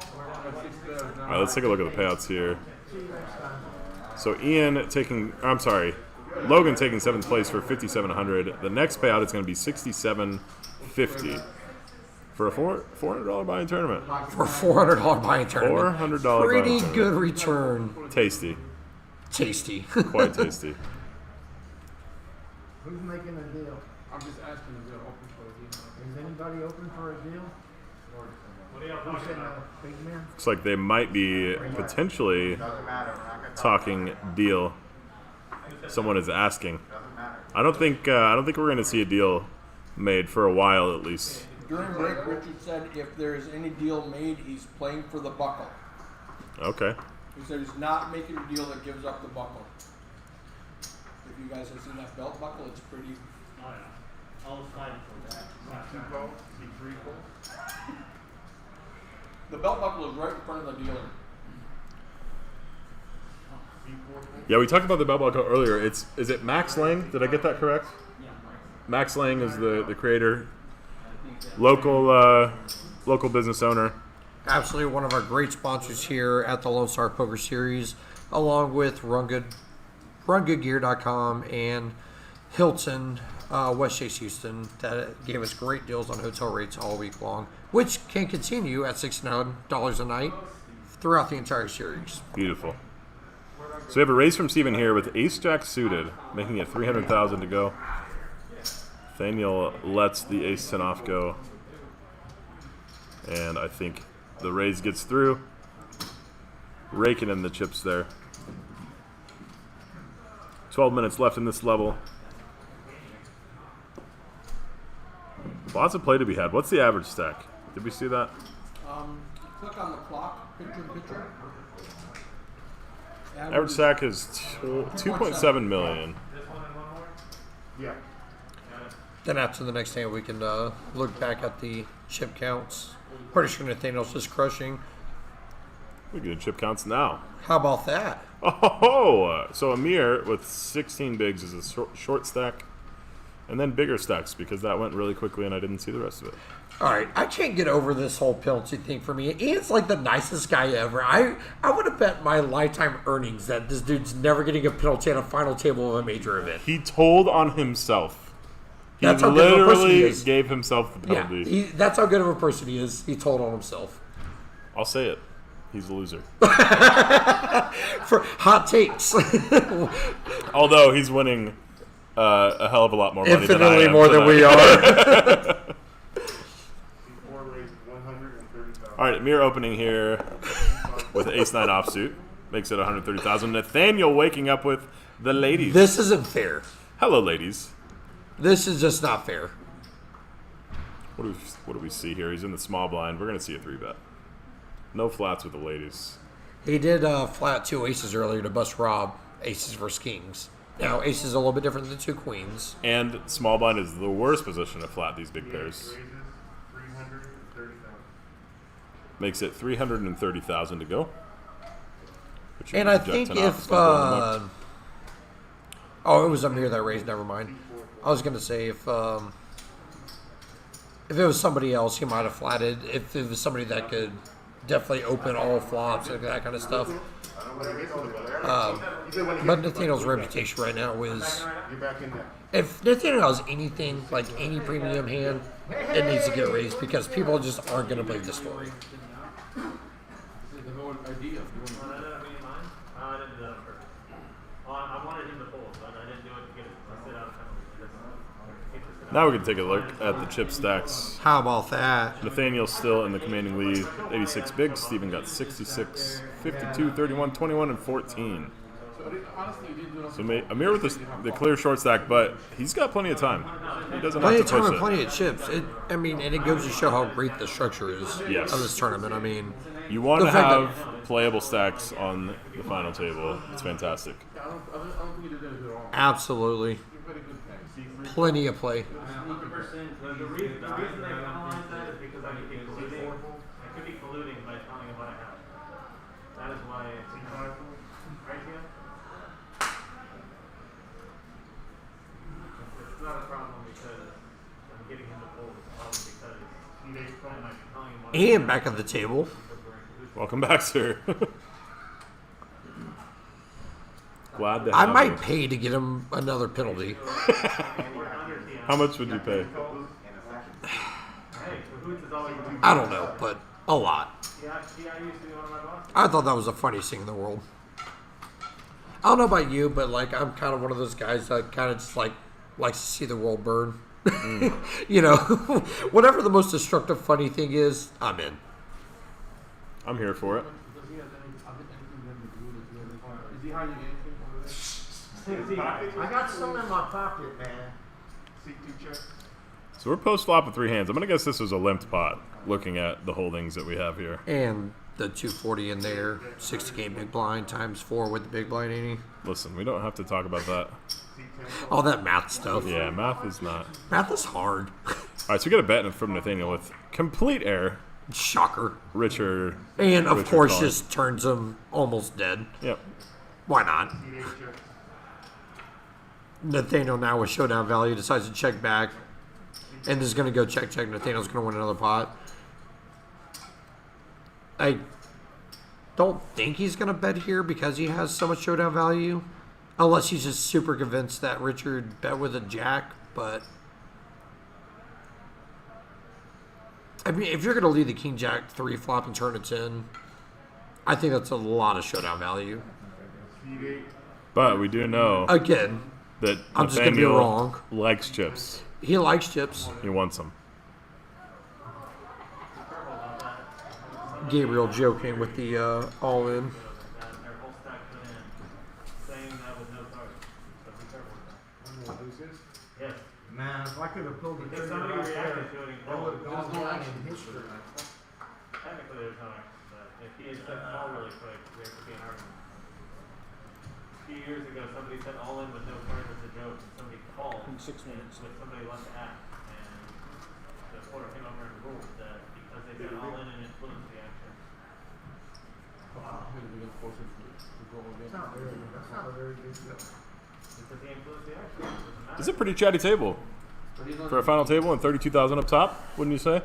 right, let's take a look at the payouts here. So Logan taking 7th place for $5,700. The next payout is going to be $6,750 for a $400 buy-in tournament. For a $400 buy-in tournament. $400 Pretty buy-in good return. Tasty. Quite tasty. Who's making a deal? I'm just asking if they're open for a deal. Is anybody open for a deal? What are y'all Who's talking in about? the big man? Looks like they might be potentially talking deal. Someone is asking. I don't think we're going to see a deal made for a while at least. During break, Richard said if there is any deal made, he's playing for the buckle. Okay. He said he's not making a deal that gives up the buckle. If you guys have seen that belt buckle, it's pretty. Oh yeah. I'll fight for that. C2 call, C3 call. The belt buckle is right in front of the dealer. Yeah, we talked about the belt buckle earlier. Is it Max Lang? Did I get that correct? Max Lang is the creator, local business owner. Absolutely one of our great sponsors here at the Lone Star Poker Series, along with RunGoodGear.com and Hilton, West Chase Houston, that gave us great deals on hotel rates all week long, which can continue at $69 a night throughout the entire series. Beautiful. So we have a raise from Steven here with Ace-Jack suited, making it $300,000 to go. Nathaniel lets the Ace-10 off go. And I think the raise gets through. Raking in the chips there. 12 minutes left in this level. Lots of play to be had. What's the average stack? Did we see that? Click on the clock, picture. Average stack is 2.7 million. Yeah. Then after the next hand, we can look back at the chip counts. Pretty sure Nathaniel's just crushing. We get chip counts now. How about that? Oh, so Amir with 16 bigs is a short stack, and then bigger stacks because that went really quickly and I didn't see the rest of it. All right, I can't get over this whole penalty thing for me. Ian's like the nicest guy ever. I would have bet my lifetime earnings that this dude's never getting a penalty at a final table of a major event. He told on himself. He That's how good of a person he literally is. gave himself the penalty. Yeah, that's how good of a person he is. He told on himself. I'll say it. He's a loser. For hot takes. Although he's winning a hell of a lot more money than I Infinitely am more than we tonight. are. All right, Amir opening here with Ace-9 offsuit. Makes it $130,000. Nathaniel waking up with the ladies. This isn't fair. Hello, ladies. This is just not fair. What do we see here? He's in the small blind. We're going to see a 3-bet. No flats with the ladies. He did flat 2 aces earlier to bust Rob. Aces versus kings. Now, aces is a little bit different than 2 queens. And small blind is the worst position to flat these big pairs. Makes it $330,000 to go. The But you And I can think jet 10 off, if it's not going to oh, it was Amir that raised. Never mind. I was gonna say if it was somebody else, he might have flatted. If it was somebody that could definitely open all flops and that kind of stuff. But Nathaniel's reputation right now is if Nathaniel has anything like any premium hand, it needs to get raised because people just aren't going to believe the story. The whole idea. Well, that ended up being mine? I didn't do that on purpose. Well, I wanted him to fold, but I didn't do it to get it to sit out of penalty. Now we can take a look at the chip stacks. How about that? Nathaniel's still in the commanding lead, 86 big. Steven got 66, 52, 31, 21, and 14. Honestly, you didn't do it on So Amir with the clear short stack, but he's got plenty of time. He doesn't Plenty have of to time push and it. plenty of chips. And it goes to show how great the structure is Yes. of this tournament. I mean, You want the to fact have playable stacks on the final table. It's fantastic. I don't think you did it wrong. absolutely You're very good things. plenty of play. 100%. The reason they penalize that is because I could be colluding. I could be colluding by telling him what I have. That is why it's right here. It's not a problem because I'm getting him to fold. It's a problem because I'm not telling him what I And back at the table, Welcome back, sir. Glad to have I might you. pay to get him another penalty. How much would you pay? Hey, Cahoots is always I don't know, but a lot. Yeah, used to be one of my bosses. I thought that was the funniest thing in the world. I don't know about you, but like I'm kind of one of those guys that kind of just like likes to see the world burn. You know, whatever the most destructive, funny thing is, I'm in. I'm here for it. Does he have anything to do with it? Is he hiding anything? I got some in my pocket, man. So we're post flop with three hands. I'm gonna guess this was a limped pot. Looking at the holdings that we have here. And the 240 in there, 60K big blind times 4 with the big blind 80. Listen, we don't have to talk about that. All that math stuff. Yeah, math is not. Math is hard. All right, so we got a bet from Nathaniel with complete error. Shocker. Richard. And of Richard course, calling. just turns him almost dead. Yep. Why not? Nathaniel now with showdown value decides to check back. And is going to go check. Nathaniel's going to win another pot. I don't think he's going to bet here because he has so much showdown value. Unless he's just super convinced that Richard bet with a jack. But I mean, if you're going to lead the king jack 3 flop and turn it 10, I think that's a lot of showdown value. But we do know Again, that I'm just gonna be Nathaniel wrong. likes chips. he likes chips. He wants them. Gabriel joking with the all in. Their whole stack put in, saying that with no cards. So be careful with that. Yes. Man, if I could have pulled the If trigger somebody right there, reacted to it and that would called, have gone down in history. technically there's no action, but if he had said call really quick, there could be an argument. A few years ago, somebody said all in with no cards as a joke, and somebody called. In 6 minutes. With somebody left to act, and the quarter came over and ruled that because they said all in and influenced the action. That's not a very good deal. Because he influenced the action. It doesn't matter. It's a pretty chatty table for a final table and 32,000 up top. Wouldn't you say?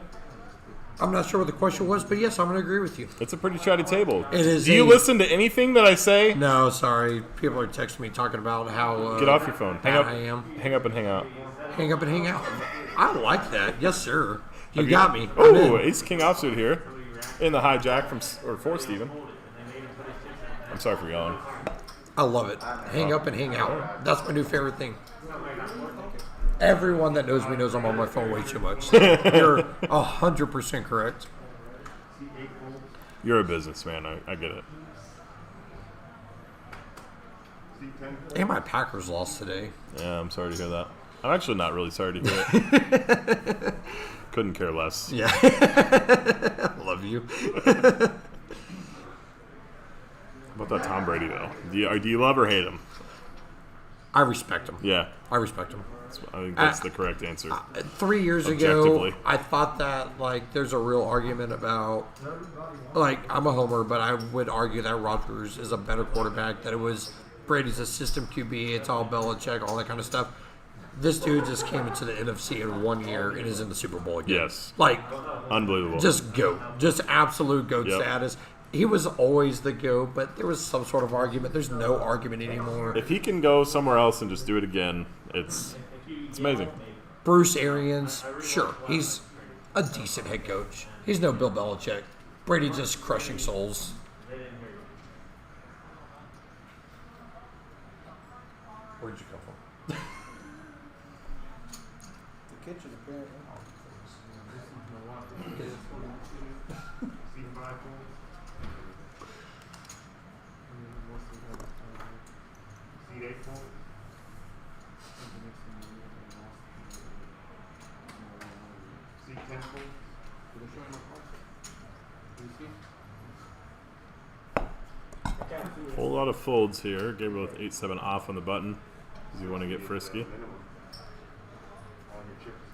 I'm not sure what the question was, but yes, I'm going to agree with you. It's a pretty chatty table. It is. Do you listen to anything that I say? No, sorry. People are texting me talking about how. Get off your phone. Hang bad up. I am. Hang up and hang out. Hang up and hang out. I like that. Yes, sir. You Have got me. I'm Oh, in. Ace King offsuit here in the hijack for Steven. I'm sorry for yelling. I love it. Hang up and hang out. That's my new favorite thing. Everyone that knows me knows I'm on my phone way too much. You're 100% correct. You're a businessman. I get it. And my Packers lost today. Yeah, I'm sorry to hear that. I'm actually not really sorry to hear it. Couldn't care less. Yeah. Love you. How about that Tom Brady though? Do you love or hate him? I respect him. Yeah. I respect him. I think that's the correct answer. 3 years ago, Objectively. I thought that like there's a real argument about like I'm a homer, but I would argue that Rodgers is a better quarterback. That it was Brady's a system QB. It's all Belichick, all that kind of stuff. This dude just came into the NFC in 1 year and is in the Super Bowl again. Yes. Like Unbelievable. just GOAT, just absolute GOAT Yep. status. He was always the GOAT, but there was some sort of argument. There's no argument anymore. If he can go somewhere else and just do it again, it's amazing. Bruce Arians, sure, he's a decent head coach. He's no Bill Belichick. Brady just crushing souls. Where'd you come from? The kitchen, apparently. Whole lot of folds here. Gabriel with 8-7 off on the button. Does he want to get frisky?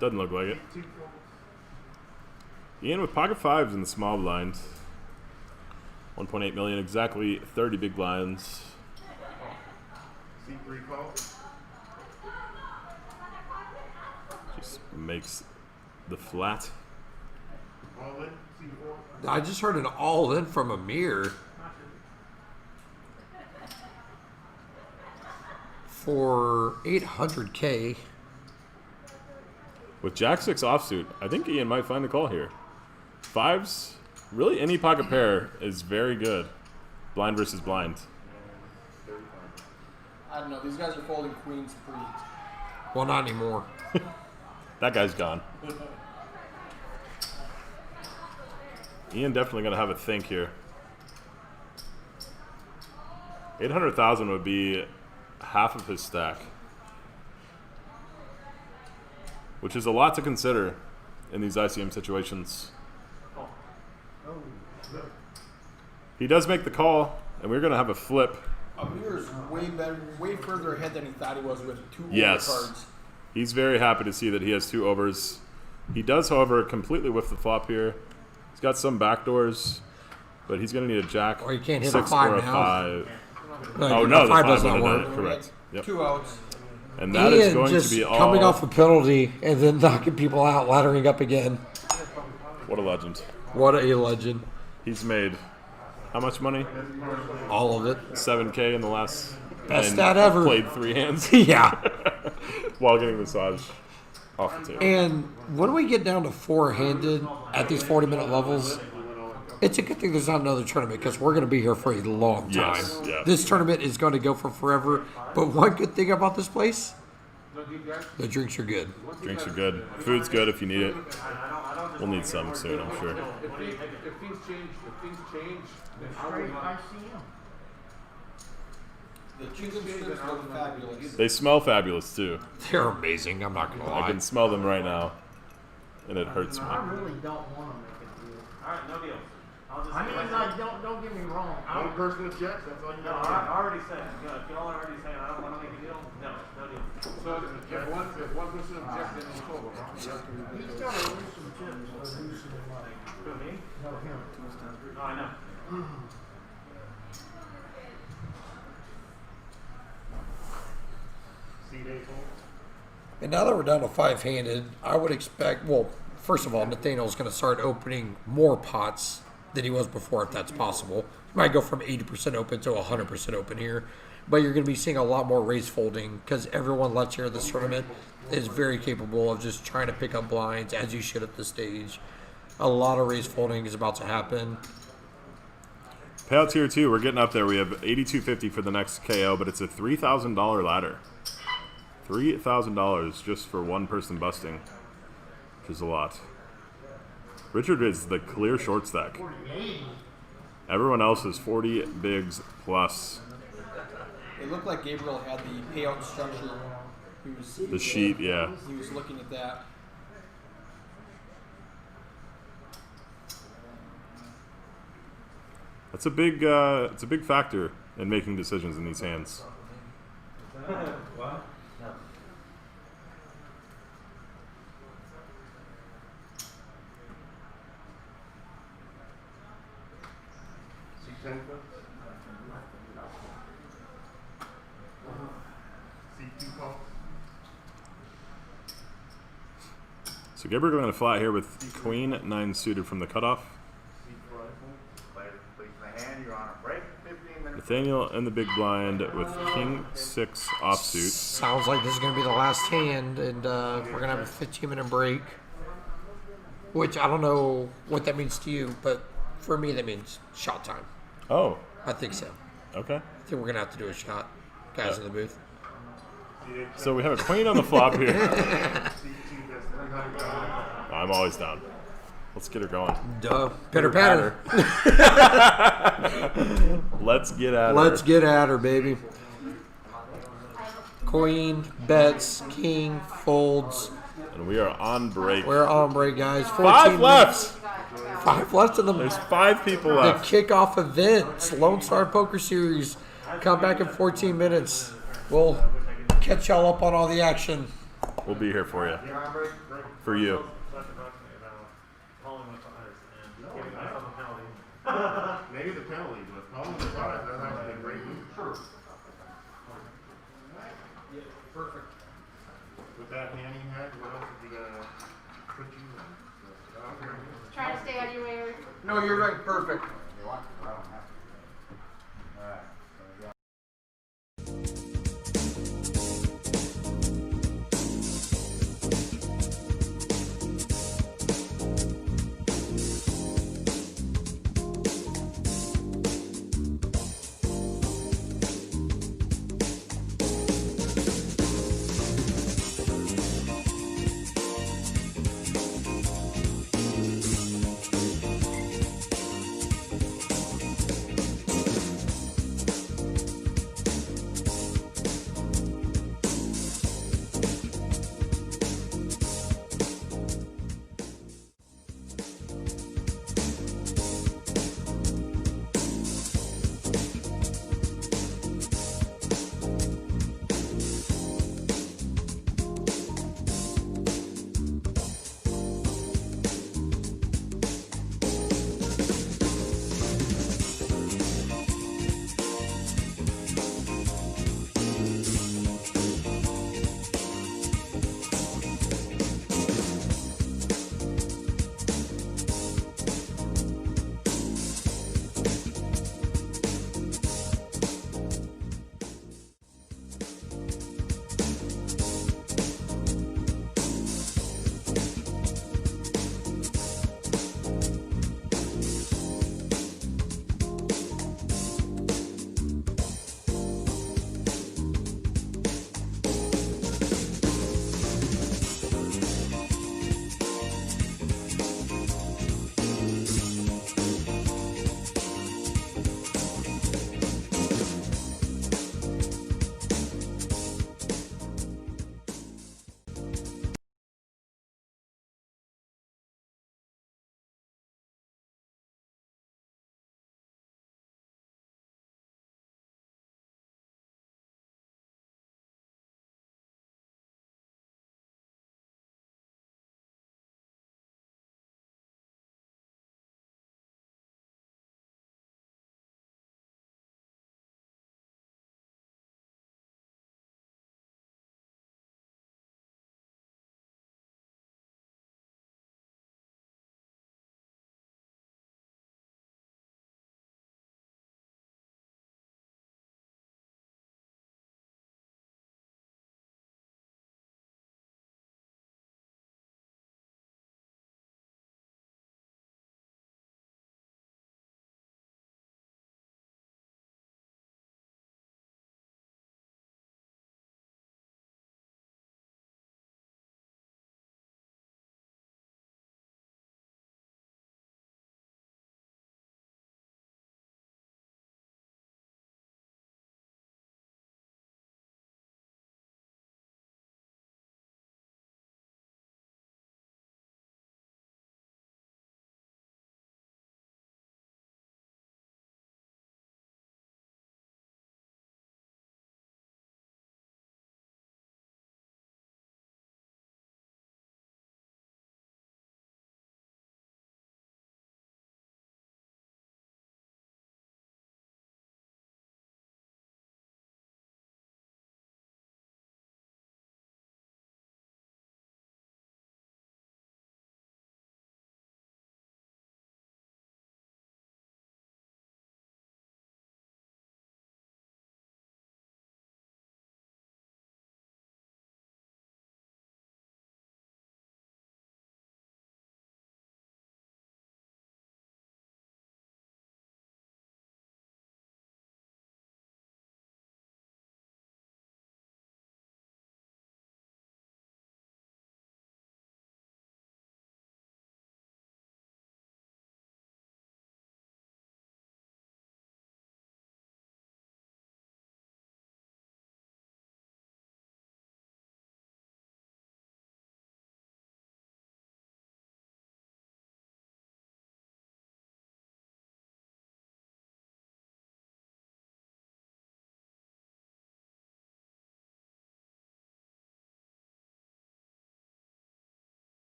Doesn't look like it. Ian with pocket fives in the small blind. 1.8 million, exactly 30 big blinds. C3 call. Just makes the flat. All in. C4. I just heard an all in from Amir for 800K. With Jack 6 offsuit, I think Ian might find a call here. Fives, really any pocket pair is very good. Blind versus blind. I don't know. These guys are folding queens pre. Well, not anymore. That guy's gone. Ian definitely going to have a think here. 800,000 would be half of his stack, which is a lot to consider in these ICM situations. He does make the call, and we're going to have a flip. Amir's way better, way further ahead than he thought he was with two Yes. cards. He's very happy to see that he has 2 overs. He does, however, completely whiff the flop here. He's got some backdoors, but he's going to need a jack, Or you can't hit a 6 five or a now. 5. Like, Oh no, a the five 5 does would not have done work. it. Correct. Yep. 2 outs. And that is Ian going just to be all. coming off a penalty and then knocking people out, laddering up again. What a legend. What a legend. He's made how much money? All of it. 7K in the last. Best and stat ever. Played 3 hands. Yeah. While getting massage off the table. And when we get down to 4-handed at these 40-minute levels, it's a good thing there's not another tournament because we're going to be here for a long time. Yes, yes. This tournament is going to go for forever. But one good thing about this place, the drinks are good. Drinks are good. Food's good if you need it. We'll need some soon, I'm sure. If things change, then I will not. The chicken strips look fabulous. They smell fabulous too. They're amazing. I'm not going to I lie. can smell them right now, and it hurts me. I really don't want to make a deal. Alright, no deal. I'll just I mean, like, don't get me wrong. One person objects, that's all you No, got. I already said, you know, if y'all are already saying I don't want to make a deal, no, no deal. So if one person objects, then it's over. He's got to lose some chips or lose some money. Who, me? No, him. No, I know. And now that we're down to 5-handed, I would expect, well, first of all, Nathaniel's going to start opening more pots than he was before, if that's possible. He might go from 80% open to 100% open here. But you're going to be seeing a lot more raise folding because everyone left here at this tournament is very capable of just trying to pick up blinds, as you should at this stage. A lot of raise folding is about to happen. Payout tier 2, we're getting up there. We have $82.50 for the next KO, but it's a $3,000 ladder. $3,000 just for one person busting, which is a lot. Richard is the clear short stack. Everyone else is 40 bigs plus. It looked like Gabriel had the payout structure. He was The sheet, yeah. He was looking at that. It's a big factor in making decisions in these hands. So Gabriel going to flat here with Queen 9 suited from the cutoff. Play the hand, you're on a break, 15 minutes. Nathaniel in the big blind with King 6 offsuit. Sounds like this is going to be the last hand, and we're going to have a 15-minute break. Which I don't know what that means to you, but for me that means shot time. Oh, I think so. okay. I think we're going to have to do a shot, guys in the booth. So we have a queen on the flop here. I'm always down. Let's get her going. Duh. Pitter patter. Let's get at her. Let's get at her, baby. Queen, bets, king, folds. And we are on break. We're on break, guys. 14 5 left. minutes. 5 left in the There's 5 people the left. kickoff event. Lone Star Poker Series. Come back in 14 minutes. We'll catch y'all up on all the action. We'll be here for you. For you. Talk about calling with others and getting us on the penalty. Maybe the penalty, but calling the five, that's actually a great move. Sure. Perfect. With that hand you had, what else did you gotta put you in? Okay. Try to stay out of your way. No, you're right. Perfect. You want to? I don't have to. All right.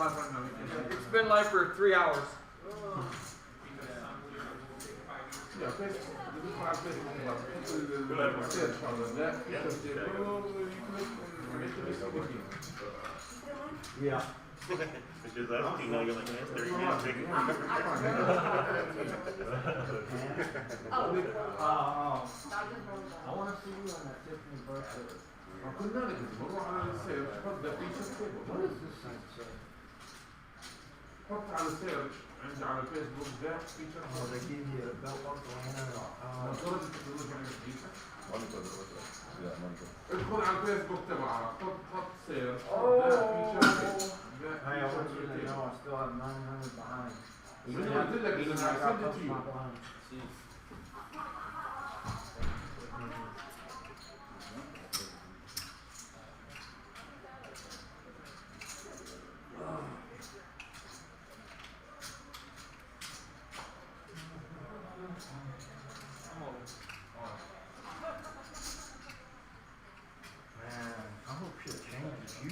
It's been live for 3 hours. Yeah. Because I don't think now you're like, that's 30 minutes. I want to see you on that Tiffany birthday. What is this thing say? Oh, they give you a belt buckle and ادخل على الفيسبوك تبعك حط سير Hey, I want you to know I still have 900 behind. Even I got sent it to you. my behind. Man, I hope shit changes. You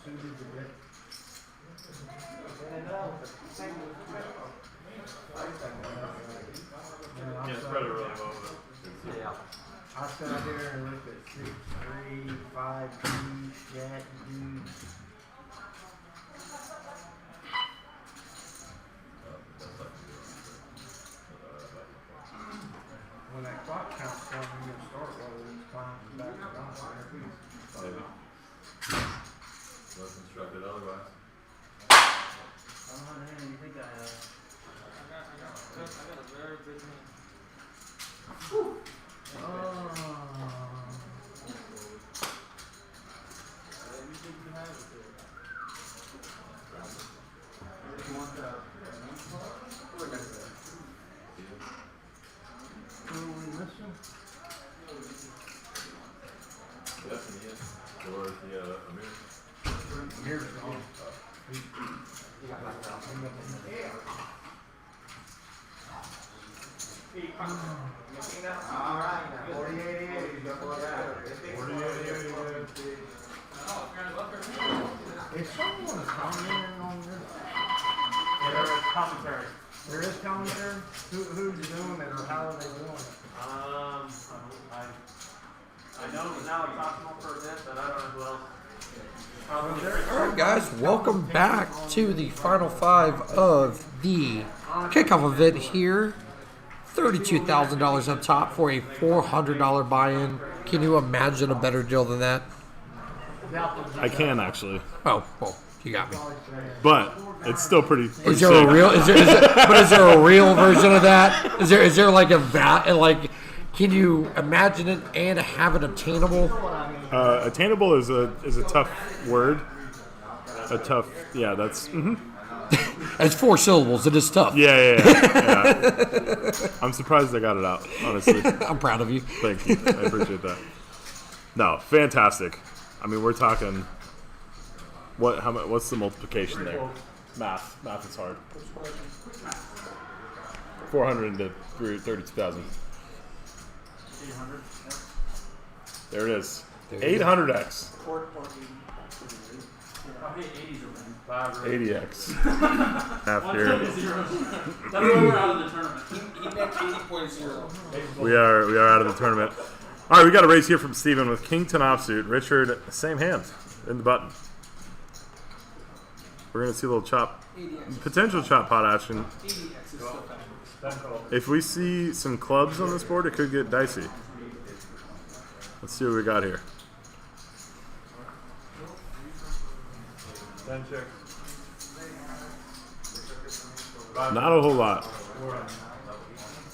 suited to get. Yeah, spread it really well. Yeah. I sat there and looked at 6'3", 5'2", fat dude. When that clock counts down, you can start whether it's climbing back or not. Maybe. Was instructed otherwise. Oh man, you think I got a very big hand. You think you have it there? You want that? Who are we missing? Definitely is. Or the Amir. Here's gone. Alright, 4880, go for that. Is someone commenting on this? There is commentary. There is commentary? Who's doing it or how are they doing it? I know now it's optional for a bit, but I don't know who else. All right, guys, welcome back to the final five of the kickoff event here. $32,000 up top for a $400 buy-in. Can you imagine a better deal than that? I can actually, Oh, well, you got me. but it's still pretty Is there sick. a real? Is there a real version of that? Is there like a VAT? Like, can you imagine it and have it obtainable? Attainable is a tough word. A tough, yeah. That's It's 4 syllables. It is tough. yeah. I'm surprised I got it out. Honestly, I'm proud of you. thank you. I appreciate that. No, fantastic. I mean, we're talking. What's the multiplication there? Math is hard. 400 into 32,000. There it is. 800x. 80x. Half here. That's why we're out of the tournament. He meant 80.0. We are out of the tournament. All right, we got a raise here from Steven with King 10 offsuit. Richard, same hand in the button. We're gonna see a little potential chop pot action. If we see some clubs on this board, it could get dicey. Let's see what we got here. Not a whole lot.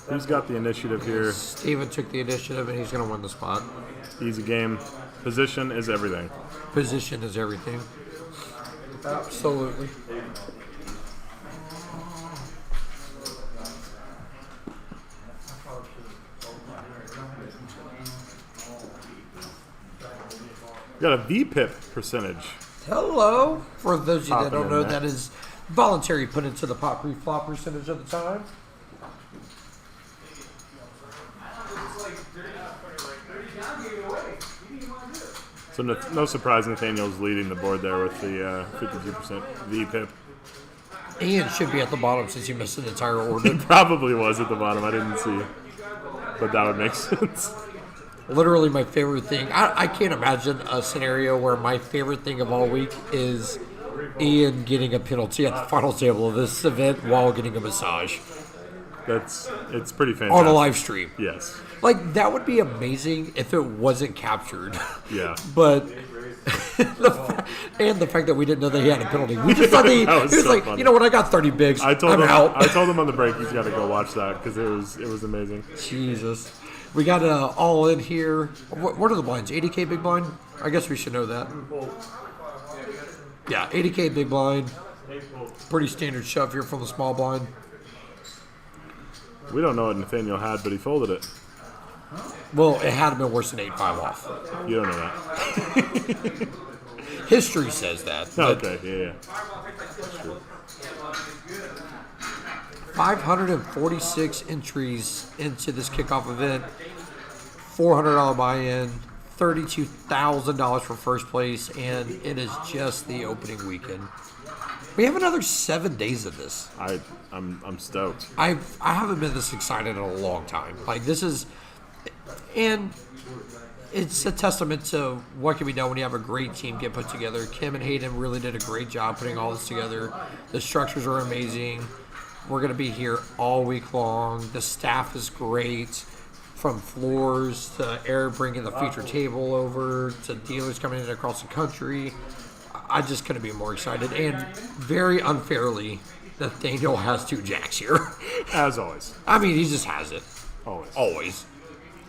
Who's got the initiative here? Steven took the initiative and he's going to win the spot. Easy game. Position is everything. Position is everything. Absolutely. We got a VPIP percentage. Hello. For those of you that Popping don't in know, there. that is voluntary put into the pop reflop percentage of the time. So no surprise Nathaniel's leading the board there with the 52% VPIP. Ian should be at the bottom since he missed an entire orbit. It probably was at the bottom. I didn't see. But that would make sense. Literally my favorite thing. I can't imagine a scenario where my favorite thing of all week is Ian getting a penalty at the final table of this event while getting a massage. It's pretty fantastic. On a live stream. Yes. Like, that would be amazing if it wasn't captured. Yeah. But, the fact that we didn't know that he had a penalty. We just thought he was so like, funny. you know what, I got 30 bigs. I told I'm him out. I told him on the break he's got to go watch that because it was amazing. Jesus. We got all in here. What are the blinds? 80K big blind? I guess we should know that. Yeah, 80K big blind. Pretty standard shove here from the small blind. We don't know what Nathaniel had, but he folded it. Well, it had been worse than 8-5 off. You don't know that. History says that. Okay, yeah. That's true. 546 entries into this kickoff event. $400 buy-in. $32,000 for first place, and it is just the opening weekend. We have another 7 days of this. I'm stoked. I haven't been this excited in a long time. Like, this is, and it's a testament to what can be done when you have a great team get put together. Kim and Hayden really did a great job putting all this together. The structures are amazing. We're going to be here all week long. The staff is great. From floors to Eric bringing the feature table over to dealers coming in across the country. I just couldn't be more excited. And very unfairly, Nathaniel has 2 jacks here. As always. I mean, he just has it. Always.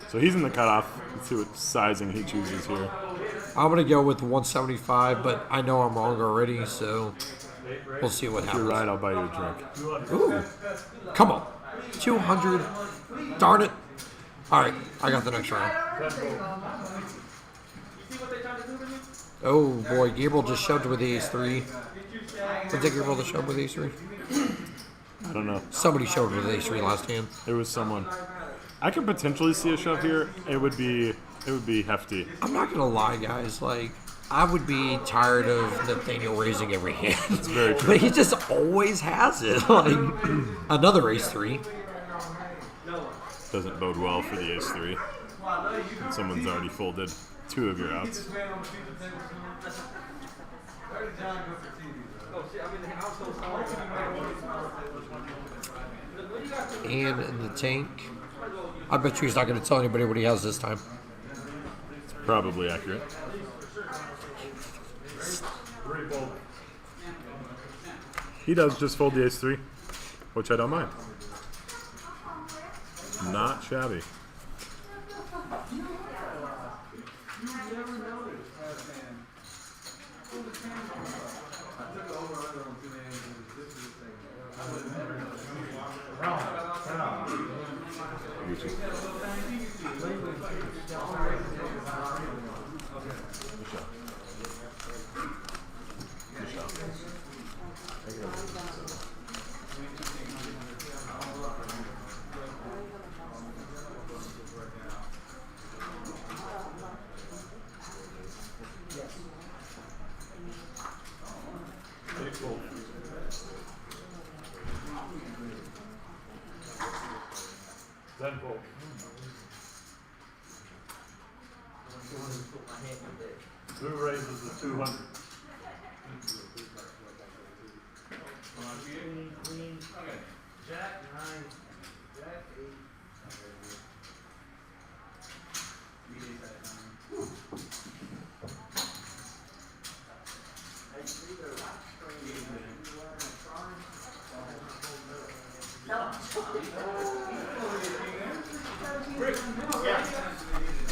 So he's in the cutoff. Let's see what sizing he chooses here. I'm going to go with 175, but I know I'm wrong already, so we'll see what If happens. you're right, I'll buy you a drink. Ooh. Come on. 200. Darn it. All right, I got the next round. Oh, boy. Gabriel just shoved with the ace-3. Was it Gabriel that shoved with ace-3? I don't know. Somebody shoved with ace-3 last hand. It was someone. I could potentially see a shove here. It would be hefty. I'm not going to lie, guys. Like, I would be tired of Nathaniel raising every hand. It's very true. But he just always has it. Like, another ace-3. Doesn't bode well for the ace-3. And someone's already folded 2 of your outs. And in the tank. I bet you he's not going to tell anybody what he has this time. It's probably accurate. He does just fold the ace-3, which I don't mind. Not shabby. Who raises the 200? Queen, Jack 9, Jack 8.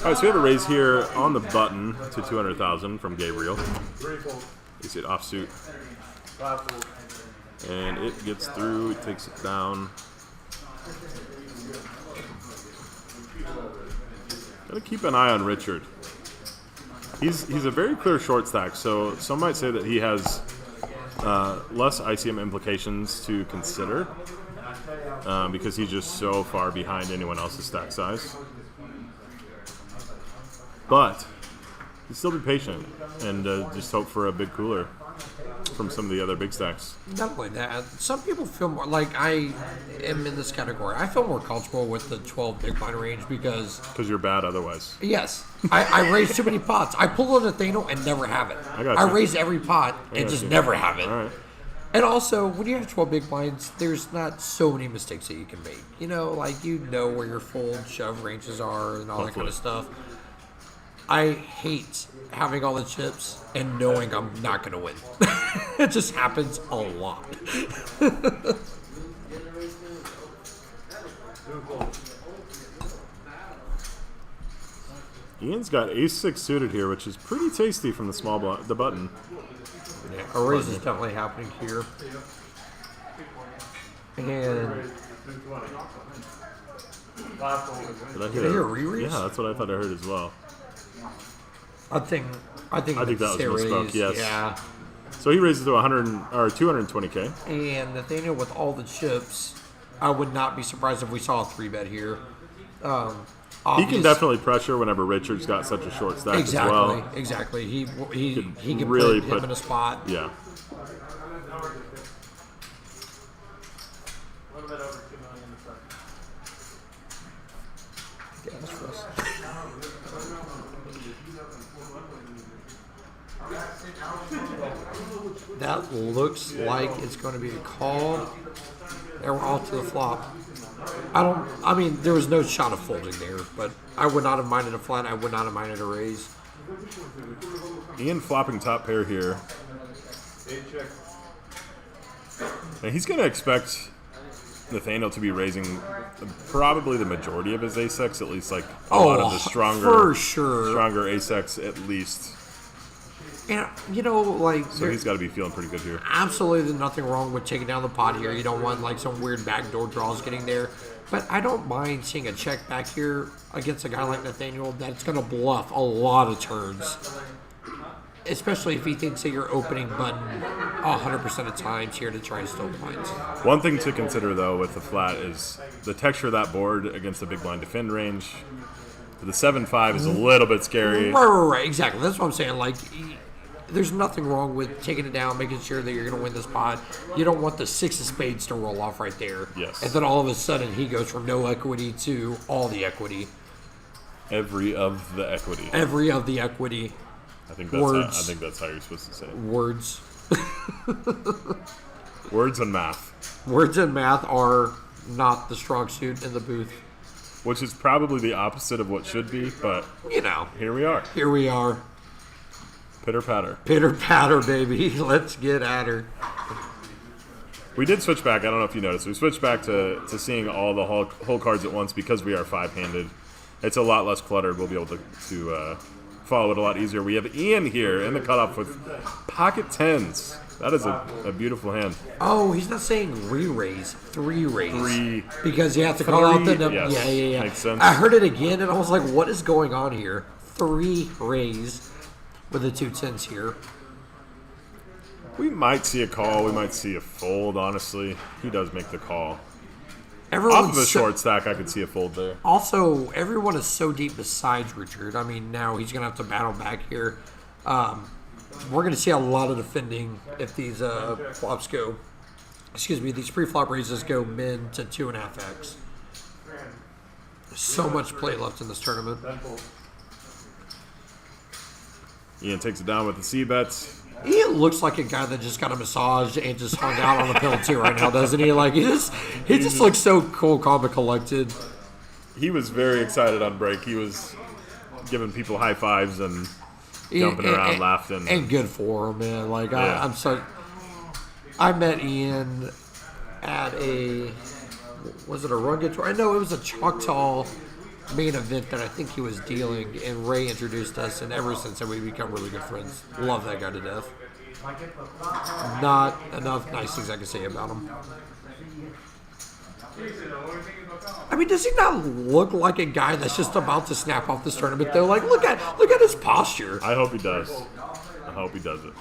All right, so we have a raise here on the button to 200,000 from Gabriel. You see it offsuit. And it gets through, it takes it down. Gotta keep an eye on Richard. He's a very clear short stack, so some might say that he has less ICM implications to consider because he's just so far behind anyone else's stack size. But still be patient and just hope for a big cooler from some of the other big stacks. Not only that, some people feel more like I am in this category. I feel more comfortable with the 12 big blind range because you're bad otherwise. Yes, I raise too many pots. I pull a Nathaniel and never have it. I got I you. raise every pot and just never have it. All right. And also, when you have 12 big blinds, there's not so many mistakes that you can make. You know, like you know where your fold, shove ranges are and all that kind of stuff. I hate having all the chips and knowing I'm not going to win. It just happens a lot. Ian's got ace-6 suited here, which is pretty tasty from the button. Yeah, a raise is definitely happening here. And Did I Did I hear a re-raise? Yeah, that's what I thought I heard as well. I think that was a misspoke, raise, yes. Yeah. So he raises to 220K. And Nathaniel with all the chips, I would not be surprised if we saw a 3-bet here. He can definitely pressure whenever Richard's got such a short stack as well. Exactly. He can really put him in a spot. Yeah. A little bit over 2 million to start. Yeah, that's for us. That looks like it's going to be a call. And we're off to the flop. I mean, there was no shot of folding there, but I would not have minded a flat. I would not have minded a raise. Ian flopping top pair here. And he's going to expect Nathaniel to be raising probably the majority of his ace-X, at least like a lot of the for sure. stronger ace-X at least. And, you know, like... So he's got to be feeling pretty good here. Absolutely nothing wrong with taking down the pot here. You don't want, like, some weird backdoor draws getting there. But I don't mind seeing a check back here against a guy like Nathaniel that's going to bluff a lot of turns. Especially if he thinks that you're opening button 100% of times here to try and steal blinds. One thing to consider, though, with the flat is the texture of that board against the big blind defend range. The 7-5 is a little bit scary. Right, exactly. That's what I'm saying. Like, there's nothing wrong with taking it down, making sure that you're going to win this pot. You don't want the 6 of spades to roll off right there. Yes. And then all of a sudden he goes from no equity to all the equity. Every of the equity. Every of the equity. I think that's how you're supposed to say it. Words. Words and math. Words and math are not the strong suit in the booth. Which is probably the opposite of what should be, but you know, here we are. Here we are. Pitter patter. Pitter patter, baby. Let's get at her. We did switch back. I don't know if you noticed. We switched back to seeing all the whole cards at once because we are 5-handed. It's a lot less cluttered. We'll be able to follow it a lot easier. We have Ian here in the cutoff with pocket tens. That is a beautiful hand. Oh, he's not saying re-raise, 3 raise. 3. Because you have to call out the number. Yes. Yeah. Makes sense. I heard it again and I was like, what is going on here? 3 raise with the 2 tens here. We might see a call. We might see a fold, honestly. He does make the call. Everyone's Off of a short stack, I could see a fold there. Also, everyone is so deep besides Richard. I mean, now he's going to have to battle back here. We're going to see a lot of defending if these flops go. Excuse me, these pre-flop raises go min to 2.5x. So much play left in this tournament. Ian takes it down with the C-bets. Ian looks like a guy that just got a massage and just hung out on a pillow too right now, doesn't he? Like he just looks so cool, calm, and collected. He was very excited on break. He was giving people high fives and jumping around, laughing. And good for him, man. Like yeah. I met Ian at was it a run guitar? No, it was a Choctaw main event that I think he was dealing, and Ray introduced us, and ever since then we've become really good friends. Love that guy to death. Not enough nice things I can say about him. I mean, does he not look like a guy that's just about to snap off this tournament though? Like, look at his posture. I hope he does. I hope he does it.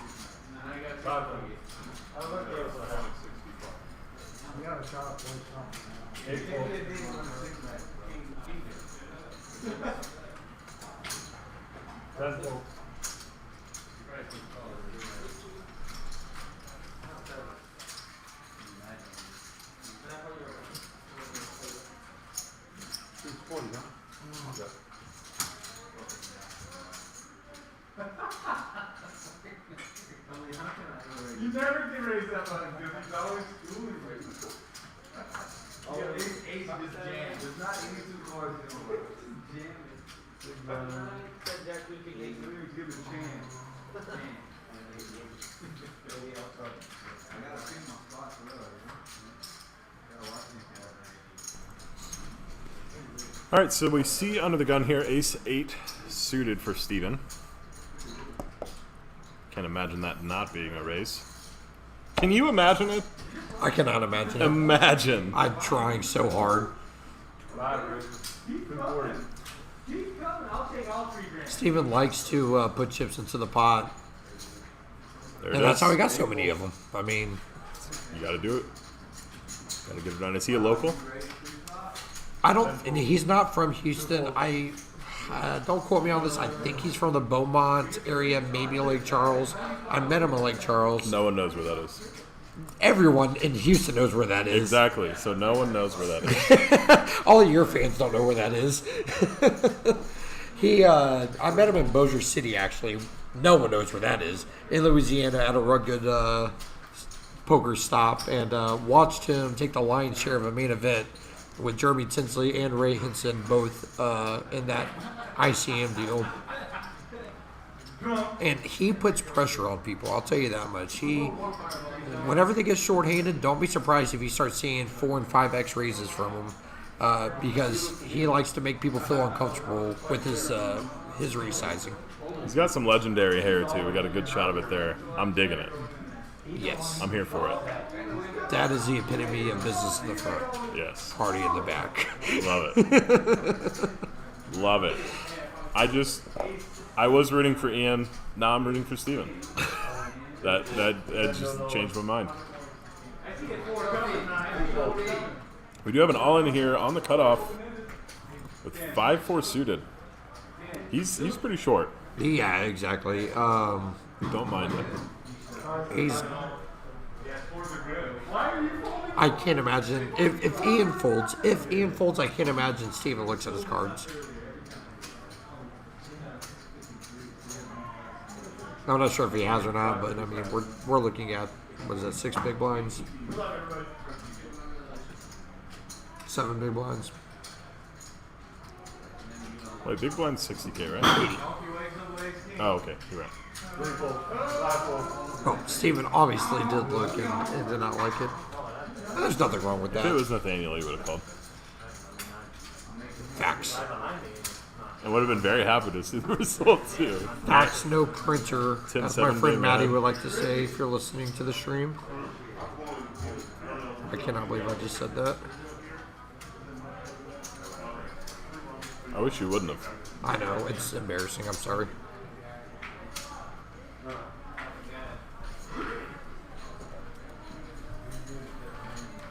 40, huh? Yeah. You never can raise that money because he's always schooling me. Yeah, ace just jammed. There's not any two cards in the world. Just jam it. Give it a chance. I gotta see my spot for that. Gotta watch these guys. All right, so we see under the gun here ace 8 suited for Steven. Can't imagine that not being a raise. Can you imagine it? I cannot imagine it. Imagine. I'm trying so hard. Keep coming. I'll take all 3 grand. Steven likes to put chips into the pot, There and it that's is. how he got so many of them. I mean, You got to do it. Got to get it done. Is he a local? I don't. And he's not from Houston. I don't quote me on this. I think he's from the Beaumont area, maybe Lake Charles. I met him in Lake Charles. No one knows where that is. Everyone in Houston knows where that is. Exactly. So no one knows where that is. All of your fans don't know where that is. I met him in Bossier City, actually. No one knows where that is. In Louisiana at a rugged poker stop, and watched him take the lion's share of a main event with Jeremy Tinsley and Ray Hinson both in that ICM deal. And he puts pressure on people, I'll tell you that much. Whenever they get shorthanded, don't be surprised if you start seeing 4 and 5x raises from him, because he likes to make people feel uncomfortable with his resizing. He's got some legendary hair too. We got a good shot of it there. I'm digging it. Yes. I'm here for it. That is the epitome of business in the front, Yes. party in the back. Love it. Love it. I was rooting for Ian. Now I'm rooting for Steven. That just changed my mind. We do have an all-in here on the cutoff with 5-4 suited. He's pretty short. Yeah, exactly. Don't mind it. I can't imagine if Ian folds. If Ian folds, I can't imagine Steven looks at his cards. I'm not sure if he has or not, but I mean we're looking at, what is that, 6 big blinds, 7 big blinds. Wait, big blind's 60K, right? 80. Oh, okay. You're right. Oh, Steven obviously did look and did not like it. There's nothing wrong with If it that. was Nathaniel, he would have called. Facts. And would have been very happy to see the result too. Facts, no printer. 10-7 As my game friend Maddie man. would like to say if you're listening to the stream. I cannot believe I just said that. I wish you wouldn't have. I know, it's embarrassing. I'm sorry.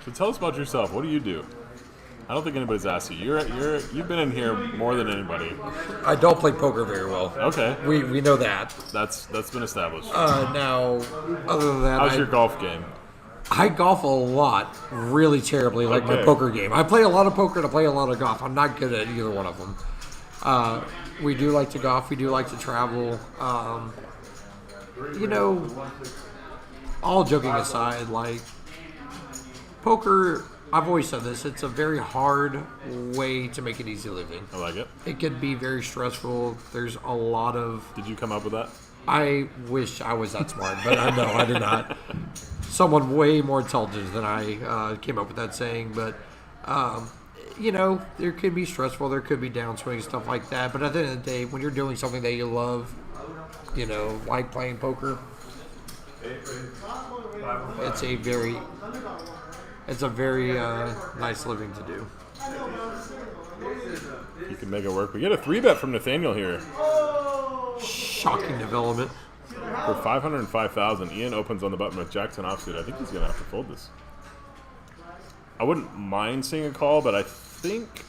So tell us about yourself. What do you do? I don't think anybody's asked you. You've been in here more than anybody. I don't play poker very well. Okay. We know that. That's been established. Now, other than that, How's your golf game? I golf a lot, really terribly, like my Okay. poker game. I play a lot of poker and I play a lot of golf. I'm not good at either one of them. We do like to golf. We do like to travel. All joking aside, like poker, I've always said this, it's a very hard way to make an easy living. I like it. It can be very stressful. There's a lot of... Did you come up with that? I wish I was that smart, but no, I did not. Someone way more intelligent than I came up with that saying, but there could be stressful, there could be downswing, stuff like that. But at the end of the day, when you're doing something that you love, like playing poker, it's a very nice living to do. You can make it work. We get a 3-bet from Nathaniel here Shocking development. for 505,000. Ian opens on the button with Jackson offsuit. I think he's gonna have to fold this. I wouldn't mind seeing a call, but I think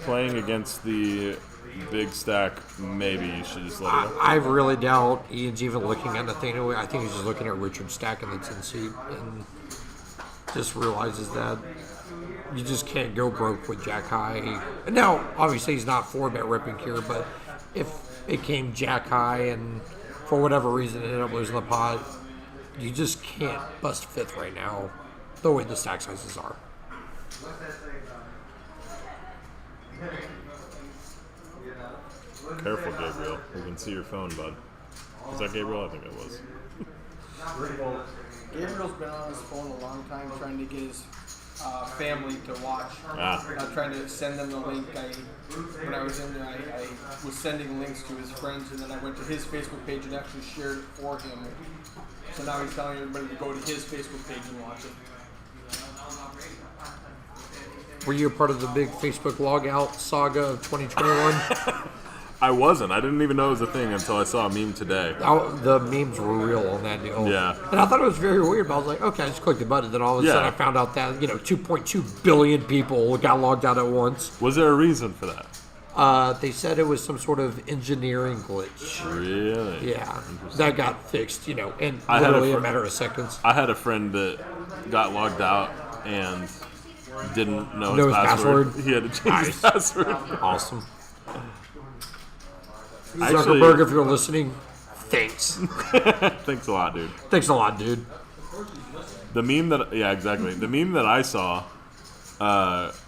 playing against the big stack, maybe you should just let it go. I really doubt Ian's even looking at Nathaniel. I think he's just looking at Richard stacking the 10 seat and just realizes that You just can't go broke with Jack High. Now, obviously, he's not 4-bet ripping here, but if it came Jack High and for whatever reason ended up losing the pot, you just can't bust fifth right now, the way the stack sizes are. Careful, Gabriel. We can see your phone, bud. Was that Gabriel? I think it was. Gabriel's been on his phone a long time trying to get his family to watch. Not trying to send them the link. When I was in there, I was sending links to his friends, and then I went to his Facebook page and actually shared it for him. So now he's telling everybody to go to his Facebook page and watch it. Were you a part of the big Facebook logout saga of 2021? I wasn't. I didn't even know it was a thing until I saw a meme today. The memes were real on that deal. Yeah. And I thought it was very weird, but I was like, okay, I just clicked the button. Then all of a sudden I found out that, 2.2 billion people got logged out at once. Was there a reason for that? They said it was some sort of engineering glitch. Really? Yeah. That got fixed, in I literally a matter of seconds. I had a friend that got logged out and didn't know his his password. password? He had to change his password. Awesome. Actually- Zuckerberg, if you're listening, thanks. Thanks a lot, dude. Thanks a lot, dude. The meme that I saw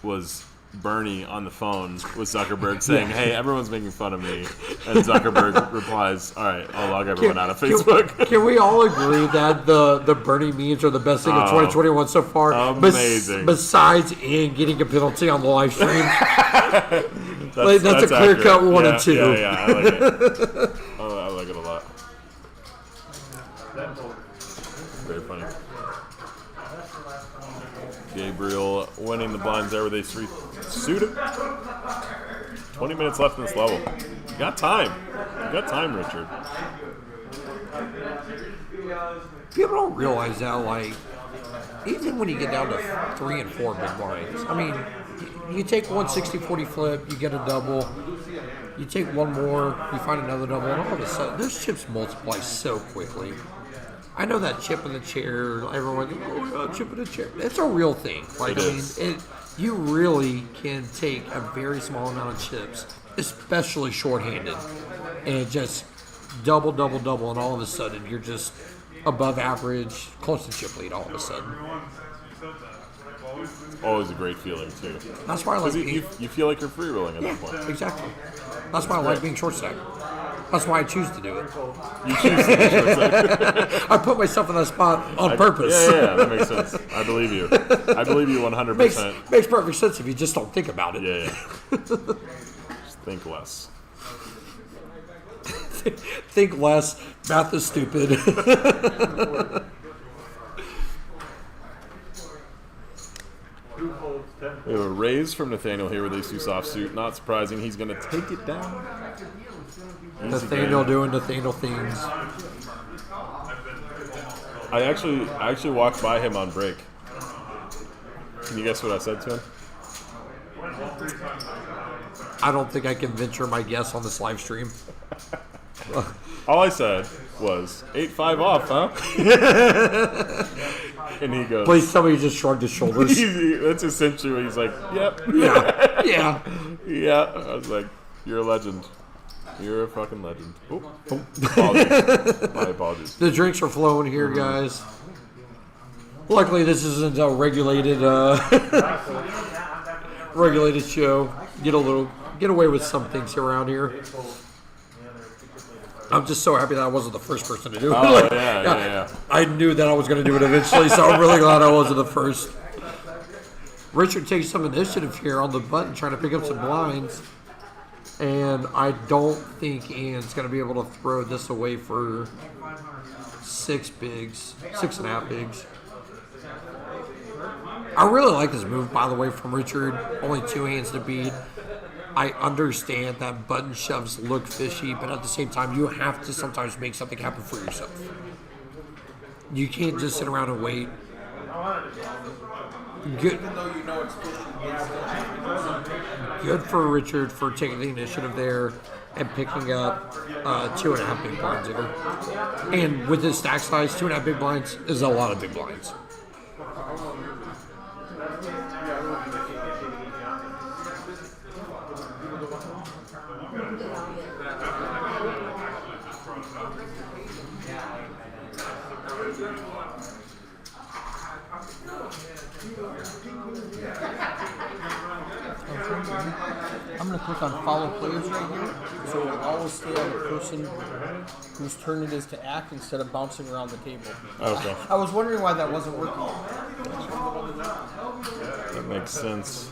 was Bernie on the phone with Zuckerberg saying, "Hey, everyone's making fun of me," and Zuckerberg replies, "All right, I'll log everyone out of Facebook." Can we all agree that the Bernie memes are the best thing of 2021 so far? Amazing. Besides Ian getting a penalty on the live stream. That's a clear-cut 1 and 2. Yeah, I like it. I like it a lot. Very funny. Gabriel winning the blinds there with ace 3 suited. 20 minutes left in this level. You got time. Richard. People don't realize that, even when you get down to 3 and 4 big blinds, I mean, you take one 60-40 flip, you get a double. You take one more, you find another double, and all of a sudden, those chips multiply so quickly. I know that chip in the chair, everyone, chip in the chair. It's a real thing. You really can take a very small amount of chips, especially shorthanded, and just double, and all of a sudden, you're just above average, close to chip lead all of a sudden. Always a great feeling, too. That's why I like you feel like you're free rolling at that point. Exactly. That's why I like being short stack. That's why I choose to do it. You choose to be short stack. I put myself in that spot on purpose. Yeah, that makes sense. I believe you. I believe you 100%. Makes perfect sense if you just don't think about it. Yeah. Just think less. Think less. Math is stupid. We have a raise from Nathaniel here with ace 2 soft suit. Not surprising. He's going to take it down. Nathaniel doing Nathaniel things. I actually walked by him on break. Can you guess what I said to him? I don't think I can venture my guess on this live stream. All I said was 8-5 off, huh? And he goes, Please, somebody just shrugged his shoulders. That's essentially what he's like. Yep. Yeah. Yeah. I was like, you're a legend. You're a fucking legend. Oh. Apologies. My apologies. The drinks are flowing here, guys. Luckily, this isn't a regulated show. Get away with some things around here. I'm just so happy that I wasn't the first person to do it. Oh, yeah. I knew that I was going to do it eventually, so I'm really glad I wasn't the first. Richard takes some initiative here on the button, trying to pick up some blinds. And I don't think Ian's going to be able to throw this away for 6.5 bigs. I really like this move, by the way, from Richard. Only 2 hands to beat. I understand that button shoves look fishy, but at the same time, you have to sometimes make something happen for yourself. You can't just sit around and wait. Good for Richard for taking the initiative there and picking up 2.5 big blinds here. And with his stack size, 2.5 big blinds is a lot of big blinds. I'm gonna click on follow players right here, so it'll always stay on the person whose turn it is to act instead of bouncing around the table. Okay, I was wondering why that wasn't working. that makes sense.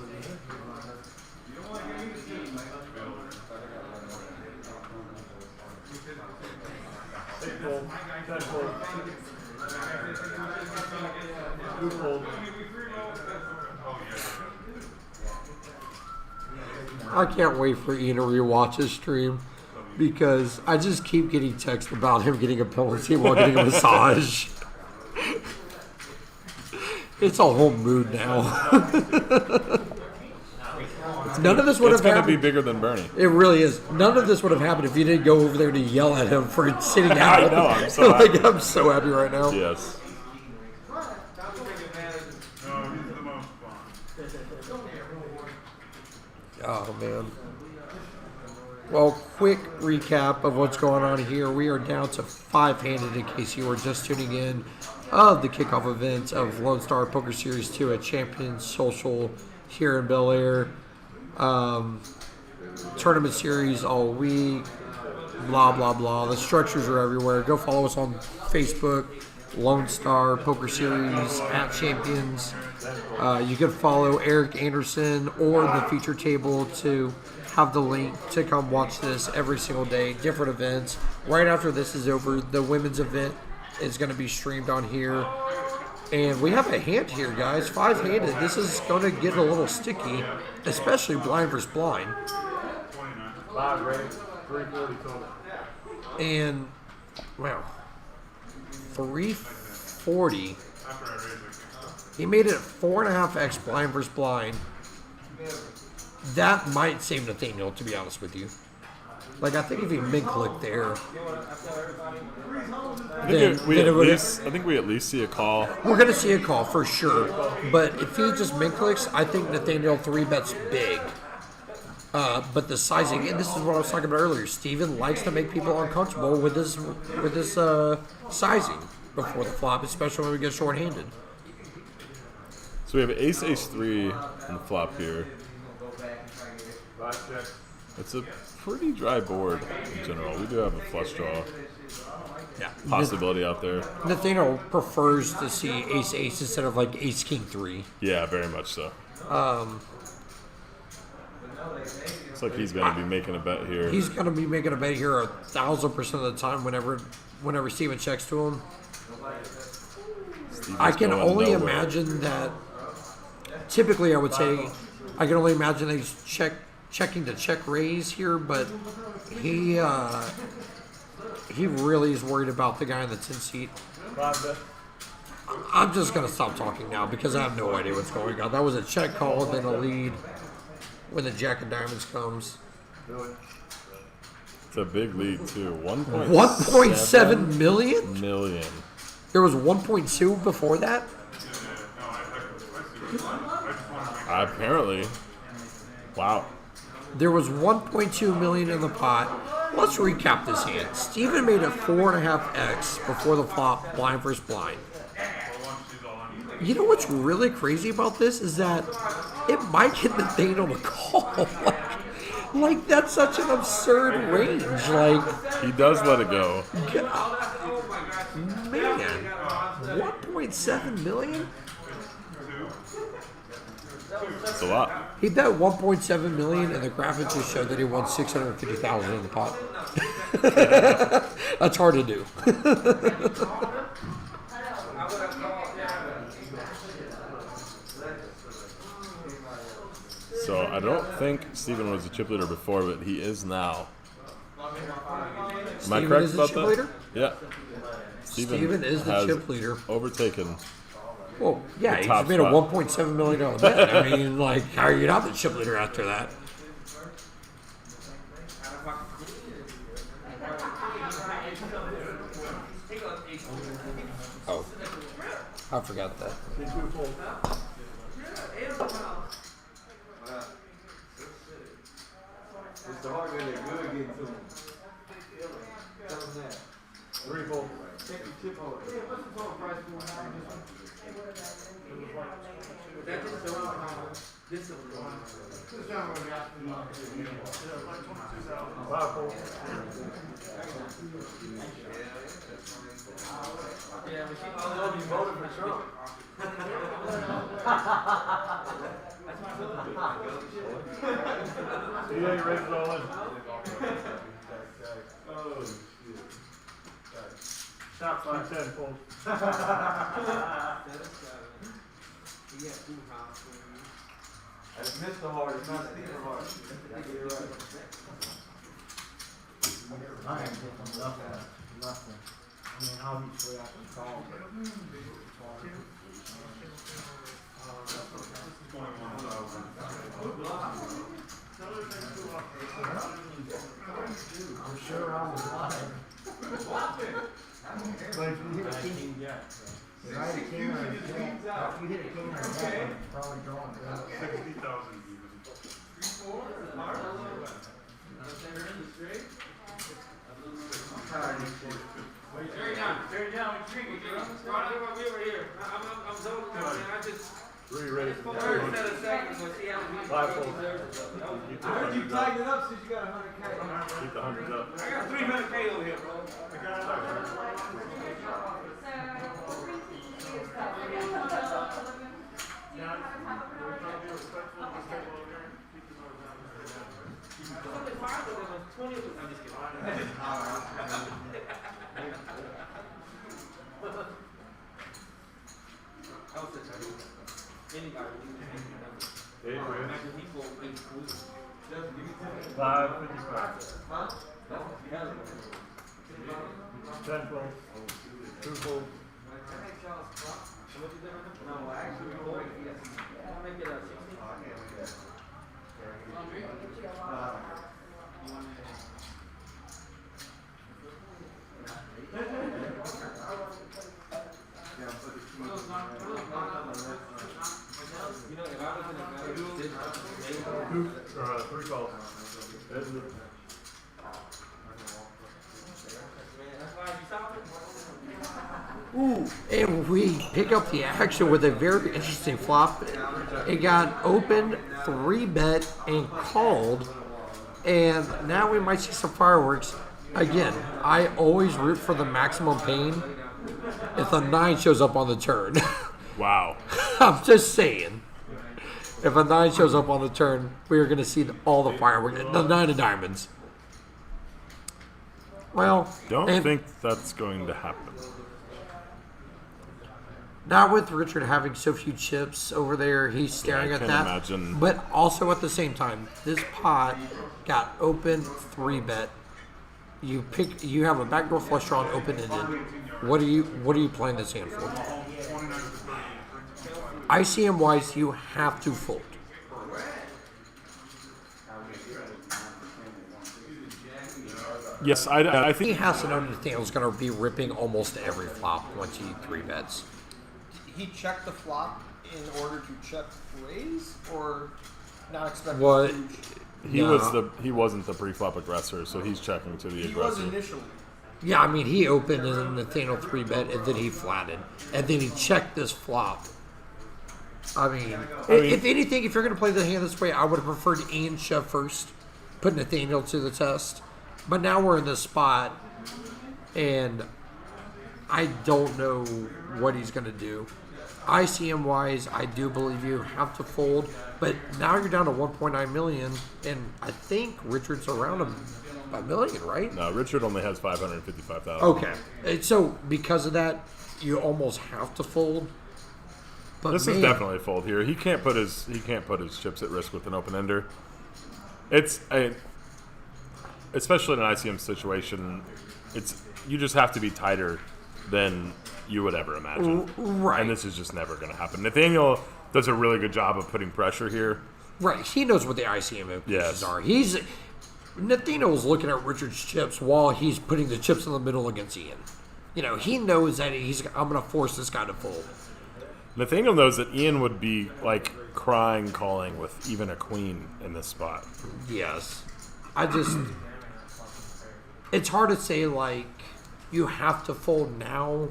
I can't wait for Ian to rewatch his stream because I just keep getting texts about him getting a penalty while getting a massage. It's a whole mood now. None of this would It's have gonna be happened. bigger than Bernie. It really is. None of this would have happened if you didn't go over there to yell at him for sitting out. I know, I'm so like, happy. I'm so happy right now. Yes. Oh man. Well, quick recap of what's going on here. We are down to 5-handed in case you were just tuning in of the kickoff event of Lone Star Poker Series 2 at Champions Social here in Bel Air. Tournament series all week. Blah, blah, blah. The structures are everywhere. Go follow us on Facebook, Lone Star Poker Series at Champions. You can follow Eric Anderson or the feature table to have the link to come watch this every single day, different events. Right after this is over, the women's event is going to be streamed on here. And we have a hand here, guys. 5-handed. This is going to get a little sticky, especially blind versus blind. 340 total. And, wow, 340. He made it 4.5x blind versus blind. That might save Nathaniel, to be honest with you. Like, I think if he mid-clicked there, I think we at least see a call. we're going to see a call for sure. But if he just mid-clicks, I think Nathaniel 3-bets big. But the sizing, and this is what I was talking about earlier, Steven likes to make people uncomfortable with this sizing before the flop, especially when we get short-handed. So we have ace, ace 3 in the flop here. It's a pretty dry board in general. We do have a flush draw possibility out there. Nathaniel prefers to see ace-ace instead of like ace-king 3. Yeah, very much so. Looks like he's going to be making a bet here. He's going to be making a bet here 1,000% of the time whenever Steven checks to him. Steven's I can going only nowhere. imagine that. Typically, I would say I can only imagine that he's checking to check raise here, but he really is worried about the guy in the 10 seat. I'm just gonna stop talking now because I have no idea what's going on. That was a check call and then a lead when the Jack of Diamonds comes. It's a big lead too. 1.7 million? million. There was 1.2 before that? Apparently. Wow. There was 1.2 million in the pot. Let's recap this hand. Steven made a 4.5x before the flop, blind versus blind. You know what's really crazy about this is that it might get Nathaniel to call. like that's such an absurd range. Like He does let it go. man, 1.7 million. It's a lot. He bet 1.7 million, and the graphics just showed that he won 650,000 in the pot. That's hard to do. So I don't think Steven was a chip leader before, but he is now. Am I Steven correct is the about chip that? leader? Yeah. Steven is the has chip leader. Overtaken. Well, yeah, The he top just made a spot. $1.7 million bet. I mean, like, how are you not the chip leader after that? Oh, I forgot that. It's the hard way they're good getting to him. Tell him that. Three fold. Take the chip over. Hey, what's the total price for one now, this one? That's just the one. This is the one. This gentleman was asking me. Five fold. Yeah, but she all you voted for Trump. You know you raised it all in. Oh, shit. Top 5, 10 fold. That's Mr. Hard, it's not Steve Hard. You're right. I ain't taking nothing. I mean, obviously I can call, but. I'm sure I was lying. But if you hit a king, if I hit a king or a jack, if you hit a king or a jack, I'm probably drawing good. 60,000. Turn down, what you drinking, girl? We were here. I'm zoning out, man. I just. Three raised. Third set of seconds, let's see how many Five fold. I heard you tighten it up since you got 100K. Keep the hundreds up. I got 300K over here, bro. I'm just kidding. I was just anybody. Eight raised. Imagine people in schools. 555. Huh? 10 fold. 2 fold. No, actually, we'll make it a 16. You know, if I was in a better position, Three calls. man, that's why you stopped it. And we pick up the action with a very interesting flop. It got opened, 3-bet, and called. And now we might see some fireworks. Again, I always root for the maximum pain if the 9 shows up on the turn. Wow. I'm just saying. If a 9 shows up on the turn, we are going to see all the fireworks. The 9 of diamonds. Well, Don't and think that's going to happen. not with Richard having so few chips over there. He's staring I at can that. imagine. But also at the same time, this pot got open 3-bet. You have a backdoor flush draw and open-ended. What are you playing this hand for? ICM wise, you have to fold. Yes, I He think has to know Nathaniel's going to be ripping almost every flop once he 3-bets. He checked the flop in order to check raise, or not expecting What? huge? he wasn't the pre-flop aggressor, so he's checking to the He was aggressor. initially. Yeah, I mean, he opened and then Nathaniel 3-bet and then he flatted. And then he checked this flop. I mean, if anything, if you're going to play the hand this way, I would have preferred Ian shove first, put Nathaniel to the test. But now we're in this spot, and I don't know what he's going to do. ICM wise, I do believe you have to fold, but now you're down to 1.9 million, and I think Richard's around a million, right? No, Richard only has 555,000. Okay, and so because of that, you almost have to fold. But This is definitely a fold here. He can't put his chips at risk with an open ender. Especially in an ICM situation, you just have to be tighter than you would ever imagine. Right. And this is just never going to happen. Nathaniel does a really good job of putting pressure here. Right, he knows what the ICM implications Yes. are. Nathaniel's looking at Richard's chips while he's putting the chips in the middle against Ian. You know, he knows that I'm going to force this guy to fold. Nathaniel knows that Ian would be like crying calling with even a queen in this spot. Yes. It's hard to say, like, you have to fold now.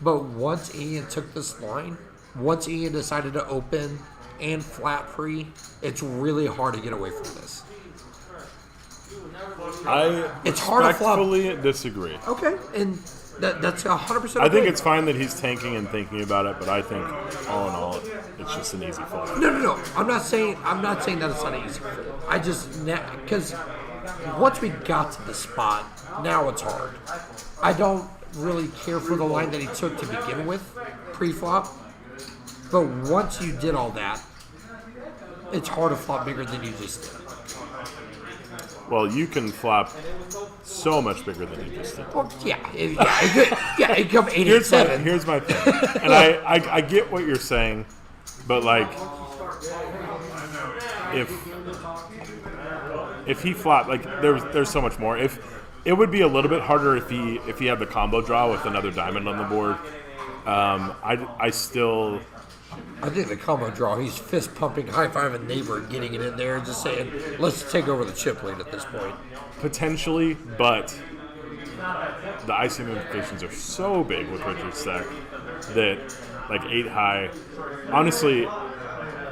But once Ian took this line, once Ian decided to open and flat free, it's really hard to get away from this. It's hard to flop. Respectfully disagree. Okay, and that's 100%. I think it's fine that he's tanking and thinking about it, but I think all in all, it's just an easy fold. No. I'm not saying that it's not easy. I just because once we got to the spot, now it's hard. I don't really care for the line that he took to begin with, pre-flop. But once you did all that, it's hard to flop bigger than you just did. Well, you can flop so much bigger than you just did. Well, it come 8 and 7. Here's my thing, and I get what you're saying, but like, if he flopped, like there's so much more. If it would be a little bit harder if he had the combo draw with another diamond on the board. I think the combo draw, he's fist pumping, high fiving neighbor, and getting it in there, and just saying, let's take over the chip lead at this point. Potentially, but the icing implications are so big with Richard's stack that, like 8 high, honestly,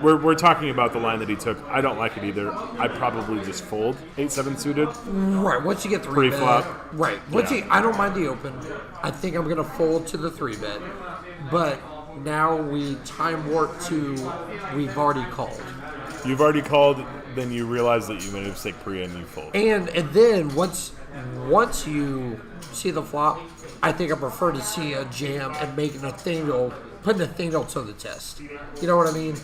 we're talking about the line that he took. I don't like it either. I probably just fold 8-7 suited. Right, once you get 3 pre-flop. bet. Right, I don't mind the open. I think I'm going to fold to the 3 bet. But now we time warp to we've already called. You've already called, then you realize that you made a mistake pre and you fold. And then once you see the flop, I think I prefer to see a jam and making putting Nathaniel to the test. You know what I mean?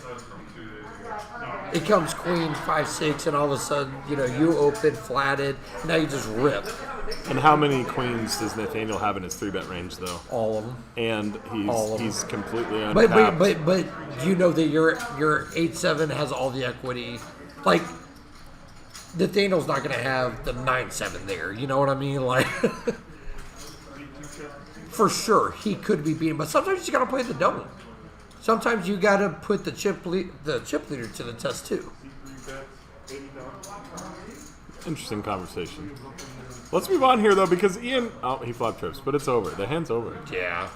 It comes queen 5-6, and all of a sudden, you open flatted. Now you just rip. And how many queens does Nathaniel have in his 3-bet range, though? All of them. And he's completely untapped. But you know that your 8-7 has all the equity. Like, Nathaniel's not going to have the 9-7 there. You know what I mean? Like, for sure, he could be beaten. But sometimes you got to play the double. Sometimes you got to put the chip leader to the test too. Interesting conversation. Let's move on here though, because Ian, he flopped trips, but it's over. The hand's over. Yeah.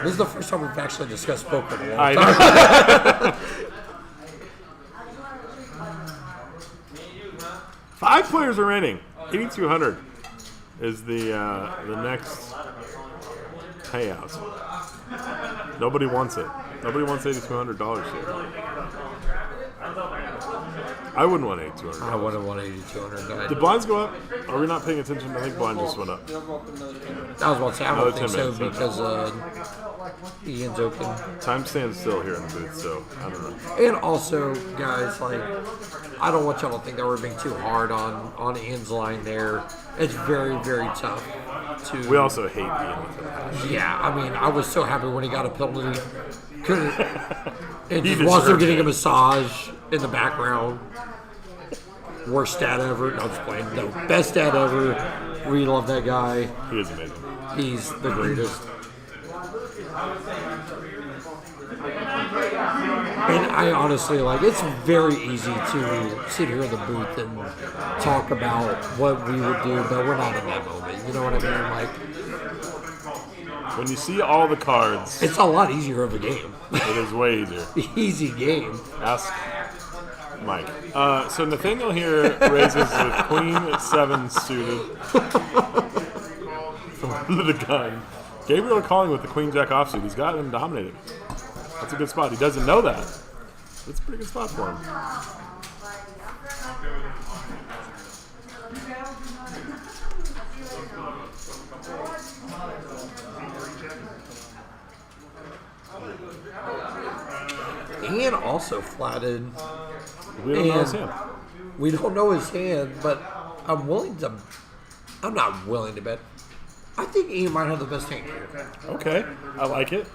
This is the first time we've actually discussed poker in a long I time. know. 5 players remaining. 8,200 is the next payout. Nobody wants it. Nobody wants $8,200 here. I wouldn't want $8,200. I wouldn't want $8,200. Did blinds go up? Are we not paying attention? I think blinds just went up. I was about to say, I don't think so because Ian's open. Time stands still here in the booth, so I don't know. And also, guys, like, I don't want y'all to think that we're being too hard on Ian's line there. It's very, very tough to. We also hate Ian with it. Yeah, I mean, I was so happy when he got a penalty. And He just while still deserved getting it. a massage in the background. Worst stat ever. No, I'm just playing. No, best stat ever. We love that guy. He is amazing. He's the greatest. And I honestly, like, it's very easy to sit here in the booth and talk about what we would do, but we're not in that moment. You know what I mean? Like, when you see all the cards, it's a lot easier of a game. It is way easier. Easy game. Ask Mike. So Nathaniel here raises with Queen at 7 suited from under the gun. Gabriel calling with the Queen Jack offsuit. He's got him dominated. That's a good spot. He doesn't know that. That's a pretty good spot for him. Ian also flatted. We don't know his hand. We don't know his hand, but I'm not willing to bet. I think Ian might have the best hand here. Okay, I like it.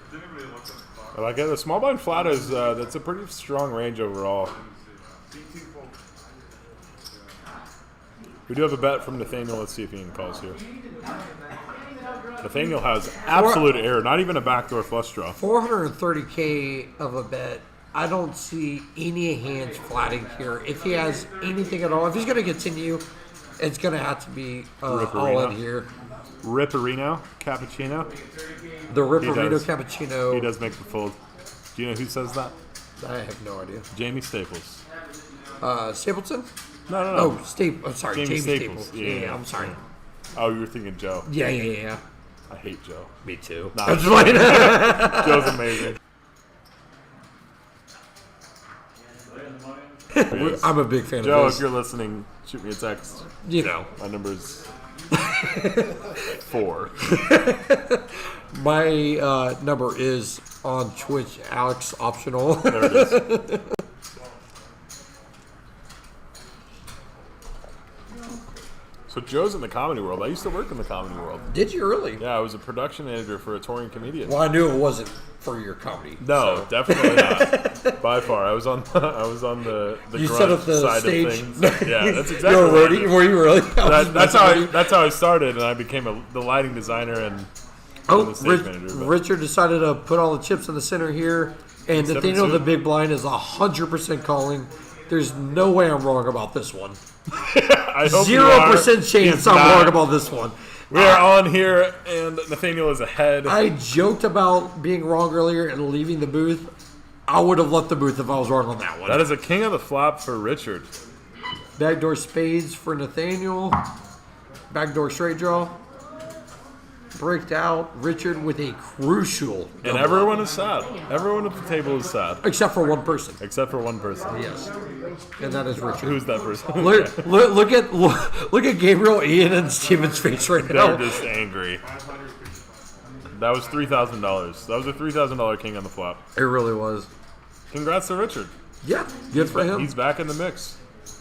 I like it. The small blind flat is that's a pretty strong range overall. We do have a bet from Nathaniel. Let's see if Ian calls here. Nathaniel has absolute error, not even a backdoor flush draw. 430K of a bet. I don't see any hands flatting here. If he has anything at all, if he's going to continue, It's gonna have to be all Ripperino. in here. Ripperino, cappuccino. The Ripperino does. cappuccino. He does make the fold. Do you know who says that? I have no idea. Jamie Staples. Stapleton? No. Oh, I'm sorry, Jamie Jamie Staples. Staples. Yeah, I'm sorry. Oh, you were thinking Joe. Yeah. I hate Joe. Me too. Nah, I'm just like, Joe's amazing. I'm a big fan Joe, of if his. you're listening, shoot me a text. You know. My number's 4. My number is on Twitch, Alex Optional. There it is. So Joe's in the comedy world. I used to work in the comedy world. Did you really? Yeah, I was a production editor for a touring comedian. Well, I knew it wasn't for your comedy. No, so. definitely not. By far, I was on the You grunt set up the side stage. of things. Yeah, that's exactly. You're a what I roadie? did. Were you really? That's how I started, and I became the lighting designer and the stage manager. But Richard decided to put all the chips in the center here, and Nathaniel 7-2. the Big Blind is 100% calling. There's no way I'm wrong about this one. I hope you are. 0% chance He's I'm not. wrong about this one. We are on here, and Nathaniel is ahead. I joked about being wrong earlier and leaving the booth. I would have left the booth if I was wrong on that one. That is a king of the flop for Richard. Backdoor spades for Nathaniel. Backdoor straight draw. Breaked out. Richard with a crucial. And double. everyone is sad. Everyone at the table is sad. Except for one person. Except for one person. Yes. And that is Richard. Who's that person? Look at Gabriel, Ian, and Steven's face right now. They're just angry. That was $3,000. That was a $3,000 king on the flop. It really was. Congrats to Richard. Yeah, good for him. He's back in the mix.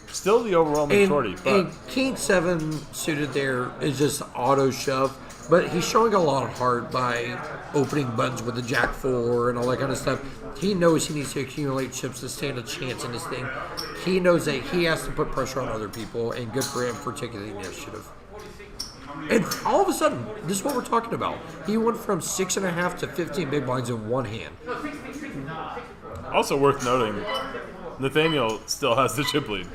Still the overwhelming majority, but and King 7 suited there is just auto shove. But he's showing a lot of heart by opening buttons with the Jack 4 and all that kind of stuff. He knows he needs to accumulate chips to stand a chance in this thing. He knows that he has to put pressure on other people, and good for him for taking the initiative. And all of a sudden, this is what we're talking about. He went from 6.5 to 15 big blinds in one hand. also worth noting, Nathaniel still has the chip lead.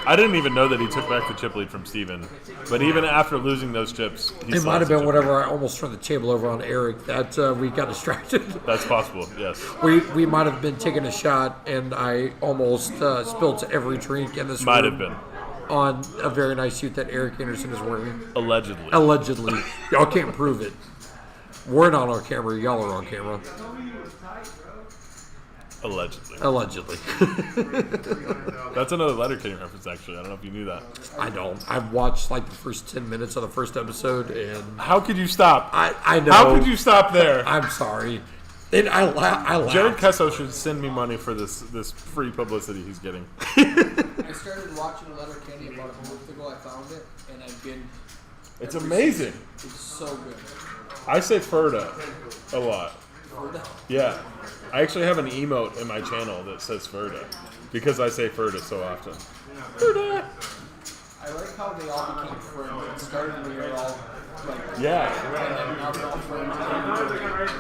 I didn't even know that he took back the chip lead from Steven. But even after losing those chips, he It still might has have the been chip whenever I almost turned the table over on Eric that we got distracted. lead. That's possible, yes. We might have been taking a shot, and I almost spilled every drink in this Might room have been. on a very nice suit that Eric Anderson is wearing. Allegedly. Allegedly. Y'all can't prove it. We're not on camera. Y'all are on camera. Allegedly. Allegedly. That's another Letterkenny reference, actually. I don't know if you knew that. I don't. I've watched like the first 10 minutes of the first episode, and How could you stop? I know. How could you stop there? I'm sorry. And I laughed. Jared Kesso should send me money for this free publicity he's getting. I started watching Letterkenny about a month ago. I found it, and I've been. It's amazing. It's so good. I say Ferda a lot. Ferda? Yeah. I actually have an emote in my channel that says Ferda because I say Ferda so often. Ferda! I like how they all became friends. It started when we were all like. Yeah. And then now they're all friends. And I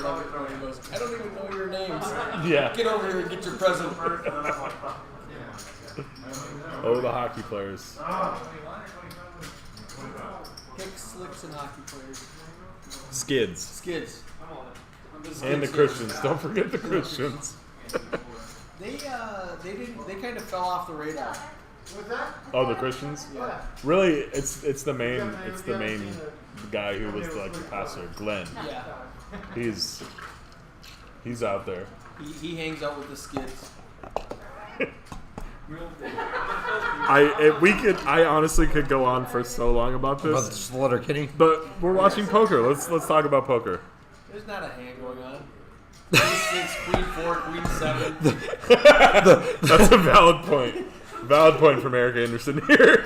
love it when he goes, I don't even know your names. Yeah. Get over here and get your present. Oh, the hockey players. Pick slicks and hockey players. Skids. Skids. And the Christians. Don't forget the Christians. They kind of fell off the radar. Oh, the Christians? Yeah. Really, it's the main guy who was like the pastor, Glenn. Yeah. He's out there. He hangs out with the Skids. I honestly could go on for so long about About this. this Letterkenny. But we're watching poker. Let's talk about poker. There's not a hand going on. Queen 6, Queen 4, Queen 7. That's a valid point. Valid point from Eric Anderson here.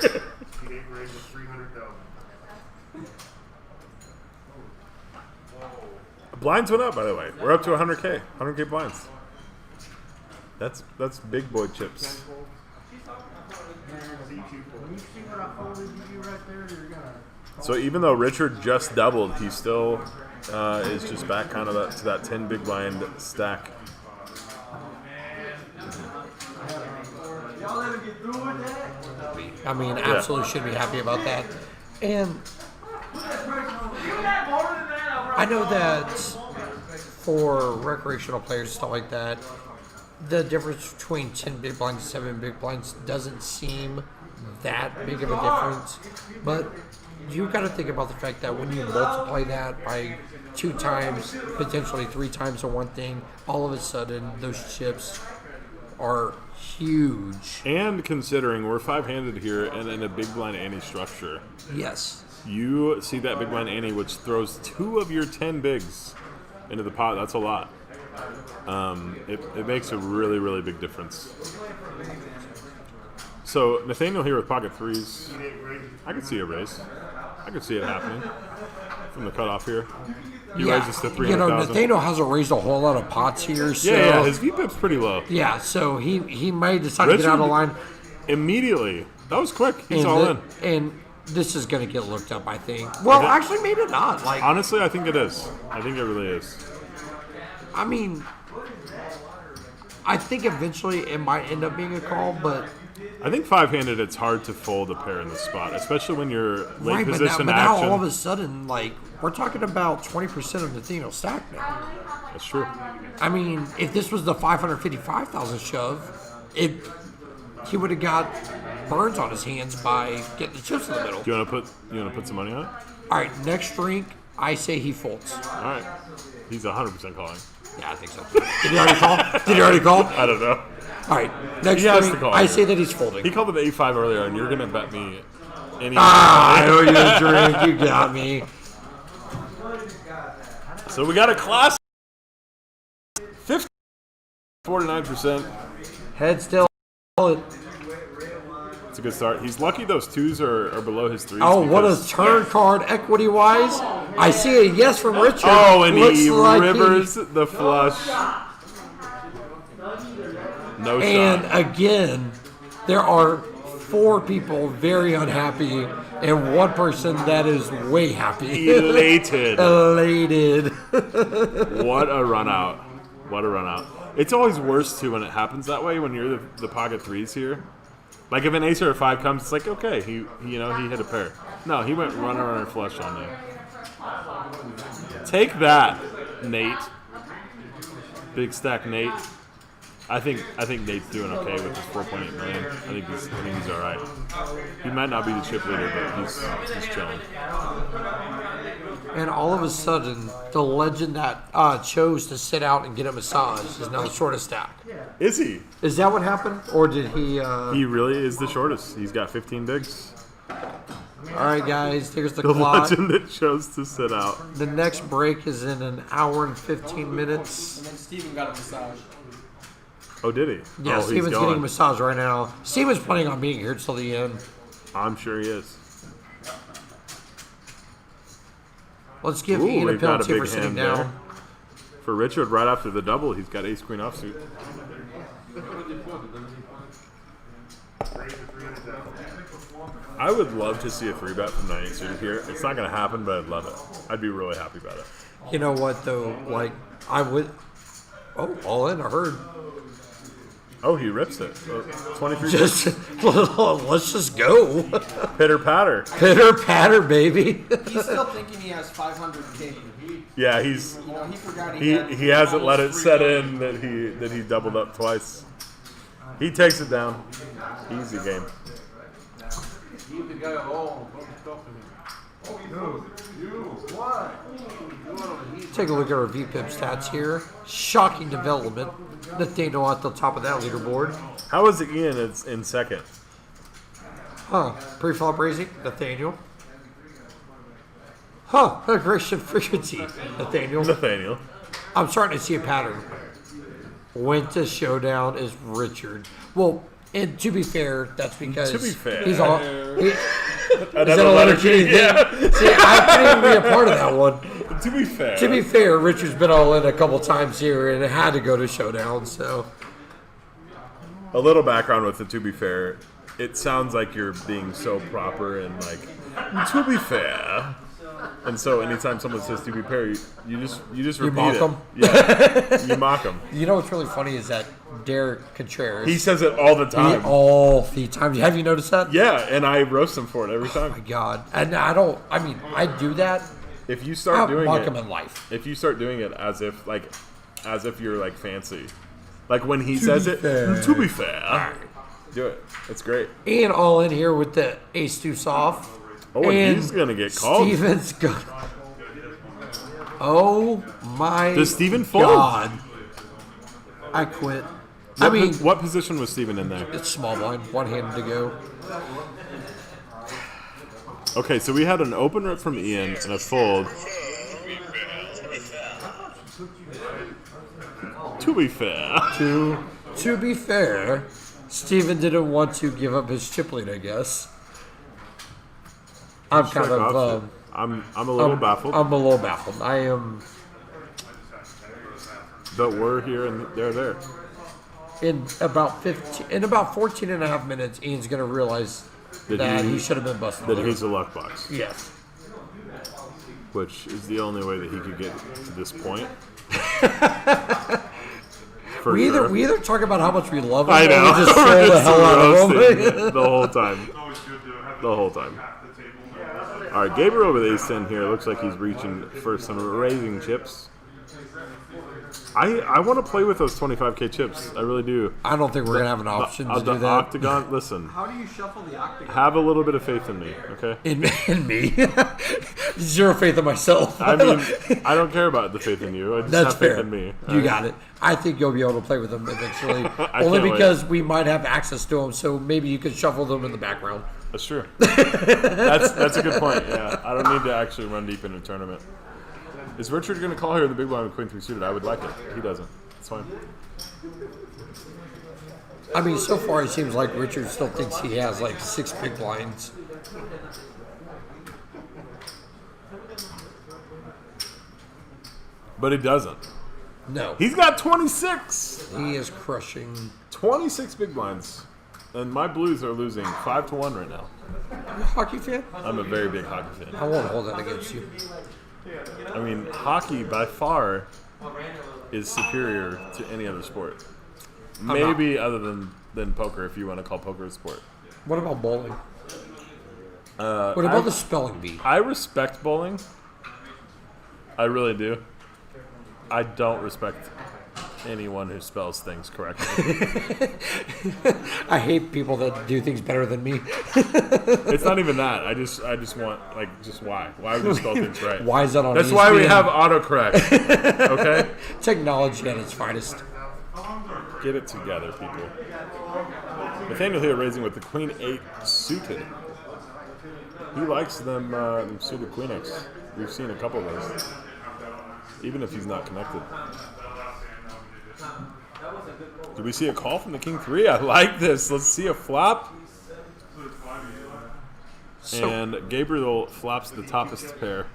Blinds went up, by the way. We're up to 100K. 100K blinds. That's big boy chips. So even though Richard just doubled, he still is just back kind of to that 10 big blind stack. Y'all let him get through with that? I mean, absolutely should be happy about that. And I know that for recreational players and stuff like that, the difference between 10 big blinds and 7 big blinds doesn't seem that big of a difference. But you got to think about the fact that when you multiply that by 2 times, potentially 3 times on one thing, all of a sudden those chips are huge. And considering we're 5-handed here and in a big blind ante structure, Yes. you see that big blind ante which throws 2 of your 10 bigs into the pot. That's a lot. It makes a really, really big difference. So Nathaniel here with pocket 3s. I could see a raise. I could see it happening from the cutoff here. He raises to 300,000. You know, Nathaniel hasn't raised a whole lot of pots here. So Yeah, his VPIP's pretty low. Yeah, so he might decide to get out of line. Immediately. That was quick. He's And all the- in. And this is going to get looked up, I think. Well, Okay. actually, maybe not. Like, Honestly, I think it is. I think it really is. I mean, I think eventually it might end up being a call, but I think 5-handed, it's hard to fold a pair in the spot, especially when you're late right. But position now action. all of a sudden, like, we're talking about 20% of Nathaniel's stack now. That's true. I mean, if this was the 555,000 shove, he would have got burns on his hands by getting the chips in the middle. Do you want to put some money on it? All right, next drink, I say he folds. All right. He's 100% calling. Yeah, I think so. Did he already call? Did he already call? I don't know. All right, next He has drink, to call. I say that he's folding. He called it 8-5 earlier, and you're going to bet me any. I owe you a drink. You got me. So we got a class 50, 49%. Head still. It's a good start. He's lucky those 2s are below his 3s. Oh, what a because- turn card equity wise. I see a yes from Richard. Oh, and Looks he like rivers the flush. No And shot. again, there are 4 people very unhappy and 1 person that is way happy. Elated. Elated. What a run out. What a run out. It's always worse, too, when it happens that way, when you're the pocket 3s here. Like, if an ace or a 5 comes, it's like, okay, he hit a pair. No, he went runner flush on you. Take that, Nate. Big stack Nate. I think Nate's doing okay with his 4.8 million. I think he's all right. He might not be the chip leader, but he's chilling. And all of a sudden, the legend that chose to sit out and get a massage is now the shortest stack. Is he? Is that what happened? Or did he... He really is the shortest. He's got 15 bigs. All right, guys, here's the The clock. legend that chose to sit out. The next break is in an hour and 15 minutes. And then Steven got a massage. Oh, did he? Yeah, oh, he's Steven's going. getting a massage right now. Steven's planning on being here till the end. I'm sure he is. Let's give Ooh, Ian a we've got penalty big for sitting hand down. there. For Richard, right after the double, he's got ace queen offsuit. I would love to see a 3-bet from 9-8 suited here. It's not going to happen, but I'd love it. I'd be really happy about it. You know what, though? Like, I would... Oh, all in, I heard. Oh, he rips it. 23 Just, let's just go. Pitter patter. Pitter patter, baby. He's still thinking he has 500K. Yeah, he's You know, he forgot he hasn't let it set in that he doubled up twice. He takes it down. Easy game. Leave the guy alone. Don't talk to him. What? Take a look at our VPIP stats here. Shocking development. Nathaniel at the top of that leaderboard. How is it Ian? It's in second. Huh. Pre-flop raising, Nathaniel. Huh. Aggression frequency, Nathaniel. Nathaniel. I'm starting to see a pattern. Went to showdown is Richard. Well, and to be fair, that's because To be fair. he's all. Is Another that a letter Kenny thing? yeah. See, I couldn't even be a part of that one. To be fair. To be fair, Richard's been all in a couple times here and it had to go to showdown. So A little background with it, to be fair. It sounds like you're being so proper and like, to be fair. And so anytime someone says to be pair, you just You repeat mock it. 'em? Yeah, you mock them. You know what's really funny is that Derek Contreras. He says it all the time. All the time. Have you noticed that? Yeah, and I roast him for it every Oh my time. god. And I mean, I do that. If you start I'll doing mock it, him in life. if you start doing it as if you're like fancy, like when he says be it, fair. to be fair, do it. It's great. And all in here with the ace deuce off. Oh, and he's gonna get called. Steven's gonna. Oh my. Does Steven fold? God. I quit. I mean, What position was Steven in there? it's small blind, one handed to go. Okay, so we had an open rip from Ian and a fold. To be fair. To be fair, Steven didn't want to give up his chip lead, I guess. I'm kind of. I'm a little baffled. I'm a little baffled. I am. But we're here and they're there. In about 14 and a half minutes, Ian's going to realize that he should have been busted. That he's a luck box. Yes. Which is the only way that he could get to this point. We either talk about how much we love him, I know. or we just troll the hell out of roasting him. the whole time. The whole time. All right, Gabriel with ace 10 here. Looks like he's reaching for some raising chips. I want to play with those 25k chips. I really do. I don't think we're gonna have an option to the do that. octagon. Listen, How do you shuffle the octagon? have a little bit of faith in me, okay? In me, zero faith in myself. I mean, I don't care about the faith in you. I just That's have faith fair. in me. You got it. I think you'll be able to play with them eventually. I Only can't because we might have access to them, so maybe you could shuffle them in the background. That's true. That's a good point. Yeah, I don't need to actually run deep in a tournament. Is Richard going to call here the big blind with Queen 3 suited? I would like it. He doesn't. It's fine. I mean, so far it seems like Richard still thinks he has like 6 big blinds. But he doesn't. No. He's got 26. He is crushing. 26 big blinds. And my Blues are losing 5-1 right now. Are you a hockey fan? I'm a very big hockey fan. I won't hold that against you. I mean, hockey by far is superior to any other sport. Maybe other than poker, if you want to call poker a sport. What about bowling? What about the spelling bee? I respect bowling. I really do. I don't respect anyone who spells things correctly. I hate people that do things better than me. It's not even that. I just want, like, just why? Why would you spell things right? Why is that on That's ESPN? why we have autocorrect. Okay? Technology at its finest. Get it together, people. Nathaniel here raising with the Queen 8 suited. He likes them suited Queen X. We've seen a couple of those. Even if he's not connected. Do we see a call from the King 3? I like this. Let's see a flop. And Gabriel flops the toppest pair.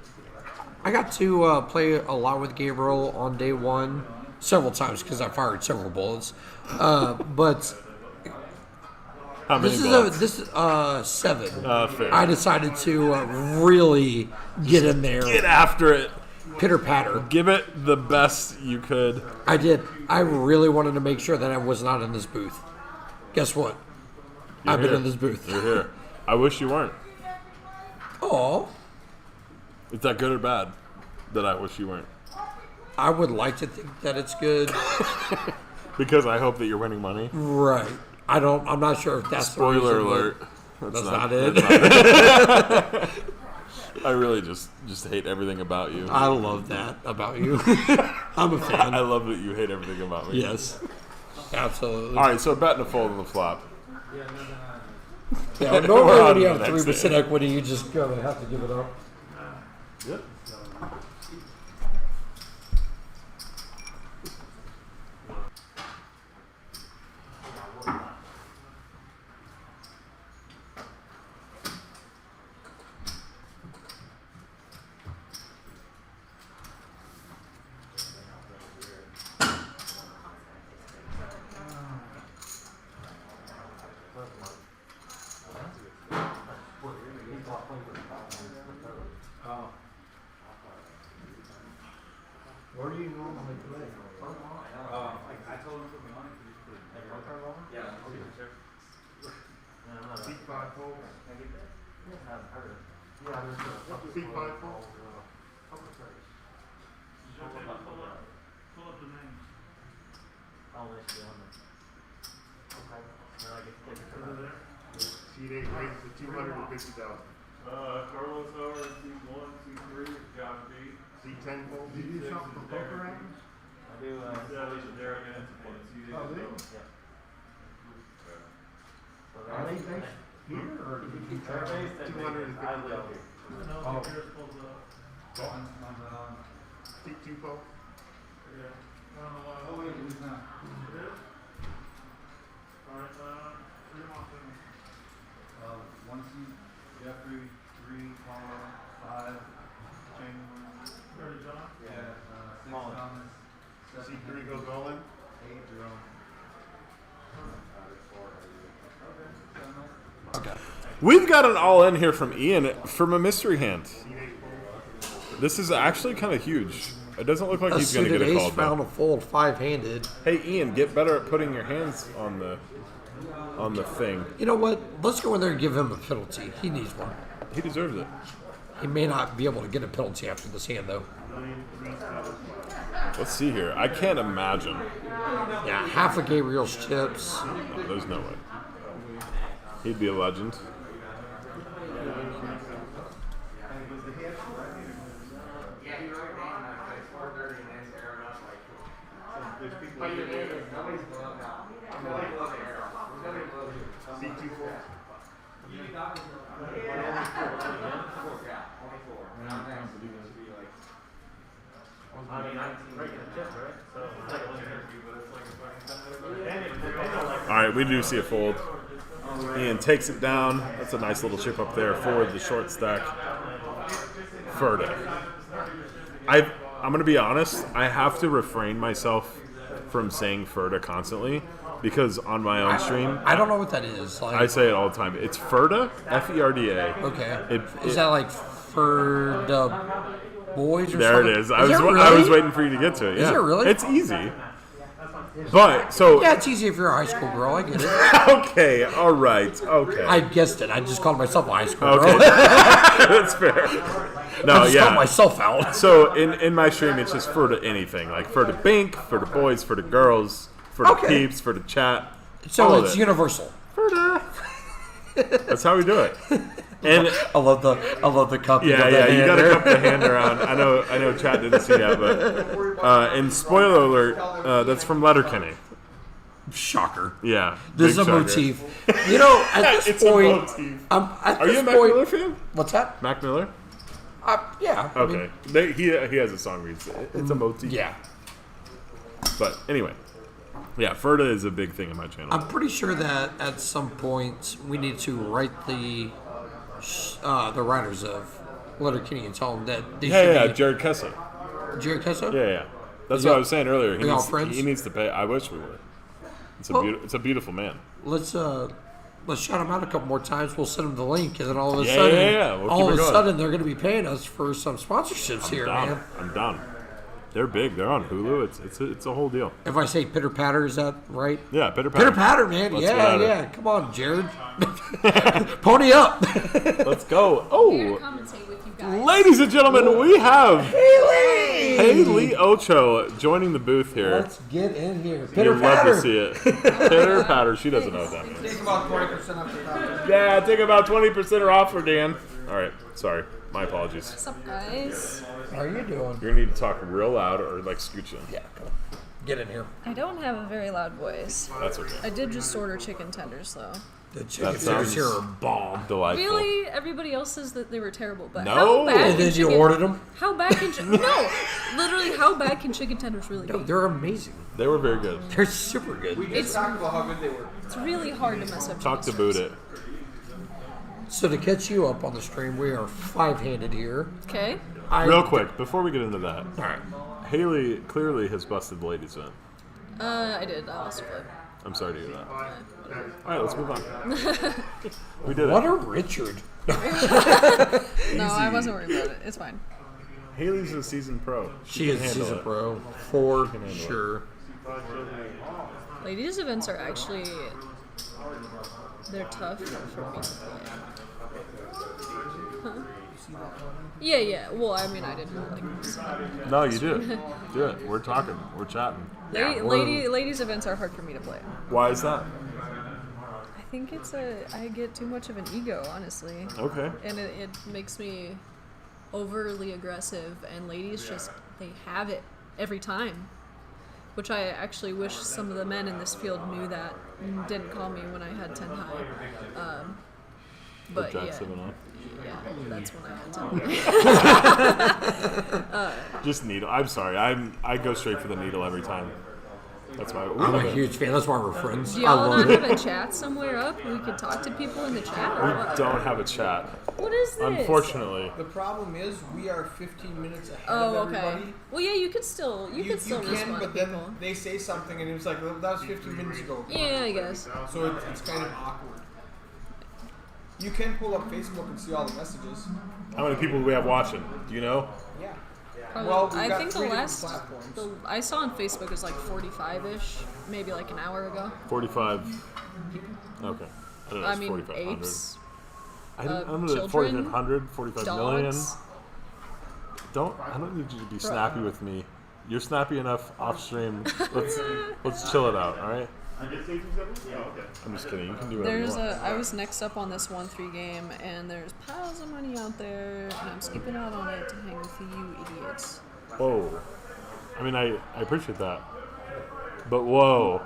I got to play a lot with Gabriel on day one, several times because I fired several bullets. But How many this is 7. Fair. I decided to really get in there, Get after it. pitter patter. Give it the best you could. I did. I really wanted to make sure that I was not in this booth. Guess what? You're I've been here. in this booth. You're here. I wish you weren't. Oh, Is that good or bad that I wish you weren't? I would like to think that it's good. Because I hope that you're winning money. Right. I'm not sure if that's the Spoiler reason, but alert. That's not it. That's not it. I really just hate everything about you. I love that about you. I'm a fan. I love that you hate everything about me. Yes. Absolutely. All right, so bet and a fold on the flop. Yeah, We're normally on when you to have the next 3% thing. equity, you just gotta have to give it up. Yep. Where do you normally play? I told him to put me on it. Like one card over? Yeah. Seat 5 folds? Yeah, there's Seat 5 folds? Pull up the names. Seat 8 raises to 250,000. Carlos Howard, seat 1, seat 3, Josh B. Seat 10 folds? Did you do something for poker I rounds? do, Yeah, Derek and seat 8. Oh, they? Are they based here or did you They're based in Vegas. I live here. No, Oh. yours pulls up. Seat 2 folds? Yeah. I don't know why. Oh, wait, who's not? It is? Alright, read them off then. 1 seat, Jeffrey, 3, Paula, 5, Chamberlain. Ready, John? Yeah, 6, Mullen. Thomas. Seat 3 goes all in? 8, Jerome. Okay. We've got an all in here from Ian from a mystery hand. Seat 8 folds? This is actually kind of huge. It doesn't look like A he's going to suited get a ace call. found a fold 5-handed. Hey Ian, get better at putting your hands on the thing. You know what? Let's go in there and give him a penalty. He needs one. He deserves it. He may not be able to get a penalty after this hand, though. Let's see here. I can't imagine. Yeah, half of Gabriel's chips. No, there's no way. He'd be a legend. Seat 2 folds? I mean, I'm breaking the chip, right? So it's like 1 interview, but it's like a fucking All right, we do see a fold. Ian takes it down. That's a nice little chip up there for the short stack. Ferda. I'm going to be honest. I have to refrain myself from saying Ferda constantly because on my own stream, I don't know what that is. Like, I say it all the time. It's Ferda, Ferda. okay. It- Is it- that like for the boys or There something? it is. it I was really? waiting for you to get to it. Is Yeah. it really? It's easy. But so Yeah, it's easy if you're a high school girl. I get it. okay, all right, okay. I guessed it. I just called myself a high school Okay, girl. that's fair. No, I just called yeah. myself out. So in my stream, it's just for the anything, like for the bink, for the boys, for the girls, for the Okay. peeps, for the chat. So all of it's it. universal. That's how we do it. And I love the cup. yeah, got yeah, that you hand gotta there. cup the hand around. I know, chat didn't see that, but and spoiler alert, that's from Letterkenny. Shocker. Yeah, This is big a shocker. motif. You know, at this It's a point, motif. at Are you a this Mac point, Miller fan? What's that? Mac Miller? Yeah. I mean, Okay, he has a song reads. It's a motif. yeah. But anyway, yeah, Ferda is a big thing in my channel. I'm pretty sure that at some point we need to write the writers of Letterkenny and tell them that they should Yeah, be Jared Kessa. Jared Kesso. Yeah. That's We what all- I was saying earlier. we all friends? He needs to pay. I wish we were. It's a Well- it's a beautiful man. Let's shout them out a couple more times. We'll send them the link, and then all of a Yeah, sudden, yeah. We'll all keep of it a going. sudden, they're going to be paying us for some sponsorships here, Down. man. I'm down. They're big. They're on Hulu. It's a whole deal. If I say pitter patter, is that right? Yeah, pitter patter. Pitter patter, man. Let's get Yeah, at it. yeah. Come on, Jared. Pony up. Let's go. Here to Oh, commentate with you guys. ladies and gentlemen, we have Haley. Haley Ocho joining the booth here. Let's get in here. Pitter You'd love patter. to see it. Pitter patter. She doesn't know what that means. Take about 20% off the top. Yeah, take about 20% off for Dan. All right, sorry. My apologies. What's up, guys? How are you doing? You're gonna need to talk real loud or like scooch in. Yeah, come on. Get in here. I don't have a very loud voice. That's okay. I did just order chicken tenders, though. The chicken That tenders sounds here are bomb. delightful. Really? Everybody else says that they were terrible, but No. how bad And can then you chicken- ordered them? How bad can no? Literally, how bad can chicken tenders really No, be? they're amazing. They were very good. They're super good. We just talked about how good they were. It's really hard to mess up. Talk to chicken boot tenders. it. So to catch you up on the stream, we are 5-handed here. Okay. Real quick, before we get into that, All right. Haley clearly has busted the ladies in. I did. I lost a flip. I'm sorry to hear that. All right, let's move on. We did What it. a Richard. No, I wasn't worried about it. It's fine. Haley's a seasoned pro. She can is a handle season it. pro for handle it. sure. Ladies events are actually they're tough for me to play. Huh? Yeah. Well, I mean, I didn't like. No, you do it. Do it. We're talking. We're chatting. Ladies events are hard for me to play. Why is that? I think I get too much of an ego, honestly. Okay. And it makes me overly aggressive, and ladies just, they have it every time. Which I actually wish some of the men in this field knew that and didn't call me when I had 10 high. But Jack yeah. 7-0. Yeah, that's when I had 10 high. Just needle. I'm sorry. I go straight for the needle every time. That's why. I'm a huge fan. That's why we're friends. Do I y'all love not it. have a chat somewhere up? We could talk to people in the chat? Or We what? don't have a chat. What is this? Unfortunately. The problem is we are 15 minutes ahead Oh, of okay. everybody. Well, yeah, you could still respond but to then people. they say something and it's like, well, that was 15 minutes ago. Yeah, I guess. So it's kind of awkward. You can pull up Facebook and see all the messages. How many people do we have watching? Do you know? Yeah. Probably, Well, we've I got think the 3 different last platforms. I saw on Facebook is like 45-ish, maybe like an hour ago. 45. Okay. I don't know. I It's mean, 4,500. apes, I'm gonna children, 4,500, 45 million. dogs. I don't need you to be snappy with me. You're snappy enough off stream. Let's chill it out, all right? I'm just kidding. You can do whatever you want. I was next up on this 1-3 game, and there's piles of money out there, and I'm skipping out on it to hang with you idiots. Whoa. I mean, I appreciate that. But whoa.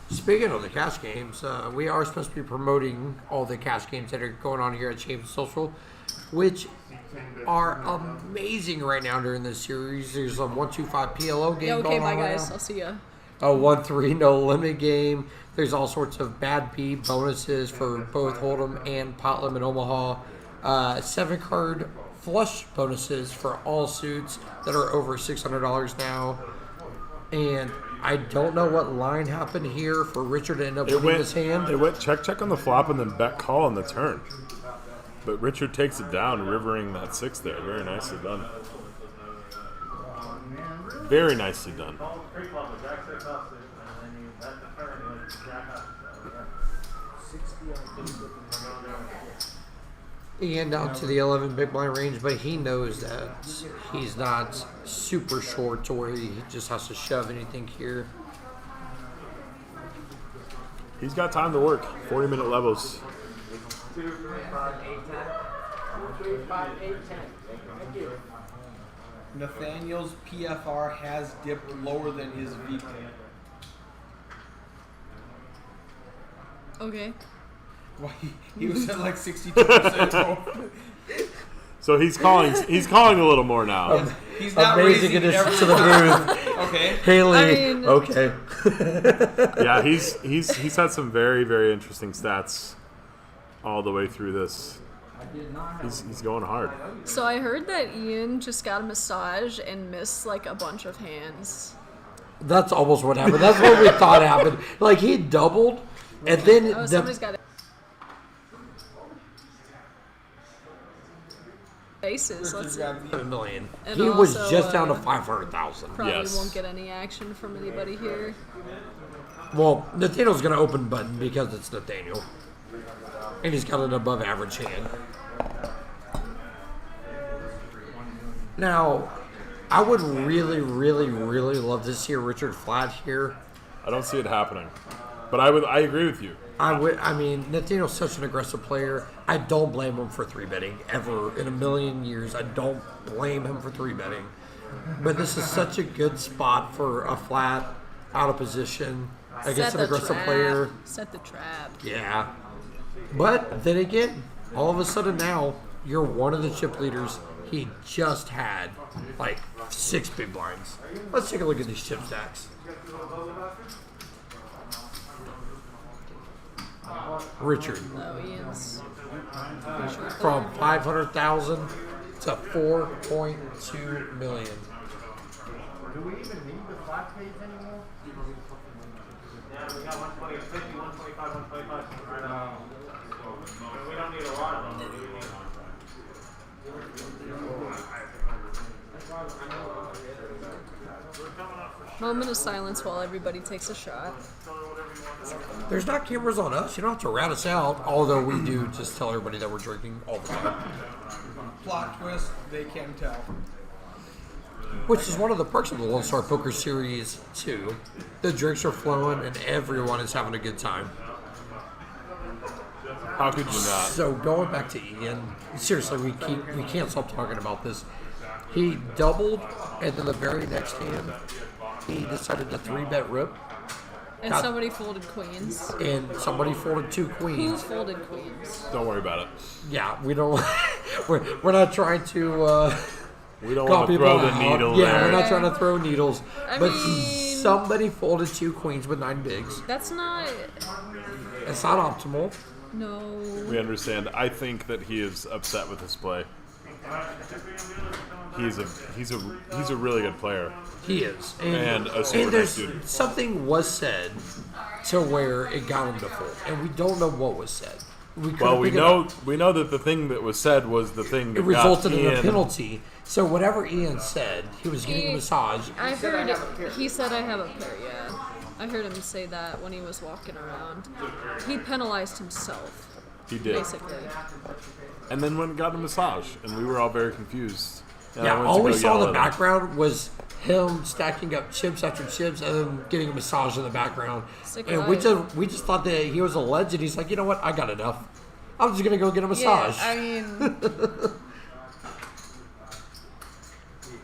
Speaking of the cash games, we are supposed to be promoting all the cash games that are going on here at Shame Social, which are amazing right now during this series. There's a 125 PLO game Yeah, okay, going bye on right guys. now. I'll see ya. A 1-3 no limit game. There's all sorts of bad beat bonuses for both Hold'em and Pot Limit Omaha. 7-card flush bonuses for all suits that are over $600 now. And I don't know what line happened here for Richard to end up winning his hand. It went check on the flop and then bet call on the turn. But Richard takes it down, rivering that 6 there. Very nicely done. Very nicely done. And out to the 11 big blind range, but he knows that he's not super short to where he just has to shove anything here. He's got time to work. 40-minute levels. 2, 3, 5, 8, 10. 2, 3, 5, 8, 10. Thank you. Nathaniel's PFR has dipped lower than his VP. Okay. Well, he was at like 62%. So he's calling a little more now. He's not Amazing raising addition every to the time. booth. Okay. Haley, I mean- okay. Yeah, he's had some very, very interesting stats all the way through this. He's going hard. So I heard that Ian just got a massage and missed like a bunch of hands. That's almost what happened. That's what we thought happened. Like he doubled, and then Oh, somebody's got faces. Let's see. $1 million. And He was also, just down to 500,000. Probably Yes. won't get any action from anybody here. Well, Nathaniel's gonna open button because it's Nathaniel, and he's got an above average hand. Now, I would really, really, really love to see a Richard flat here. I don't see it happening, but I agree with you. I mean, Nathaniel's such an aggressive player. I don't blame him for 3-betting ever in a million years. I don't blame him for 3-betting. But this is such a good spot for a flat, out of position against an aggressive player. Set the trap. Yeah. But then again, all of a sudden now, you're one of the chip leaders. He just had like 6 big blinds. Let's take a look at these chip stacks. Richard. Oh, Ian's. From 500,000 to 4.2 million. Do we even need the flat page anymore? Yeah, we got 120, 50, 125, 125 right now. We don't need a lot of them, but we need Moment of silence while everybody takes a shot. There's not cameras on us. You don't have to rat us out. Although we do just tell everybody that we're drinking all the time. Plot twist, they can tell. Which is one of the perks of the Lone Star Poker Series, too. The drinks are flowing and everyone is having a good time. How could you not? So going back to Ian, seriously, we can't stop talking about this. He doubled, and then the very next hand, he decided to 3-bet rip. And somebody folded queens. And somebody folded 2 Who queens. folded queens? Don't worry about it. Yeah, we don't. we're not trying to. We don't call want to people throw the out. needle Yeah, there. we're not trying to throw needles. I but mean- somebody folded 2 queens with 9 bigs. That's not. It's not optimal. No. We understand. I think that he is upset with his play. He's a really good player. He is. And a super and nice there's dude. something was said to where it got him to fold, and we don't know what was said. We couldn't pick it up. we know that the thing that was said was the thing that It resulted got in a Ian. penalty. So whatever Ian said, he was getting a massage. I heard he said I have a pair, yeah. I heard him say that when he was walking around. He penalized himself. He did. Basically. And then went and got a massage, and we were all very confused. And I Yeah, went to all we go saw in yell the at him. background was him stacking up chips after chips and then getting a massage in the background. Sick And life. we just thought that he was a legend. He's like, you know what? I got enough. I'm just gonna go get a massage. Yeah, I mean, Big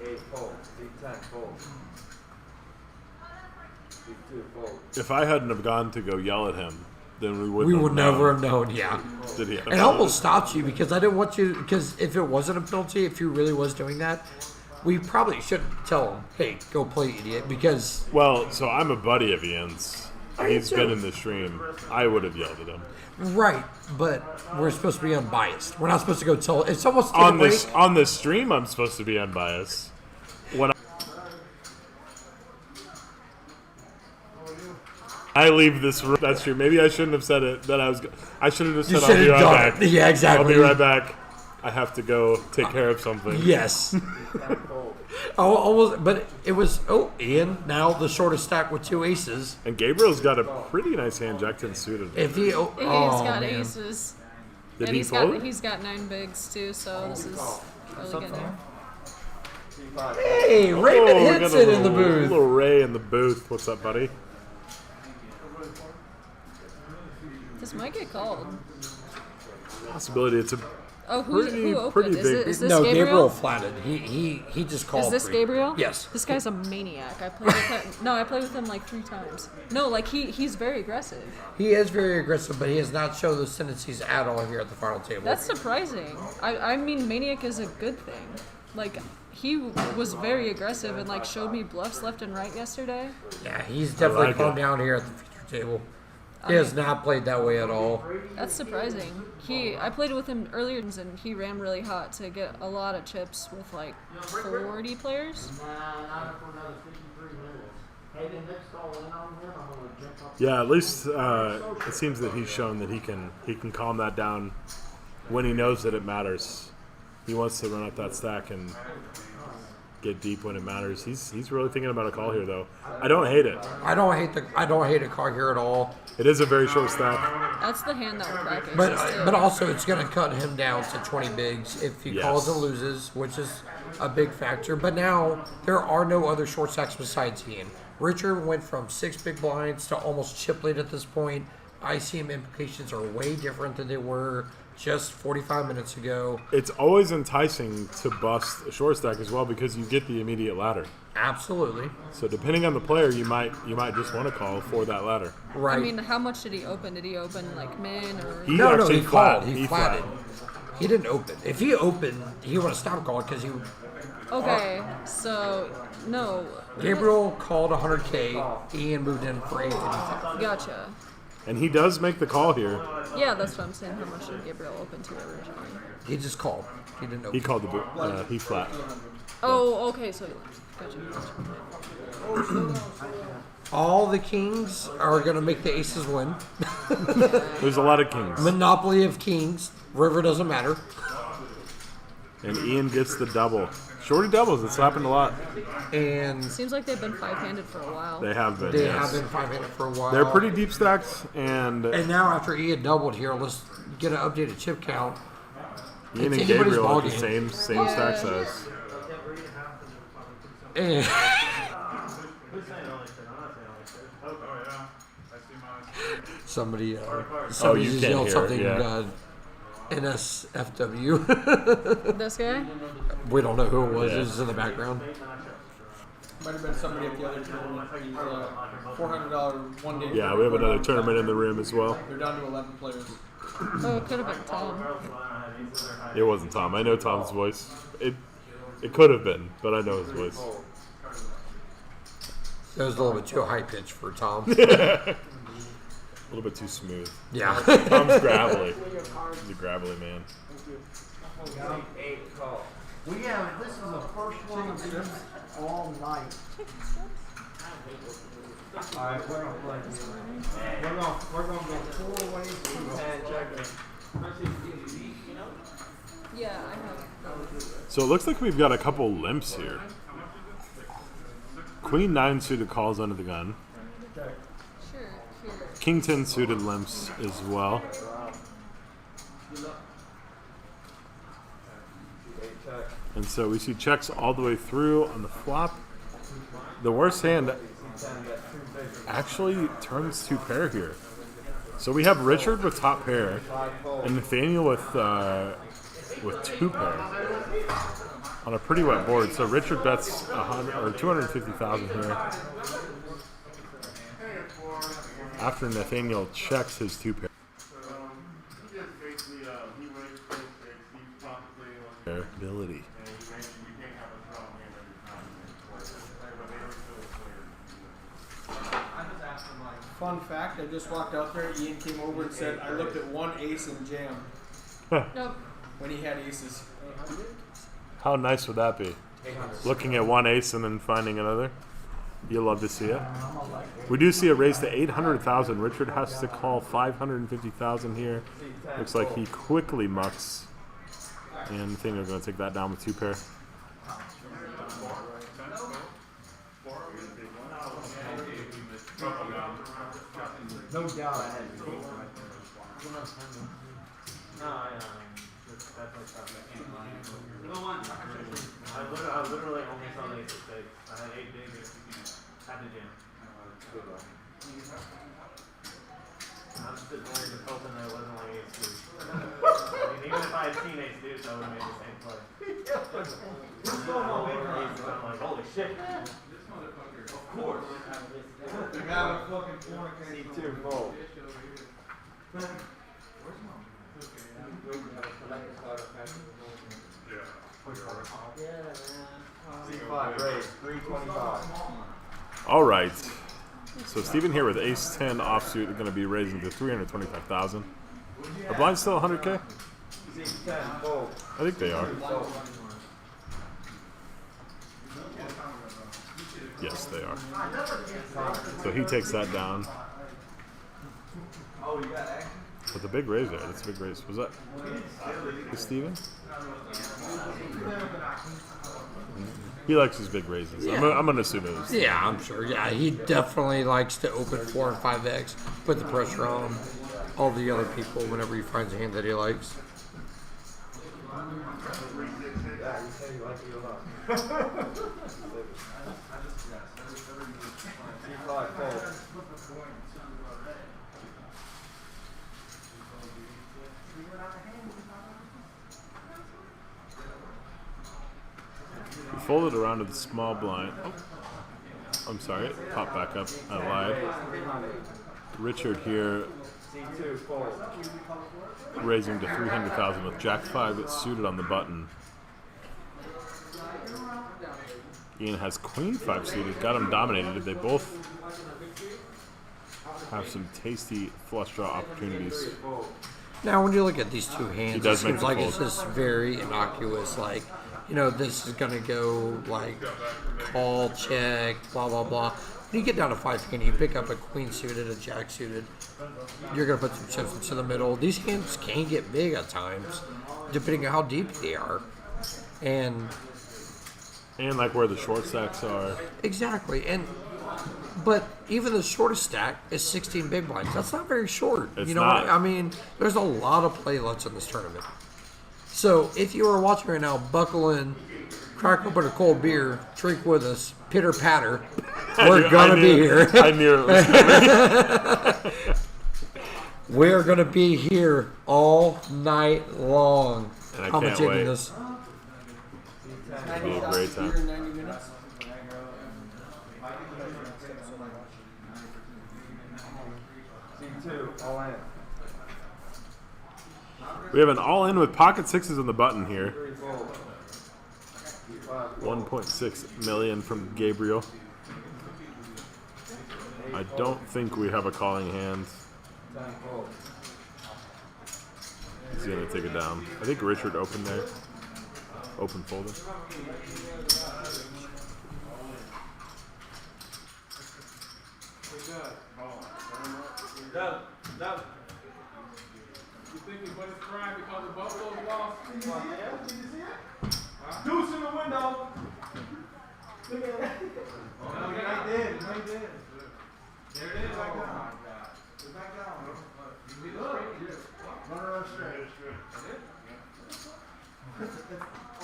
8 fold. Big 10 fold. Big 2 fold. If I hadn't have gone to go yell at him, then we would. We would never have known. Yeah. Did he? And I almost stopped you because I didn't want you. Because if it wasn't a penalty, if he really was doing that, we probably shouldn't tell him, "Hey, go play, idiot." Because Well, so I'm a buddy of Ian's. I am He's too. been in the stream. I would have yelled at him. right, but we're supposed to be unbiased. We're not supposed to go tell. If someone's On this stream, I'm supposed to be unbiased. When I leave this room, that's true. Maybe I shouldn't have said it. That I should have just You said I'll be should right have back. done it. Yeah, exactly. I'll be right back. I have to go take care of something. Yes. Oh, almost, but it was. Oh, Ian now the shortest stack with 2 aces. And Gabriel's got a pretty nice hand, Jack 10 suited. If he, he's got man. aces. Did And he fold? he's got 9 bigs too, so this is really good there. Hey, Raymond Oh, we got Henson in the booth. Little Ray in the booth. What's up, buddy? This might get called. Possibility. It's a Oh, pretty who opened? pretty Is big. it- is this No, Gabriel? Gabriel flatted. He just called. Is this 3. Gabriel? Yes. This guy's a maniac. I played with him. No, I played with him like 3 times. No, like he's very aggressive. He is very aggressive, but he has not shown those tendencies at all here at the final table. That's surprising. I mean, maniac is a good thing. Like he was very aggressive and like showed me bluffs left and right yesterday. Yeah, he's definitely like calmed it. down here at the feature table. He has not played that way at all. That's surprising. I played with him earlier and he ran really hot to get a lot of chips with like 40 players. Yeah, at least it seems that he's shown that he can calm that down when he knows that it matters. He wants to run up that stack and get deep when it matters. He's really thinking about a call here, though. I don't hate it. I don't hate a card here at all. It is a very short stack. That's the hand that will crack aces But too. also it's going to cut him down to 20 bigs if he Yes. calls and loses, which is a big factor. But now there are no other short stacks besides Ian. Richard went from 6 big blinds to almost chip lead at this point. ICM implications are way different than they were just 45 minutes ago. It's always enticing to bust a short stack as well because you get the immediate ladder. Absolutely. So depending on the player, you might just want to call for that ladder. Right. I mean, how much did he open? Did he open like min or? He no, actually he called. flat. He flatted. He didn't open. If he opened, he would have stopped calling because he. Okay, so no. Gabriel called 100K. Ian moved in for 855. Gotcha. And he does make the call here. Yeah, that's what I'm saying. How much did Gabriel open to originally? He just called. He didn't open. He called the boot. He flat. Oh, okay. So gotcha. All the kings are going to make the aces win. There's a lot of kings. Monopoly of kings. River doesn't matter. And Ian gets the double. Shorty doubles. It's happened a lot. And Seems like they've been 5-handed for a while. They have been. they yes. have been 5-handed for a while. They're pretty deep stacked, and And now after Ian doubled here, let's get an updated chip count. Ian It's and anybody's Gabriel are the ballgame. same stack size. And Who's saying only shit? I'm not saying only shit. Oh yeah, I see mine. somebody, you somebody just can't yelled hear it, something. yeah. NSFW. This guy? We don't know who it was. Yeah. It was in the background. Might have been somebody at the other tournament. He's $400 one day. Yeah, we have another tournament in the room as well. They're down to 11 players. Oh, it could have been Tom. It wasn't Tom. I know Tom's voice. It could have been, but I know his voice. It was a little bit too high pitched for Tom. A little bit too smooth. Yeah. Tom's gravelly. He's a gravelly man. We have, this is the first one of these all night. Alright, we're gonna play this. We're gonna go 4 ways to Yeah, I have. So it looks like we've got a couple limps here. Queen 9 suited calls under the gun. Sure, sure. King 10 suited limps as well. And so we see checks all the way through on the flop. The worst hand actually turns 2 pair here. So we have Richard with top pair and Nathaniel with 2 pair on a pretty wet board. So Richard bets 100 or 250,000 here. After Nathaniel checks his 2 pair. Ability. Fun fact, I just walked out there, Ian came over and said, I looked at one ace and jammed Nope. when he had aces. How nice would that be? Looking at one ace and then finding another. You'll love to see it. We do see a raise to 800,000. Richard has to call 550,000 here. Looks like he quickly mucks. And I think they're going to take that down with 2 pair. No doubt I had to No, I that's definitely something. I literally only saw the ace of spades. I had 8 big, had to jam. I'm just sitting there just hoping that it wasn't like ace deuce. I mean, even if I had seen ace deuce, I would have made the same play. I'm like, holy shit. Of course. The guy with fucking fornicating. C2 fold. C5 raise, 325. All right. So Stephen here with ace 10 offsuit is going to be raising to 325,000. Are blinds still 100K? C10 fold. I think they are. Yes, they are. So he takes that down. Oh, you got action? With a big raise there. That's a big raise. Was that Steven? He likes his big raises. Yeah. I'm going to assume it was. Yeah, I'm sure. Yeah, he definitely likes to open 4 and 5x, put the pressure on all the other people whenever he finds a hand that he likes. Yeah, you say you like it a lot. C5 fold. We folded around to the small blind. Oh, I'm sorry. Pop back up. I lied. Richard here C2 fold. raising to 300,000 with Jack 5 that's suited on the button. Ian has Queen 5 suited. Got him dominated. They both have some tasty flush draw opportunities. Now, when you look at these 2 hands, it does make seems the like fold. it's just very innocuous. Like, you know, this is going to go like call, check, blah, blah, blah. When you get down to 5 you pick up a queen suited, a jack suited. You're going to put some chips into the middle. These hands can get big at times, depending on how deep they are. And like where the short stacks are. exactly. But even the shortest stack is 16 big blinds. That's not very short. It's you know not. what I mean? There's a lot of playlets in this tournament. So if you are watching right now, buckle in, crack open a cold beer, drink with us, pitter patter. We're gonna be here. I knew it was coming. We're gonna be here all night long, And I can't commentating wait. this. It'll be a great time. 90 minutes. C2, all in. We have an all-in with pocket sixes on the button here. 3 fold. 1.6 million from Gabriel. I don't think we have a calling hand. 10 fold. He's gonna take it down. I think Richard opened there. Open folder. Doug. You think anybody's crying because the Buffalo's lost? Did you see it? Deuce in the window. Look at that. Oh, no, right there. Right there. There it is. Back down. It's back down, bro. Run around straight.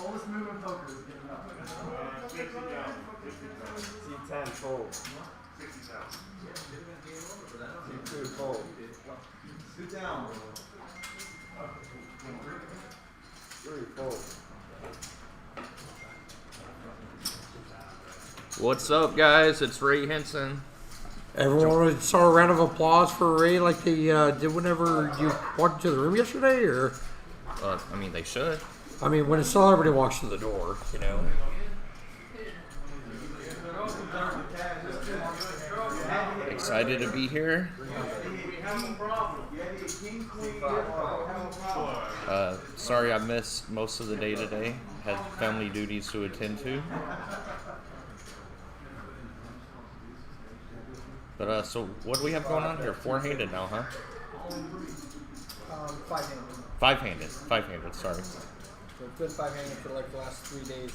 Oldest moving poker is getting up. C10 fold. 60,000. C2 fold. Sit down. 3 fold. What's up, guys? It's Ray Henson. Everyone saw a round of applause for Ray like they did whenever you walked into the room yesterday, or? I mean, they should. I mean, when a celebrity walks through the door, you know. Excited to be here. Sorry I missed most of the day today. Had family duties to attend to. But so what do we have going on here? 4-handed now, huh? 5-handed. 5-handed, sorry. So it's been 5-handed for like the last 3 days.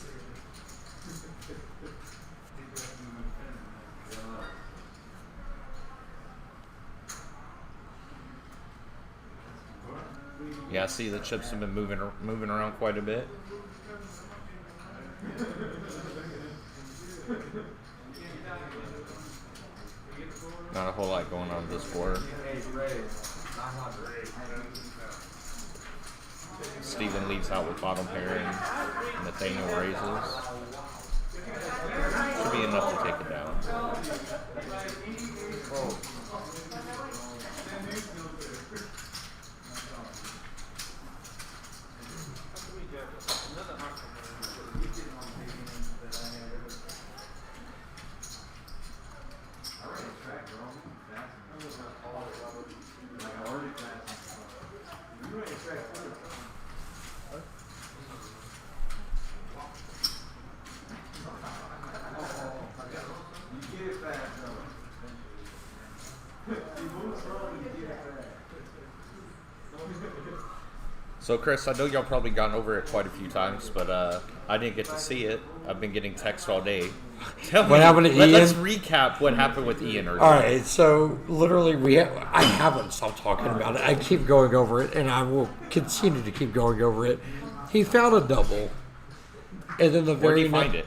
Yeah, I see the chips have been moving around quite a bit. Not a whole lot going on this board. Steven leads out with bottom pair and Nathaniel raises. Should be enough to take it down. So Chris, I know y'all probably gone over it quite a few times, but I didn't get to see it. I've been getting texts all day. What happened to Ian? Let's recap what happened with Ian earlier. All right, so literally I haven't stopped talking about it. I keep going over it, and I will continue to keep going over it. He found a double, and then the Where very did he find it?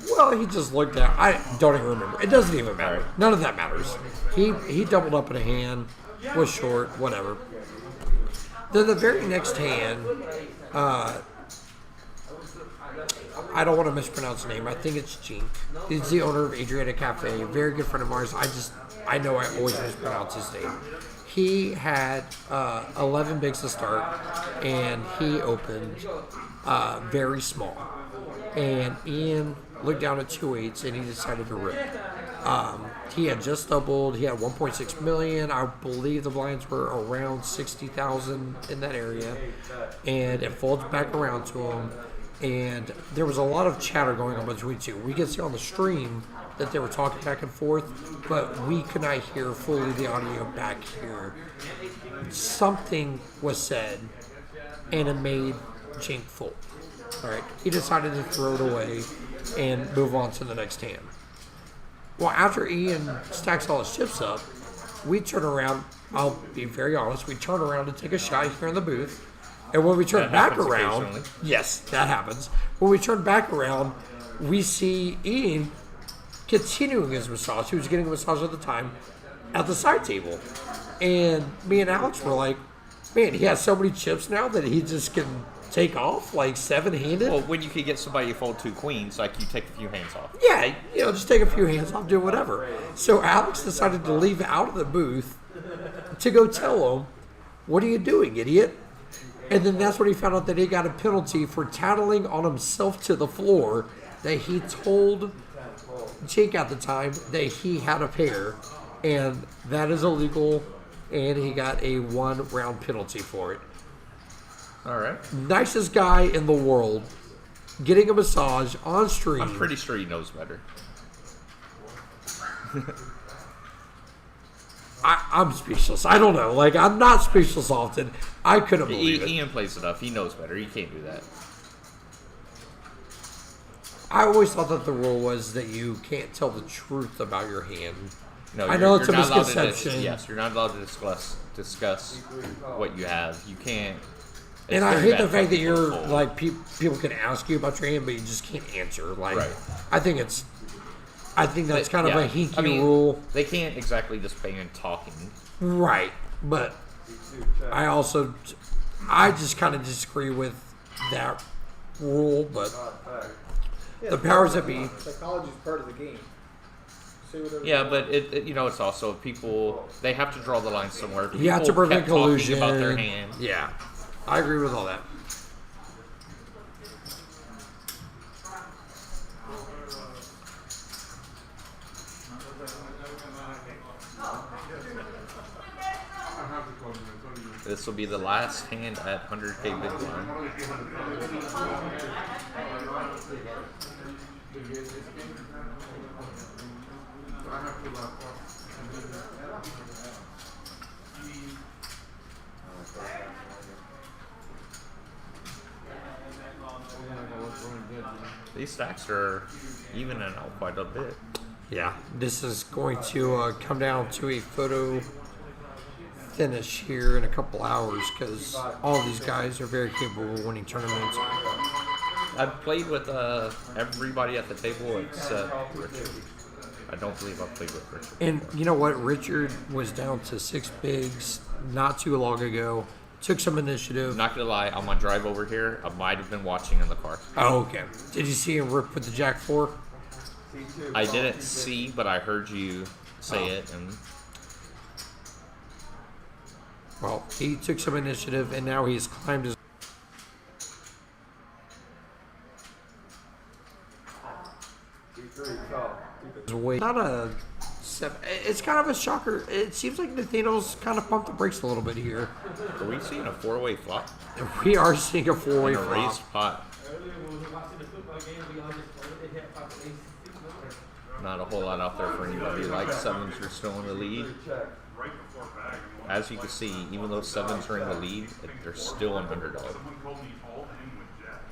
Well, he just looked at. I don't even remember. It doesn't even matter. None of that matters. He doubled up in a hand, was short, whatever. Then the very next hand, I don't want to mispronounce the name. I think it's Gene. He's the owner of Adriatic Cafe, a very good friend of ours. I know I always mispronounce his name. He had 11 bigs to start, and he opened very small. And Ian looked down at 2/8, and he decided to rip. He had just doubled. He had 1.6 million. I believe the blinds were around 60,000 in that area, and it folds back around to him. And there was a lot of chatter going on between two. We could see on the stream that they were talking back and forth, but we could not hear fully the audio back here. Something was said, and it made Jink fold. All right. He decided to throw it away and move on to the next hand. Well, after Ian stacks all his chips up, we turn around. I'll be very honest. We turn around to take a shot here in the booth. And when we turn That back happens around, occasionally. yes, that happens. When we turn back around, we see Ian continuing his massage. He was getting a massage at the time at the side table. And me and Alex were like, man, he has so many chips now that he just can take off like seven-handed. Well, when you could get somebody to fold 2 queens, like you take a few hands off. Yeah, just take a few hands off, do whatever. So Alex decided to leave out of the booth to go tell him, what are you doing, idiot? And then that's when he found out that he got a penalty for tattling on himself to the floor, that he told Jake at the time that he had a pair, and that is illegal, and he got a 1-round penalty for it. All right. Nicest guy in the world, getting a massage on stream. I'm pretty sure he knows better. I'm speechless. I don't know. Like, I'm not speechless often. I couldn't believe it. Ian plays enough. He knows better. He can't do that. I always thought that the rule was that you can't tell the truth about your hand. No, I know it's a you're not allowed misconception. yes, you're not allowed to discuss what you have. You can't. And I hate the fact that you're like people can ask you about your hand, but you just can't answer. Like, Right. I think that's kind of a hinky rule. They can't exactly just ban talking. Right, but I just kind of disagree with that rule. But the powers that be. Psychology is part of the game. Say whatever Yeah, you but it's also people. They have to draw the line somewhere. If You have to people prevent kept talking collusion. about their hand. Yeah, I agree with all that. This will be the last hand at 100K big blind. These stacks are evening out quite a bit. Yeah, this is going to come down to a photo finish here in a couple hours because all these guys are very capable of winning tournaments. I've played with everybody at the table except Richard. I don't believe I've played with Richard. And you know what? Richard was down to 6 bigs not too long ago. Took some initiative. Not gonna lie, on my drive over here, I might have been watching in the car. Oh, okay. Did you see him rip with the Jack 4? I didn't see, but I heard you say it, and well, he took some initiative, and now he's climbed his way. Not a 7. It's kind of a shocker. It seems like Nathaniel's kind of pumped the brakes a little bit here. are we seeing a 4-way flop? We are seeing a 4-way And a flop. raised pot. Not a whole lot out there for anybody. Like sevens are still in the lead. As you can see, even though sevens are in the lead, they're still an underdog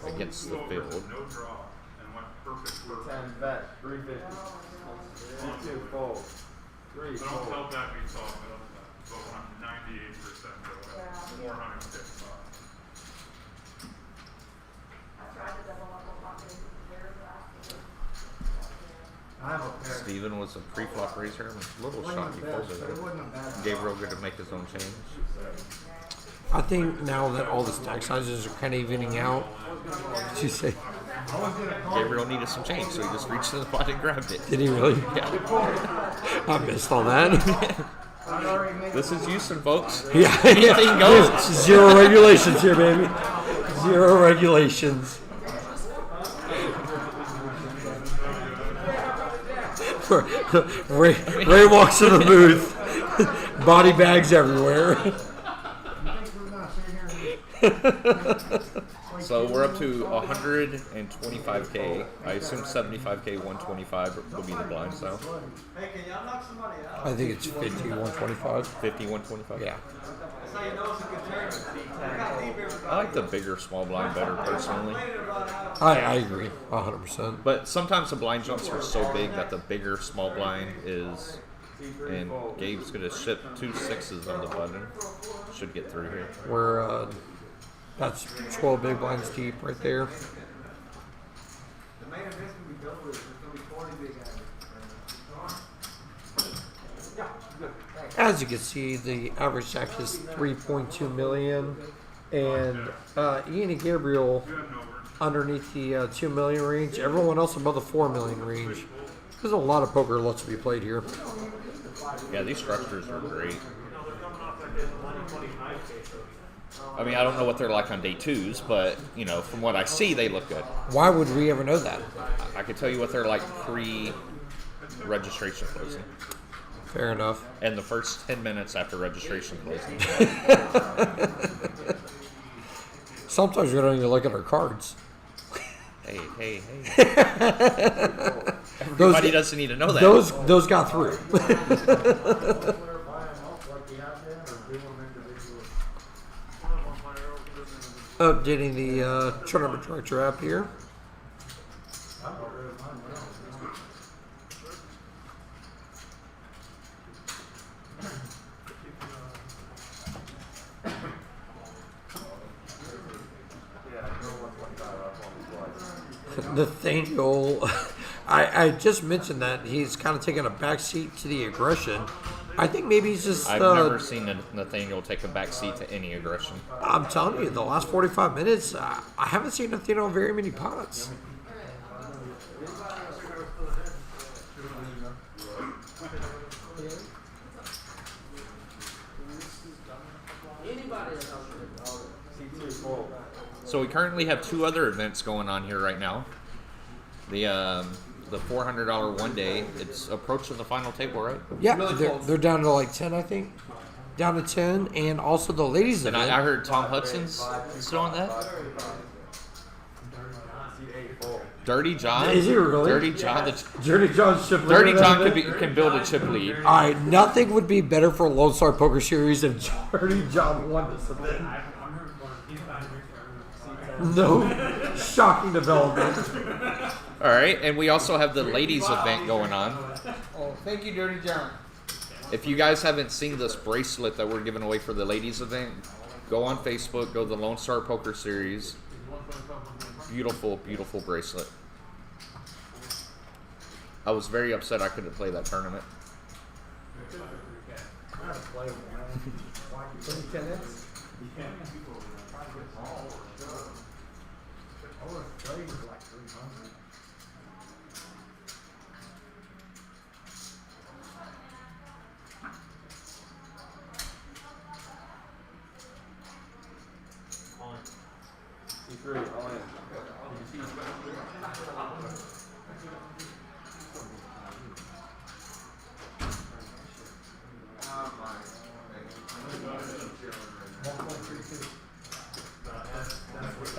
against the field. 10 bet, 350. 2 fold. 3 Don't fold. tell that we saw it, but I'm 98% going. 455. Steven was a pre-flop raiser. I'm a little shocked he folded it. Gabriel good to make his own change. I think now that all the stack sizes are kind of evening out, did you say? Gabriel needed some change, so he just reached in the pot and grabbed it. Did he really? Yeah. I missed all that. This is Houston, folks. Yeah, Anything goes. Zero regulations here, baby. Zero regulations. Ray walks in the booth, body bags everywhere. So we're up to 125K. I assume 75K, 125 will be the blinds now. I think it's 50, 125. 50, 125? Yeah. I like the bigger small blind better personally. I agree 100%. But sometimes the blind jumps are so big that the bigger small blind is. And Gabe's gonna ship 2 6s on the button. Should get through here. We're that's 12 big blinds deep right there. As you can see, the average stack is 3.2 million, and Ian and Gabriel underneath the 2 million range. Everyone else above the 4 million range. There's a lot of poker lots to be played here. Yeah, these structures are great. I mean, I don't know what they're like on day 2s, but, you know, from what I see, they look good. Why would we ever know that? I can tell you what they're like pre-registration closing. Fair enough. And the first 10 minutes after registration closing. Sometimes we don't even look at our cards. Hey. Everybody doesn't need to know that. Those got through. Updating the tournament director app here. Nathaniel, I just mentioned that he's kind of taking a backseat to the aggression. I think maybe he's just. I've never seen Nathaniel take a backseat to any aggression. I'm telling you, the last 45 minutes, I haven't seen Nathaniel in very many pots. So we currently have 2 other events going on here right now. The $400 one day. It's approaching the final table, right? Yeah, they're down to like 10, I think. Down to 10, and also the ladies And event. I heard Tom Hudson's still on that. Dirty John. Is he really? Dirty John. Dirty John's chip leader. Dirty John can build a chip lead. All right, nothing would be better for Lone Star Poker Series if Dirty John won this event. No shocking development. All right, and we also have the ladies event going on. Oh, thank you, Dirty John. If you guys haven't seen this bracelet that we're giving away for the ladies event, go on Facebook, go to the Lone Star Poker Series. Beautiful, beautiful bracelet. I was very upset I couldn't play that tournament.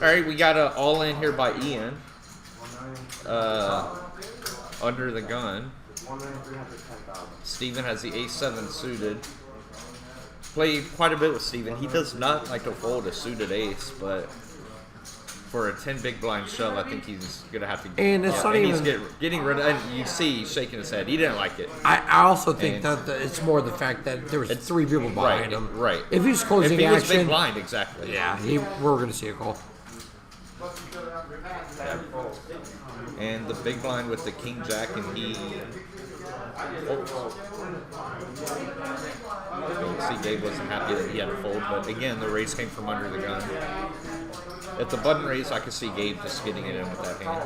All right, we got a all in here by Ian. Under the gun. Steven has the A7 suited. Play quite a bit with Steven. He does not like to fold a suited ace, but for a 10 big blind shove, I think he's gonna have to. And it's not he's even getting rid of. And you see, he's shaking his head. He didn't like it. I also think that it's more the fact that there was 3 people behind him. Right. If he was closing if he was action, big blind, exactly. Yeah, we're going to see a call. And the big blind with the king jack, and he. See, Gabe wasn't happy that he had to fold, but again, the raise came from under the gun. At the button raise, I could see Gabe just getting it in with that hand.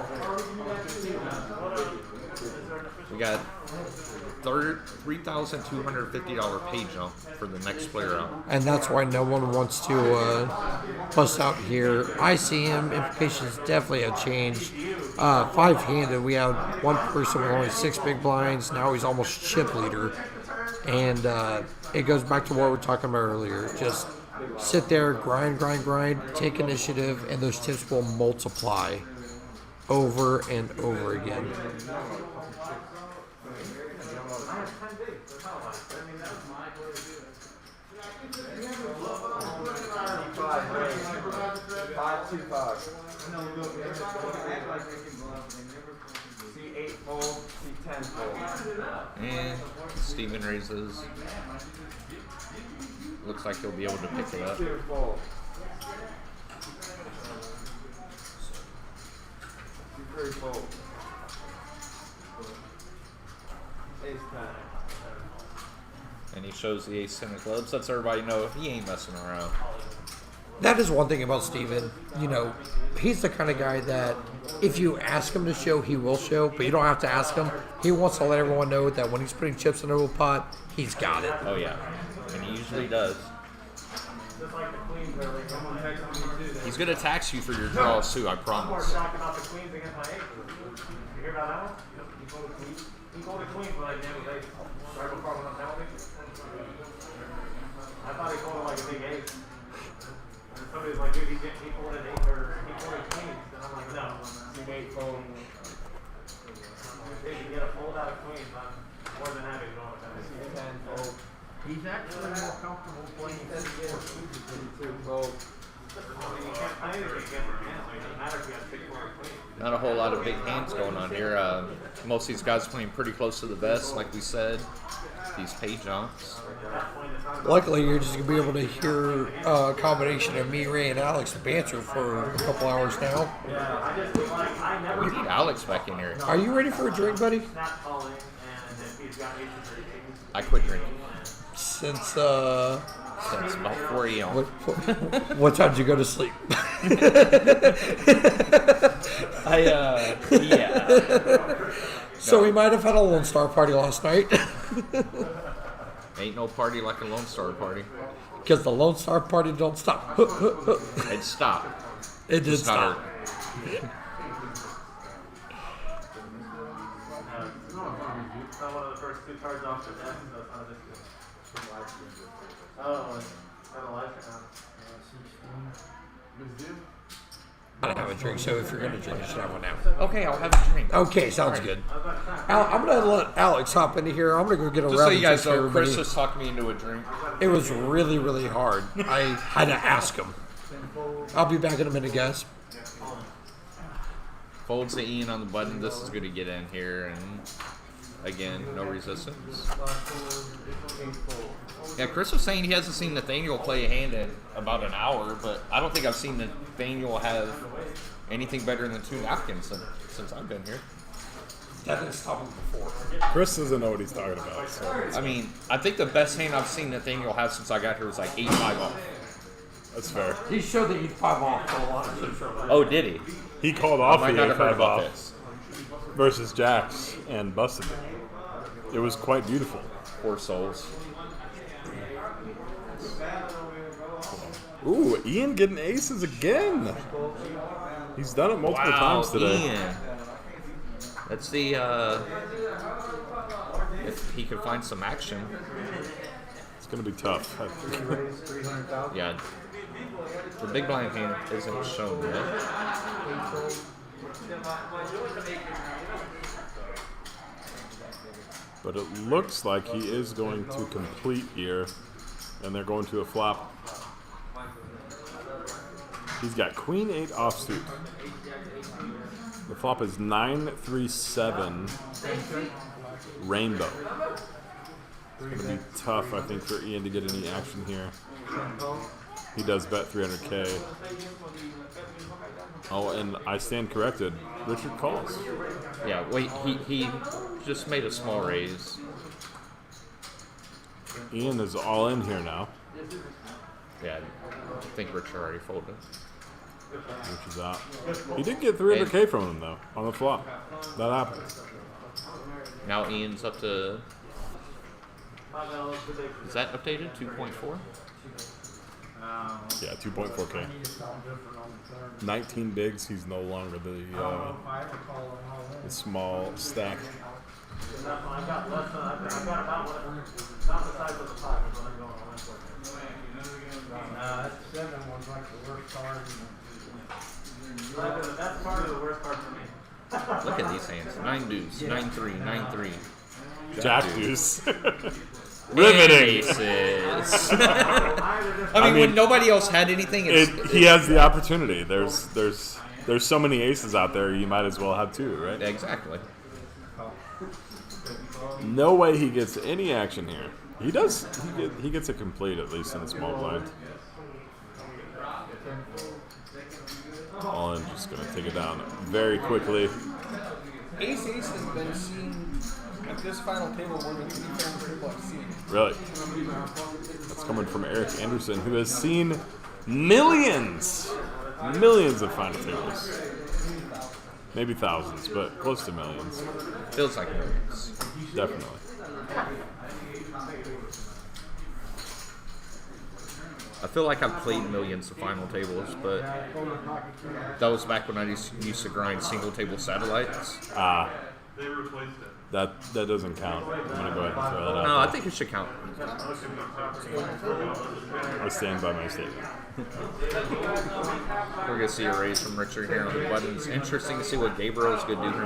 We got $3,250 pay jump for the next player out. And that's why no one wants to bust out here. ICM implications definitely have changed. 5-handed, we had one person with only 6 big blinds. Now he's almost chip leader. And it goes back to what we were talking about earlier. Just sit there, grind, take initiative, and those tips will multiply over and over again. 5, raise. 525. C8 fold, C10 fold. And Steven raises. Looks like he'll be able to pick it up. C2 fold. C3 fold. Ace 10. And he shows the ace 10 of clubs. Lets everybody know he ain't messing around. That is one thing about Steven. You know, he's the kind of guy that if you ask him to show, he will show, but you don't have to ask him. He wants to let everyone know that when he's putting chips in a little pot, he's got it. Oh, yeah. And he usually does. Just like the queens earlier, someone texted me too. He's going to tax you for your draws, too, I We're promise. talking about the queens against my aces. You hear about that one? He folded queens. He folded queens, but I damn it, right before I went on penalty. I thought he folded like a big ace. And somebody was like, dude, he folded an ace or he folded queens. And I'm like, no, he made fold. If you get a fold out of queens, I'm more than happy to go with that. C10 fold. He's actually more comfortable playing C2 fold. I mean, you can't play anything against him. It doesn't matter if you have 6 4 queens. Not a whole lot of big hands going on here. Most of these guys playing pretty close to the vest, like we said. These pay jumps. Luckily, you're just going to be able to hear a combination of me, Ray, and Alex banter for a couple hours now. Yeah, I just feel like I never. We need Alex back in here. Are you ready for a drink, buddy? Snap calling, and if he's got aces or kings. I quit drinking. Since Since about 4 a.m. what time did you go to sleep? Yeah. So we might have had a Lone Star party last night. Ain't no party like a Lone Star party. Because the Lone Star party don't stop. It stopped. It did Just not stop. Not one of the first 2 cards off the deck, so it's not this good. Oh, it's not a life now. I don't have a drink, so if you're going to drink, you should have one now. Okay, I'll have a drink. Okay, sounds good. I'm going to let Alex hop into here. I'm going to go get a Just so rabbit you guys juice for know, everybody. Chris just talked me into a drink. It was really, really hard. I had to ask him. I'll be back in a minute, guys. Folds the Ian on the button. This is going to get in here, and again, no resistance. Yeah, Chris was saying he hasn't seen Nathaniel play a hand in about an hour, but I don't think I've seen Nathaniel have anything better than 2 napkins since I've been here. That didn't stop him before. Chris doesn't know what he's talking about. So I mean, I think the best hand I've seen Nathaniel have since I got here was like 8-5 off. that's fair. He showed that he'd 5 off for a lot of times. Oh, did he? He called I off might the not have heard 8-5 about off this. versus Jax and busted it. It was quite beautiful. Poor souls. Ooh, Ian getting aces again. He's done it multiple times today. Ian. Let's see if he can find some action. It's going to be tough. I think. Yeah. The big blind hand isn't shown yet. But it looks like he is going to complete here, and they're going to a flop. He's got Queen 8 offsuit. The flop is 9-3-7 rainbow. It's going to be tough, I think, for Ian to get any action here. He does bet 300K. Oh, and I stand corrected. Richard calls. Yeah, wait, he just made a small raise. Ian is all in here now. Yeah, I think Richard already folded. Which is out. He did get 300K from him, though, on the flop. That happened. Now Ian's up to... Is that updated? 2.4? Yeah, 2.4K. 19 bigs. He's no longer the small stack. I've got less than, I've got about what, about the size of the pot is what I'm going on for. That 7 was like the worst card. That's part of the worst part for me. Look at these hands. 9 deuce, 9-3, 9-3. Jack deuce. Riveting. Aces. I mean, mean, when nobody else had anything, He has the opportunity. There's so many aces out there. You might as well have two, right? Exactly. No way he gets any action here. He does. He gets a complete at least in the small blind. All in, just gonna take it down very quickly. Ace Ace has been seen at this final table more than any final table I've seen. Really, that's coming from Eric Anderson, who has seen millions of final tables. Maybe thousands, but close to millions. Feels like millions. Definitely. I feel like I've played millions of final tables, but that was back when I used to grind single table satellites. They replaced it. That doesn't count. I'm gonna go ahead and throw that out. No, I there. think it should count. I stand by my statement. We're gonna see a raise from Richard here on the buttons. Interesting to see what Gabriel's gonna do here.